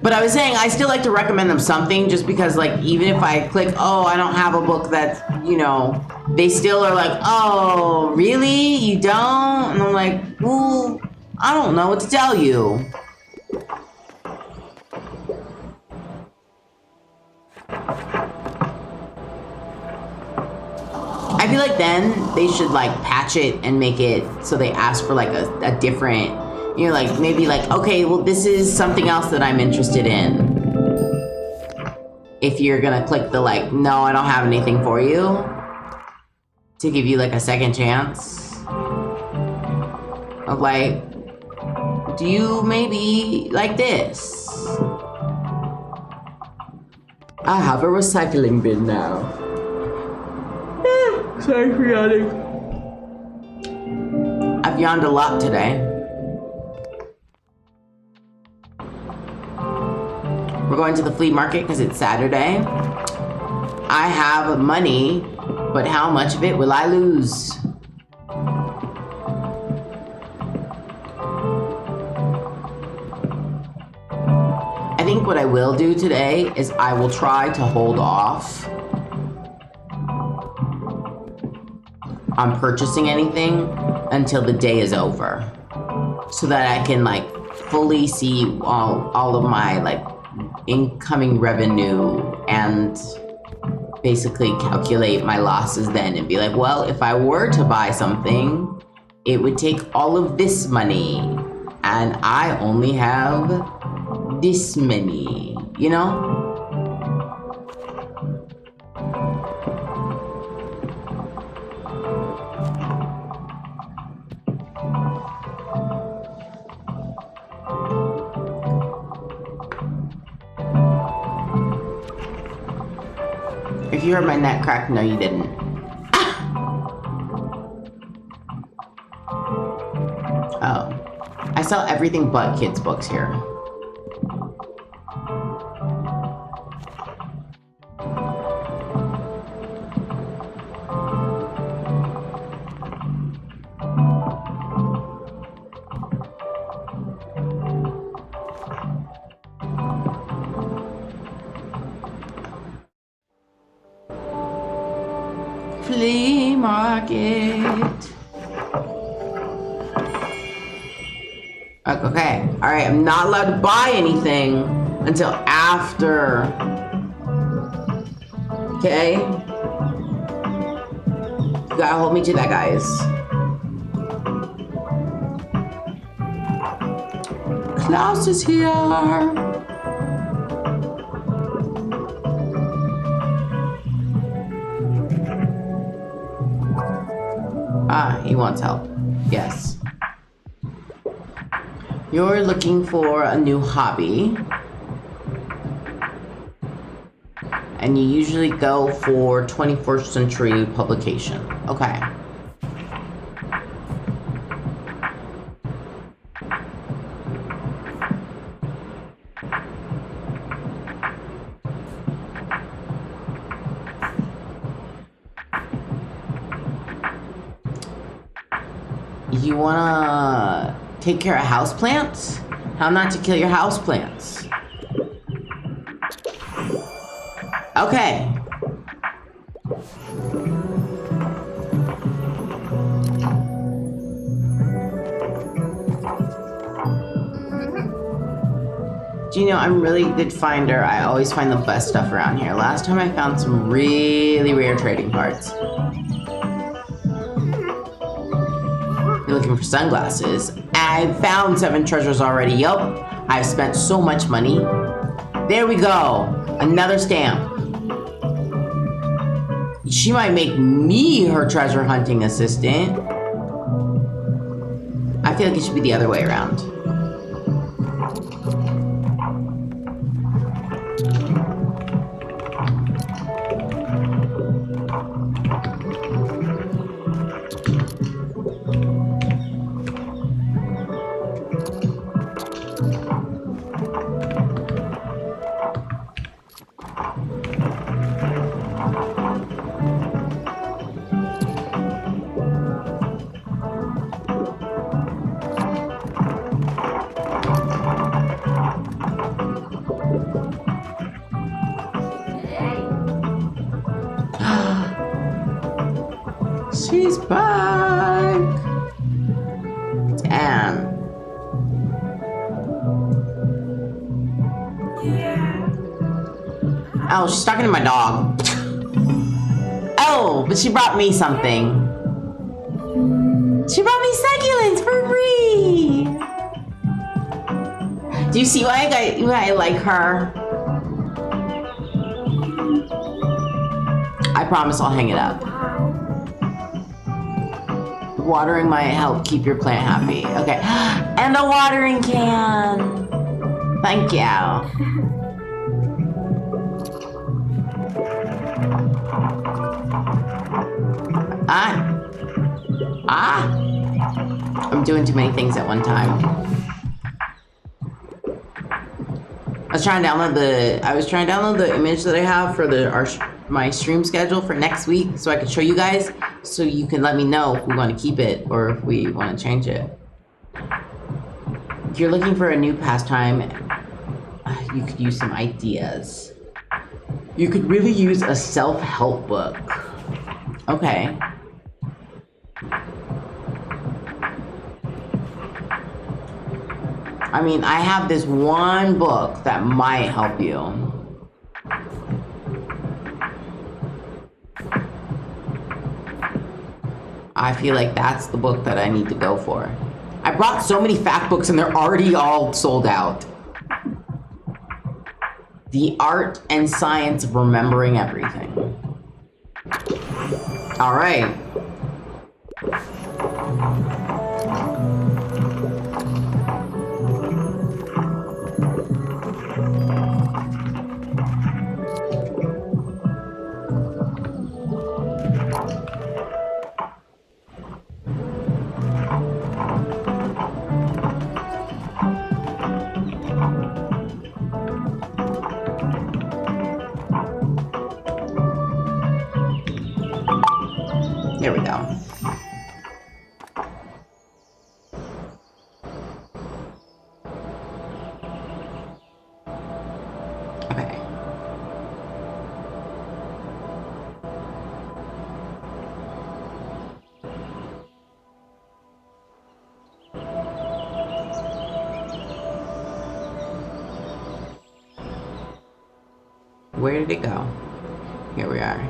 But I was saying, I still like to recommend them something, just because, like, even if I click, oh, I don't have a book that's, you know, they still are like, oh, really? You don't? And I'm like, well, I don't know what to tell you. I feel like then they should like patch it and make it so they ask for like a different, you know, like maybe like, okay, well, this is something else that I'm interested in. If you're gonna click the like, no, I don't have anything for you, to give you like a second chance of like, do you maybe like this? I have a recycling bin now. Sorry for yawning. I've yawned a lot today. We're going to the flea market because it's Saturday. I have money, but how much of it will I lose? I think what I will do today is I will try to hold off on purchasing anything until the day is over, so that I can like fully see all of my like incoming revenue and basically calculate my losses then and be like, well, if I were to buy something, it would take all of this money and I only have this many, you know? If you heard my neck crack, no you didn't. Oh. I sell everything but kids' books here. Flea market. Okay, all right, I'm not allowed to buy anything until after. Okay? You gotta hold me to that, guys. Klaus is here. Ah, he wants help. Yes. You're looking for a new hobby. And you usually go for 21st century publication. Okay. You wanna take care of houseplants? How not to kill your houseplants? Okay. Do you know, I'm a really good finder. I always find the best stuff around here. Last time I found some really rare trading cards. You're looking for sunglasses. I found 7 treasures already. Yup. I've spent so much money. There we go. Another stamp. She might make me her treasure hunting assistant. I feel like it should be the other way around. She's back! Damn. Oh, she's talking to my dog. Oh, but she brought me something. She brought me succulents for free! Do you see why I like her? I promise I'll hang it up. Watering might help keep your plant happy. Okay. And a watering can. Thank you. I'm doing too many things at one time. I was trying to download the image that I have for my stream schedule for next week so I can show you guys, so you can let me know if we want to keep it or if we want to change it. If you're looking for a new pastime, you could use some ideas. You could really use a self-help book. Okay. I mean, I have this one book that might help you. I feel like that's the book that I need to go for. I brought so many fact books and they're already all sold out. The Art and Science of Remembering Everything. All right. There we go. Okay. Where did it go? Here we are.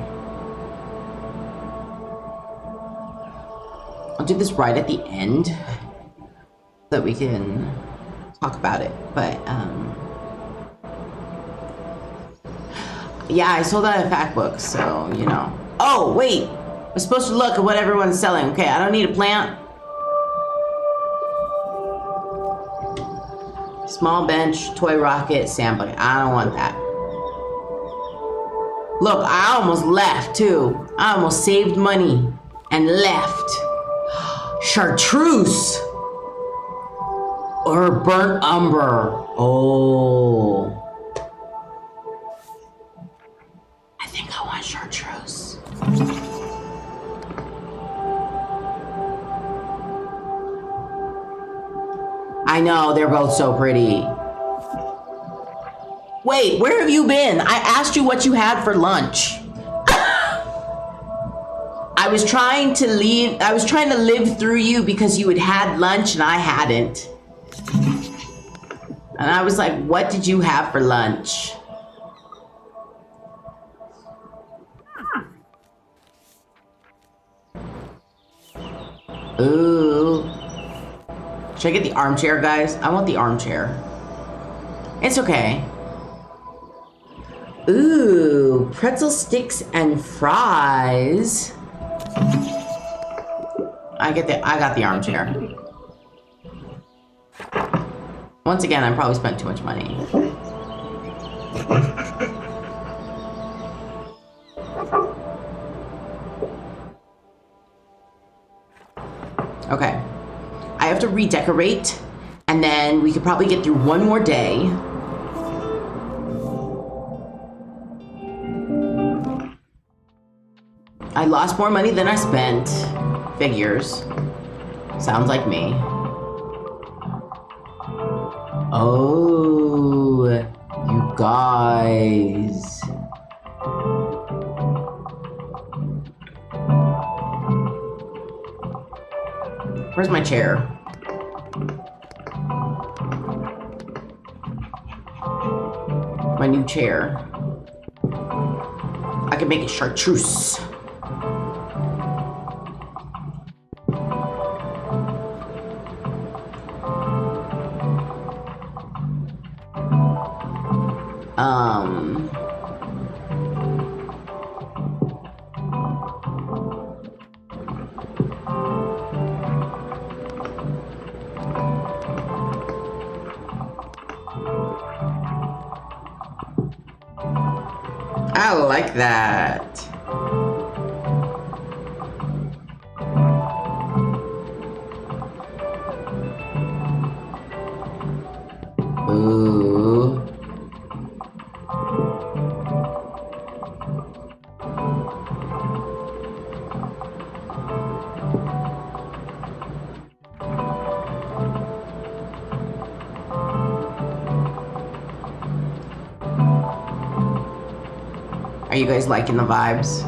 I'll do this right at the end so that we can talk about it. But yeah, I sold out of fact books, so you know. Oh wait, we're supposed to look at what everyone's selling. Okay, I don't need a plant. Small bench, toy rocket, sand bucket. I don't want that. Look, I almost left too. I almost saved money and left. Chartreuse or burnt umber. Oh, I think I want chartreuse. I know, they're both so pretty. Wait, where have you been? I asked you what you had for lunch. I was trying to live through you because you had lunch and I hadn't. And I was like, what did you have for lunch? Ooh. Should I get the armchair, guys? I want the armchair. It's okay. Ooh, pretzel sticks and fries. I got the armchair. Once again, I probably spent too much money. Okay. I have to redecorate, and then we could probably get through one more day. I lost more money than I spent. Figures. Sounds like me. Oh, you guys. Where's my chair? My new chair. I can make it chartreuse. I like that. Ooh. Are you guys liking the vibes?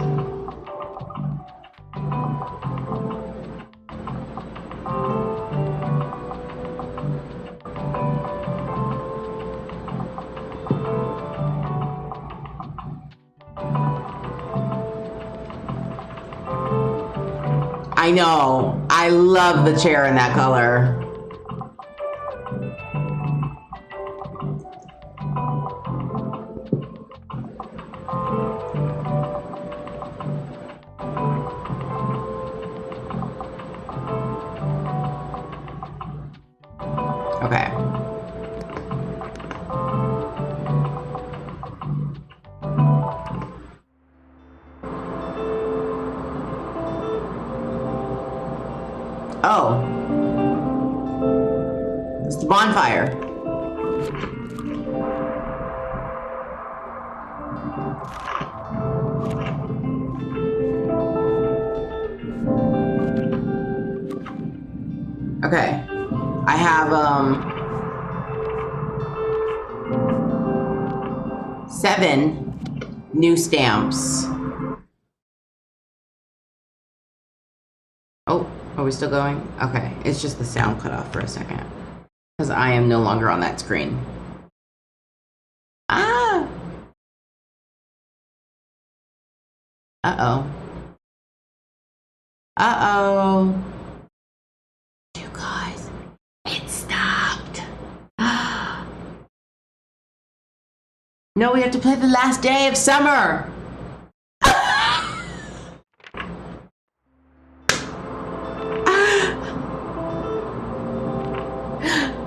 I know. I love the chair in that color. Okay. Oh. It's the bonfire. Okay. I have 7 new stamps. Oh, are we still going? Okay, it's just the sound cut off for a second because I am no longer on that screen. Ah! Uh-oh. Uh-oh. You guys, it stopped. No, we have to play the last day of summer.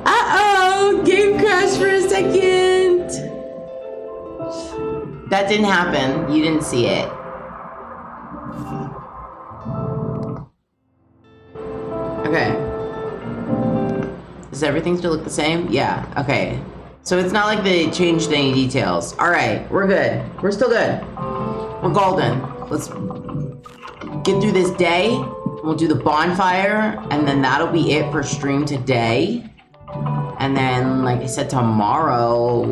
Uh-oh, game crashed for a second. That didn't happen. You didn't see it. Okay. Does everything still look the same? Yeah, okay. So it's not like they changed any details. All right, we're good. We're still good. We're golden. Let's get through this day. We'll do the bonfire, and then that'll be it for stream today. And then, like I said, tomorrow,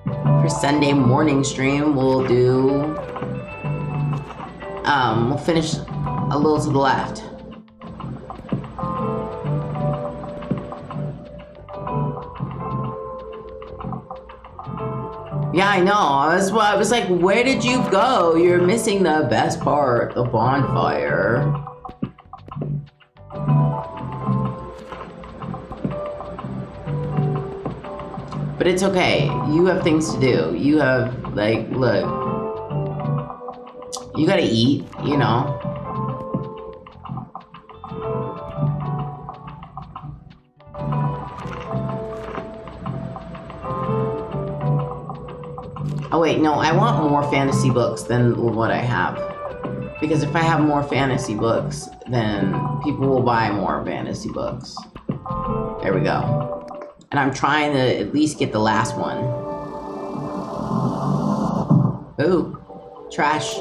for Sunday morning stream, we'll do, we'll finish a little to the left. Yeah, I know. That's why I was like, where did you go? You're missing the best part, the bonfire. But it's okay. You have things to do. You have, like, look. You gotta eat, you know. Oh wait, no, I want more fantasy books than what I have. Because if I have more fantasy books, then people will buy more fantasy books. There we go. And I'm trying to at least get the last one. Ooh, trash.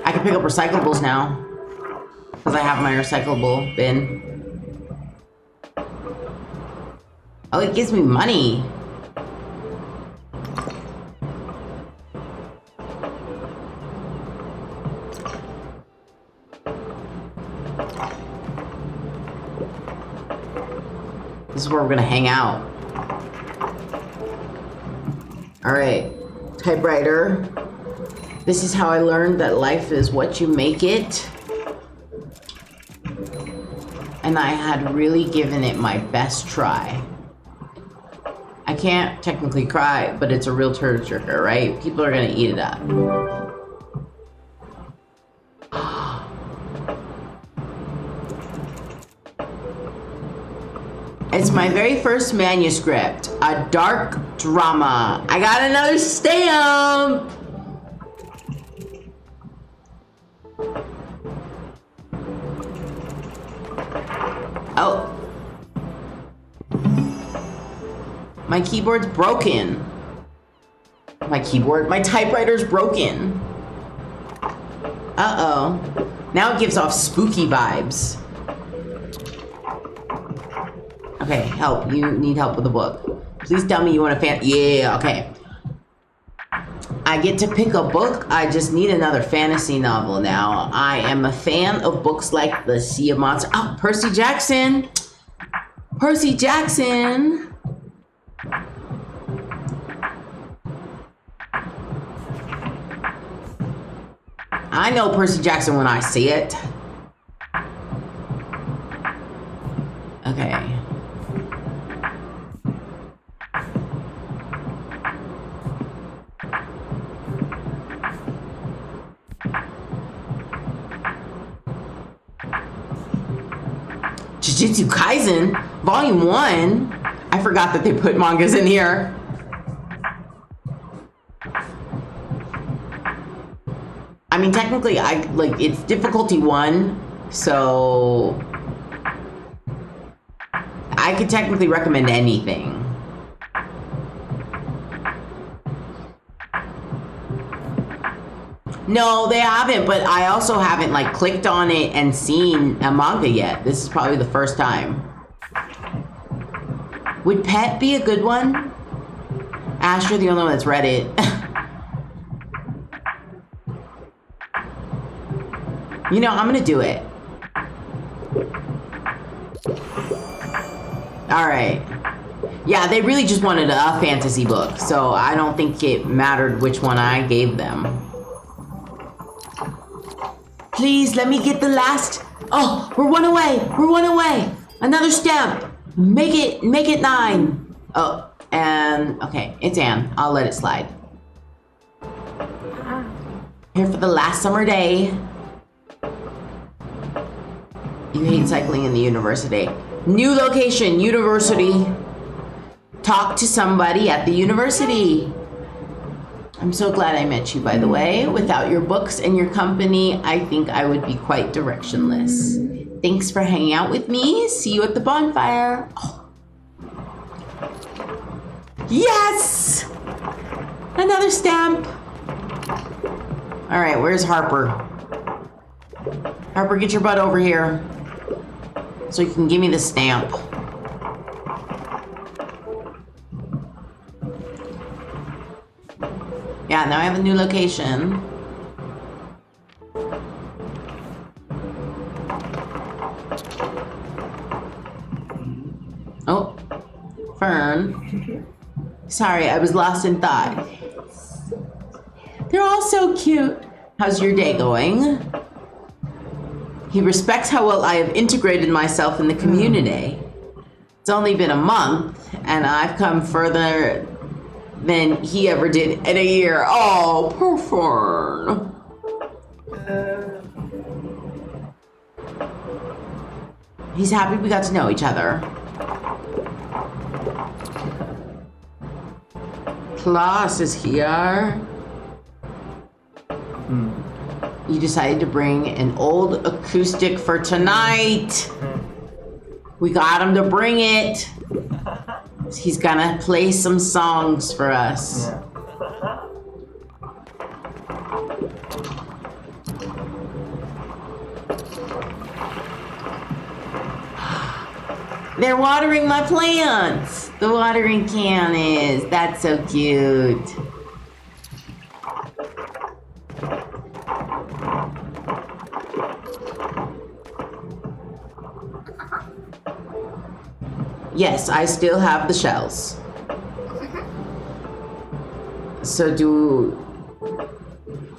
I can pick up recyclables now. Because I have my recyclable bin. Oh, it gives me money. This is where we're gonna hang out. All right, typewriter. This is how I learned that life is what you make it. And I had really given it my best try. I can't technically cry, but it's a real turd jerker, right? People are gonna eat it up. It's my very first manuscript, a dark drama. I got another stamp! Oh. My keyboard's broken. My typewriter's broken. Uh-oh. Now it gives off spooky vibes. Okay, help. You need help with the book. Please tell me you want a yeah, okay. I get to pick a book. I just need another fantasy novel now. I am a fan of books like The Sea of Monsters. Oh, Percy Jackson. Percy Jackson. I know Percy Jackson when I see it. Okay. Jujutsu Kaisen, Volume 1. I forgot that they put mangas in here. I mean, technically, it's difficulty 1, so I could technically recommend anything. No, they haven't, but I also haven't, like, clicked on it and seen a manga yet. This is probably the first time. Would Pet be a good one? Ash, you're the only one that's read it. You know, I'm gonna do it. Alright. Yeah, they really just wanted a fantasy book, so I don't think it mattered which one I gave them. Please, let me get the last... Oh, we're one away! Another stamp! Make it 9! Oh, And, okay, it's Anne. I'll let it slide. Here for the last summer day. You hate cycling in the university. New location, university. Talk to somebody at the university. I'm so glad I met you, by the way. Without your books and your company, I think I would be quite directionless. Thanks for hanging out with me. See you at the bonfire. Oh. Yes! Another stamp. All right, where's Harper? Harper, get your butt over here so you can give me the stamp. Yeah, now I have a new location. Oh, Fern. Sorry, I was lost in thought. They're all so cute. How's your day going? He respects how well I have integrated myself in the community. It's only been a month, and I've come further than he ever did in a year. Oh, poor Fern. He's happy we got to know each other. Klaus is here. You decided to bring an old acoustic for tonight. We got him to bring it. He's gonna play some songs for us. They're watering my plants. The watering can is. That's so cute. Yes, I still have the shells. So do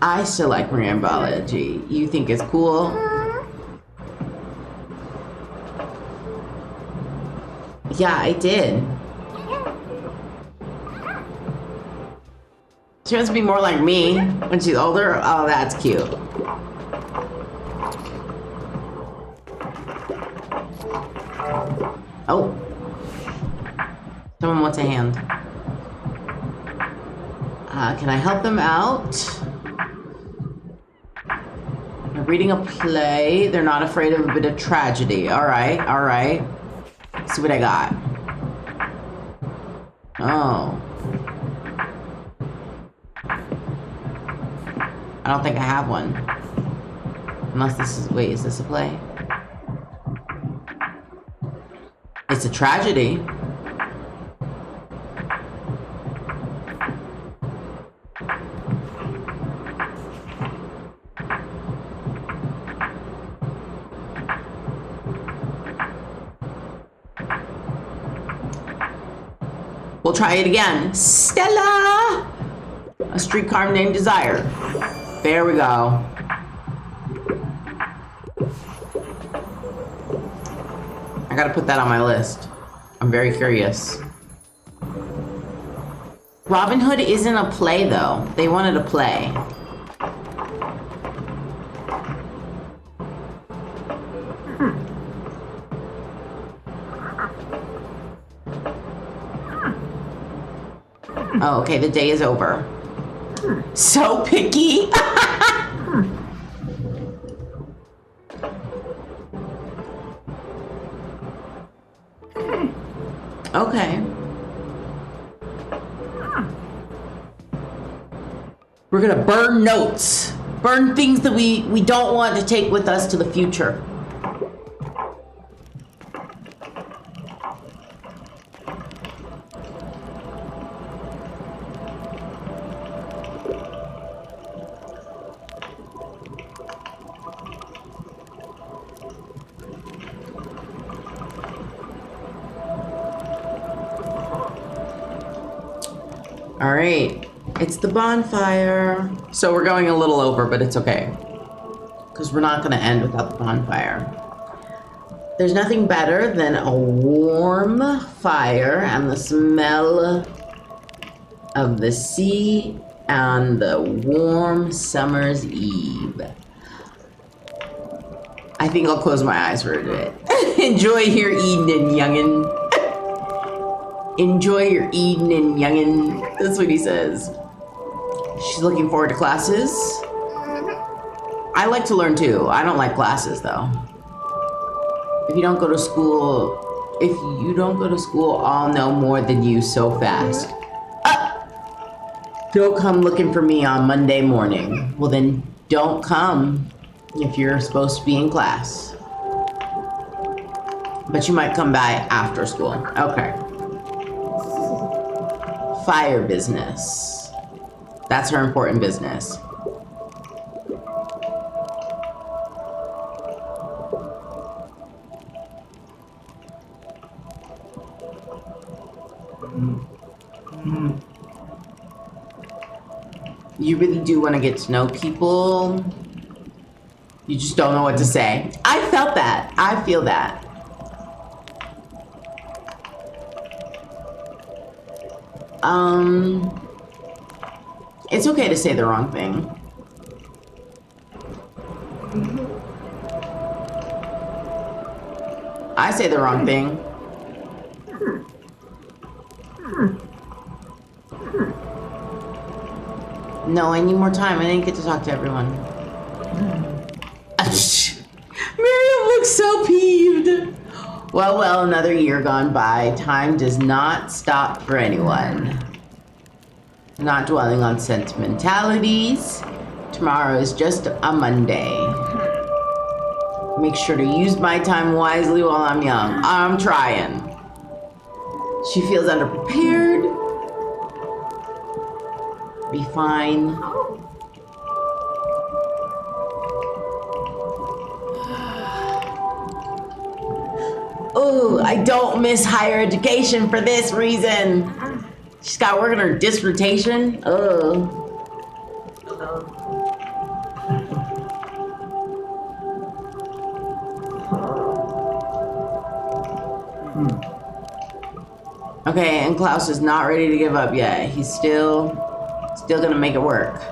I still like marine biology? You think it's cool? Yeah, I did. She wants to be more like me when she's older. Oh, that's cute. Oh. Someone wants a hand. Can I help them out? They're reading a play. They're not afraid of a bit of tragedy. All right, all right. Let's see what I got. Oh. I don't think I have one. Unless this is, wait, is this a play? It's a tragedy. We'll try it again. Stella! A streetcar named Desire. There we go. I gotta put that on my list. I'm very curious. Robin Hood isn't a play, though. They wanted a play. Oh, okay, the day is over. So picky. Okay. We're gonna burn notes. Burn things that we don't want to take with us to the future. All right, it's the bonfire. So we're going a little over, but it's okay. Because we're not gonna end without the bonfire. There's nothing better than a warm fire and the smell of the sea on the warm summer's eve. I think I'll close my eyes for a bit. Enjoy your evening, youngin'. Enjoy your evening, youngin'. That's what he says. She's looking forward to classes. I like to learn too. I don't like classes though. If you don't go to school, I'll know more than you so fast. Don't come looking for me on Monday morning. Well then, don't come if you're supposed to be in class. But you might come by after school. Okay. Fire business. That's her important business. You really do want to get to know people. You just don't know what to say. I felt that. I feel that. It's okay to say the wrong thing. I say the wrong thing. No, I need more time. I didn't get to talk to everyone. Miriam looks so peeved. Well, another year gone by. Time does not stop for anyone. Not dwelling on sentimentalities. Tomorrow is just a Monday. Make sure to use my time wisely while I'm young. I'm trying. She feels underprepared. Be fine. Oh, I don't miss higher education for this reason. She's got to work on her dissertation. Oh. Okay, and Klaus is not ready to give up yet. He's still gonna make it work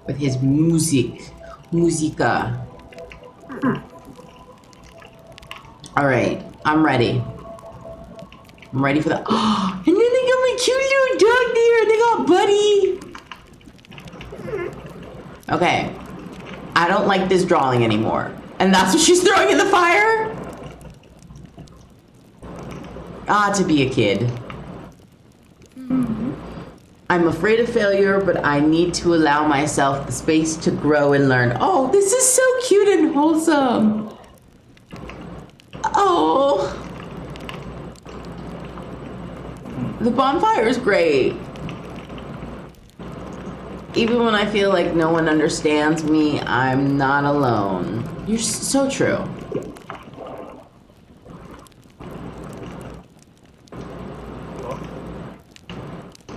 with his musica. All right, I'm ready. I'm ready for the. Oh, and then they got my cute little dog there. They got Buddy. Okay, I don't like this drawing anymore, and that's what she's throwing in the fire. To be a kid. I'm afraid of failure, but I need to allow myself the space to grow and learn. Oh, this is so cute and wholesome. Oh. The bonfire is great. Even when I feel like no one understands me, I'm not alone. You're so true.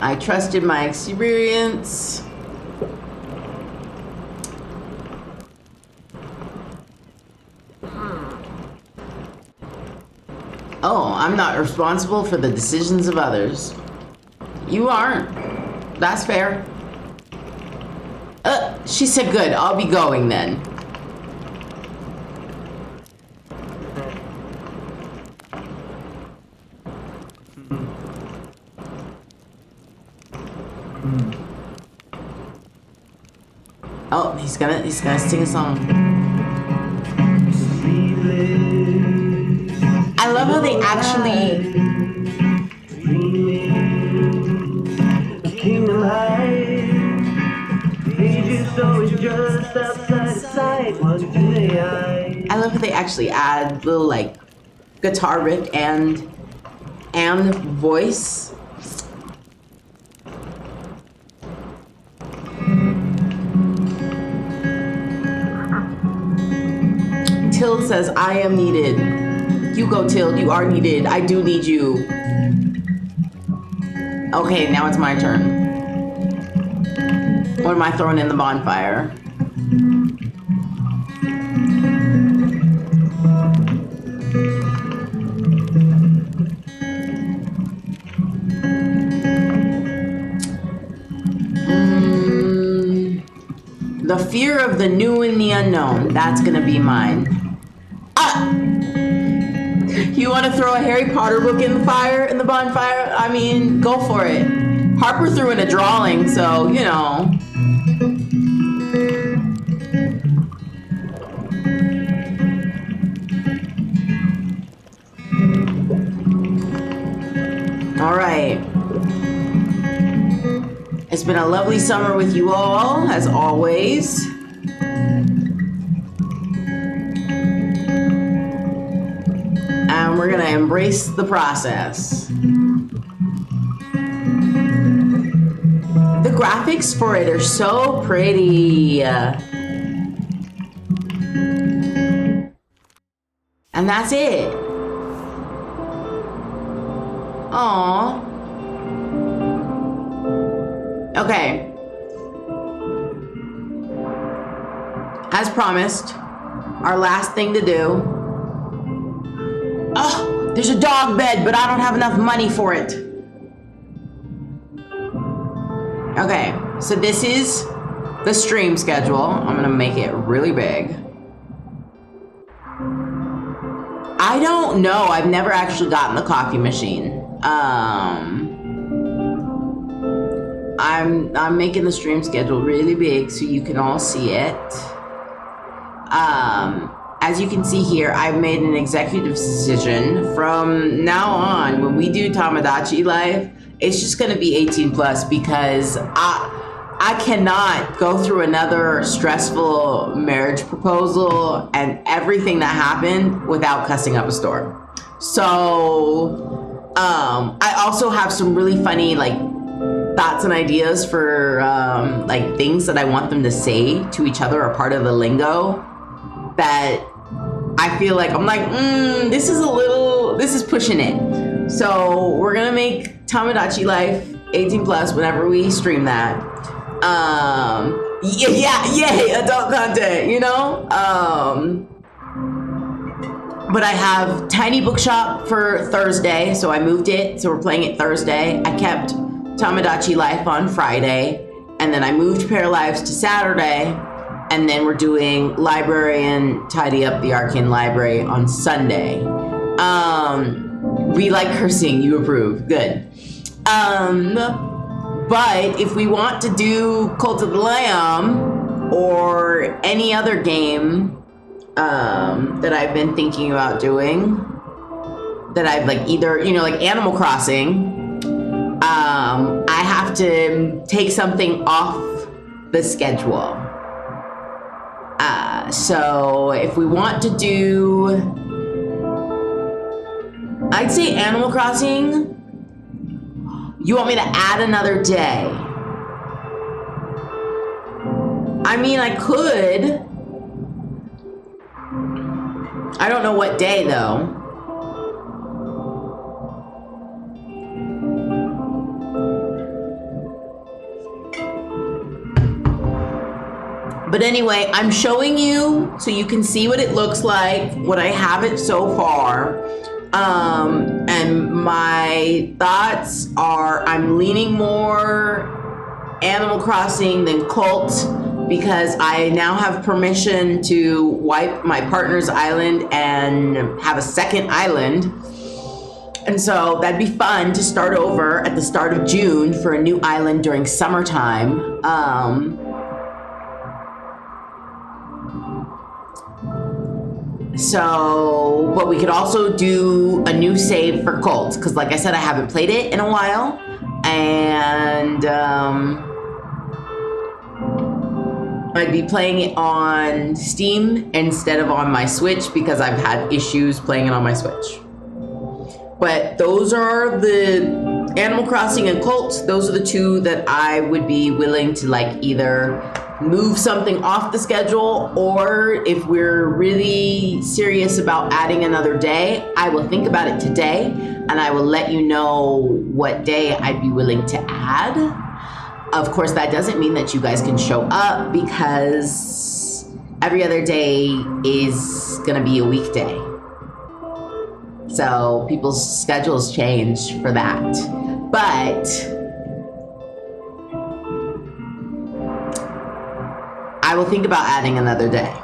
I trusted my experience. Oh, I'm not responsible for the decisions of others. You aren't. That's fair. She said good. I'll be going then. Oh, he's gonna sing a song. I love how they actually add little like guitar riff and voice. Tild says, I am needed. You go, Tild. You are needed. I do need you. Okay, now it's my turn. What am I throwing in the bonfire? The fear of the new and the unknown. That's gonna be mine. You want to throw a Harry Potter book in the bonfire? I mean, go for it. Harper threw in a drawing, so, you know. All right. It's been a lovely summer with you all, as always. And we're gonna embrace the process. The graphics for it are so pretty. And that's it. Aww. Okay. As promised, our last thing to do. Oh, there's a dog bed, but I don't have enough money for it. Okay, so this is the stream schedule. I'm gonna make it really big. I don't know. I've never actually gotten the coffee machine. I'm making the stream schedule really big so you can all see it. As you can see here, I've made an executive decision. From now on, when we do Tamagotchi Life, it's just gonna be 18 plus because I cannot go through another stressful marriage proposal and everything that happened without cussing up a storm. So, I also have some really funny thoughts and ideas for things that I want them to say to each other or part of the lingo that I feel like this is pushing it. So we're gonna make Tamagotchi Life 18 plus whenever we stream that. Yay, adult content, you know? But I have Tiny Bookshop for Thursday, so I moved it, so we're playing it Thursday. I kept Tamagotchi Life on Friday, and then I moved Pair Lives to Saturday, and then we're doing Library and Tidy Up the Arcane Library on Sunday. We like cursing, you approve, good. But if we want to do Cult of the Lamb or any other game that I've been thinking about doing, that I've either, Animal Crossing, I have to take something off the schedule. So if we want to do, I'd say Animal Crossing. You want me to add another day? I mean, I could. I don't know what day though. But anyway, I'm showing you so you can see what it looks like, what I have it so far. And my thoughts are I'm leaning more Animal Crossing than Cult because I now have permission to wipe my partner's island and have a second island. And so that'd be fun to start over at the start of June for a new island during summertime. So, but we could also do a new save for Cult, because like I said, I haven't played it in a while, and I'd be playing it on Steam instead of on my Switch because I've had issues playing it on my Switch. But those are the Animal Crossing and Cult. Those are the two that I would be willing to either move something off the schedule, or if we're really serious about adding another day, I will think about it today and I will let you know what day I'd be willing to add. Of course, that doesn't mean that you guys can show up because every other day is gonna be a weekday. So people's schedules change for that. But I will think about adding another day.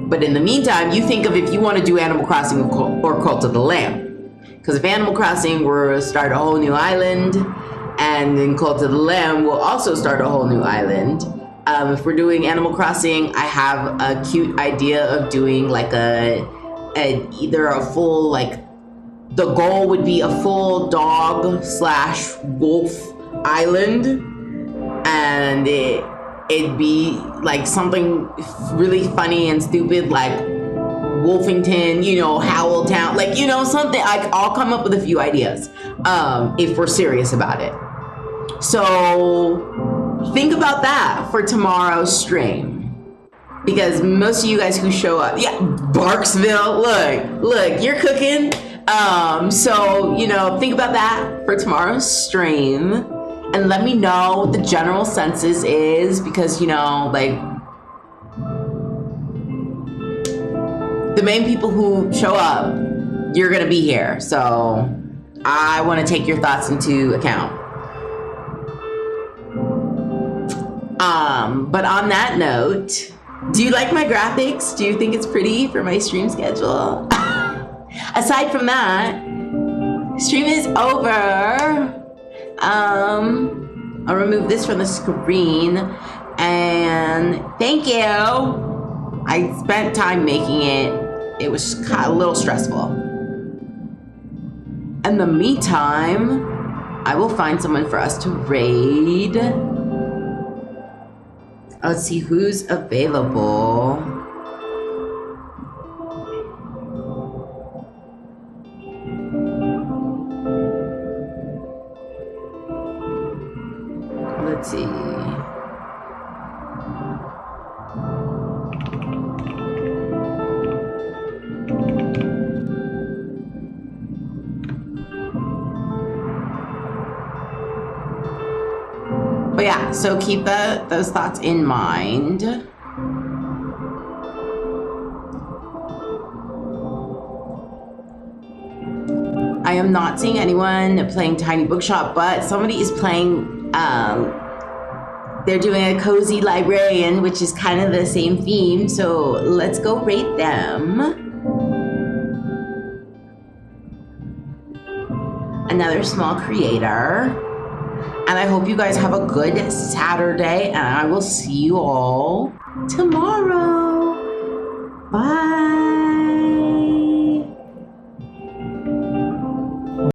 But in the meantime, you think of if you want to do Animal Crossing or Cult of the Lamb. Because if Animal Crossing were to start a whole new island, and then Cult of the Lamb will also start a whole new island. If we're doing Animal Crossing, I have a cute idea of doing like either a full, like, the goal would be a full dog/wolf island, and it'd be like something really funny and stupid, like Wolfington, you know, Howltown, like, you know, something. I'll come up with a few ideas if we're serious about it. So think about that for tomorrow's stream. Because most of you guys who show up, yeah, Barksville, look, you're cooking. So, you know, think about that for tomorrow's stream. And let me know what the general census is, because, you know, like, the main people who show up, you're gonna be here. So I wanna take your thoughts into account. But on that note, do you like my graphics? Do you think it's pretty for my stream schedule? Aside from that, stream is over. I'll remove this from the screen, and thank you. I spent time making it. It was kind of a little stressful. In the meantime, I will find someone for us to raid. Let's see who's available. Let's see. But yeah, so keep those thoughts in mind. I am not seeing anyone playing Tiny Bookshop, but somebody is playing, they're doing a cozy librarian, which is kind of the same theme, so let's go rate them. Another small creator. And I hope you guys have a good Saturday, and I will see you all tomorrow. Bye.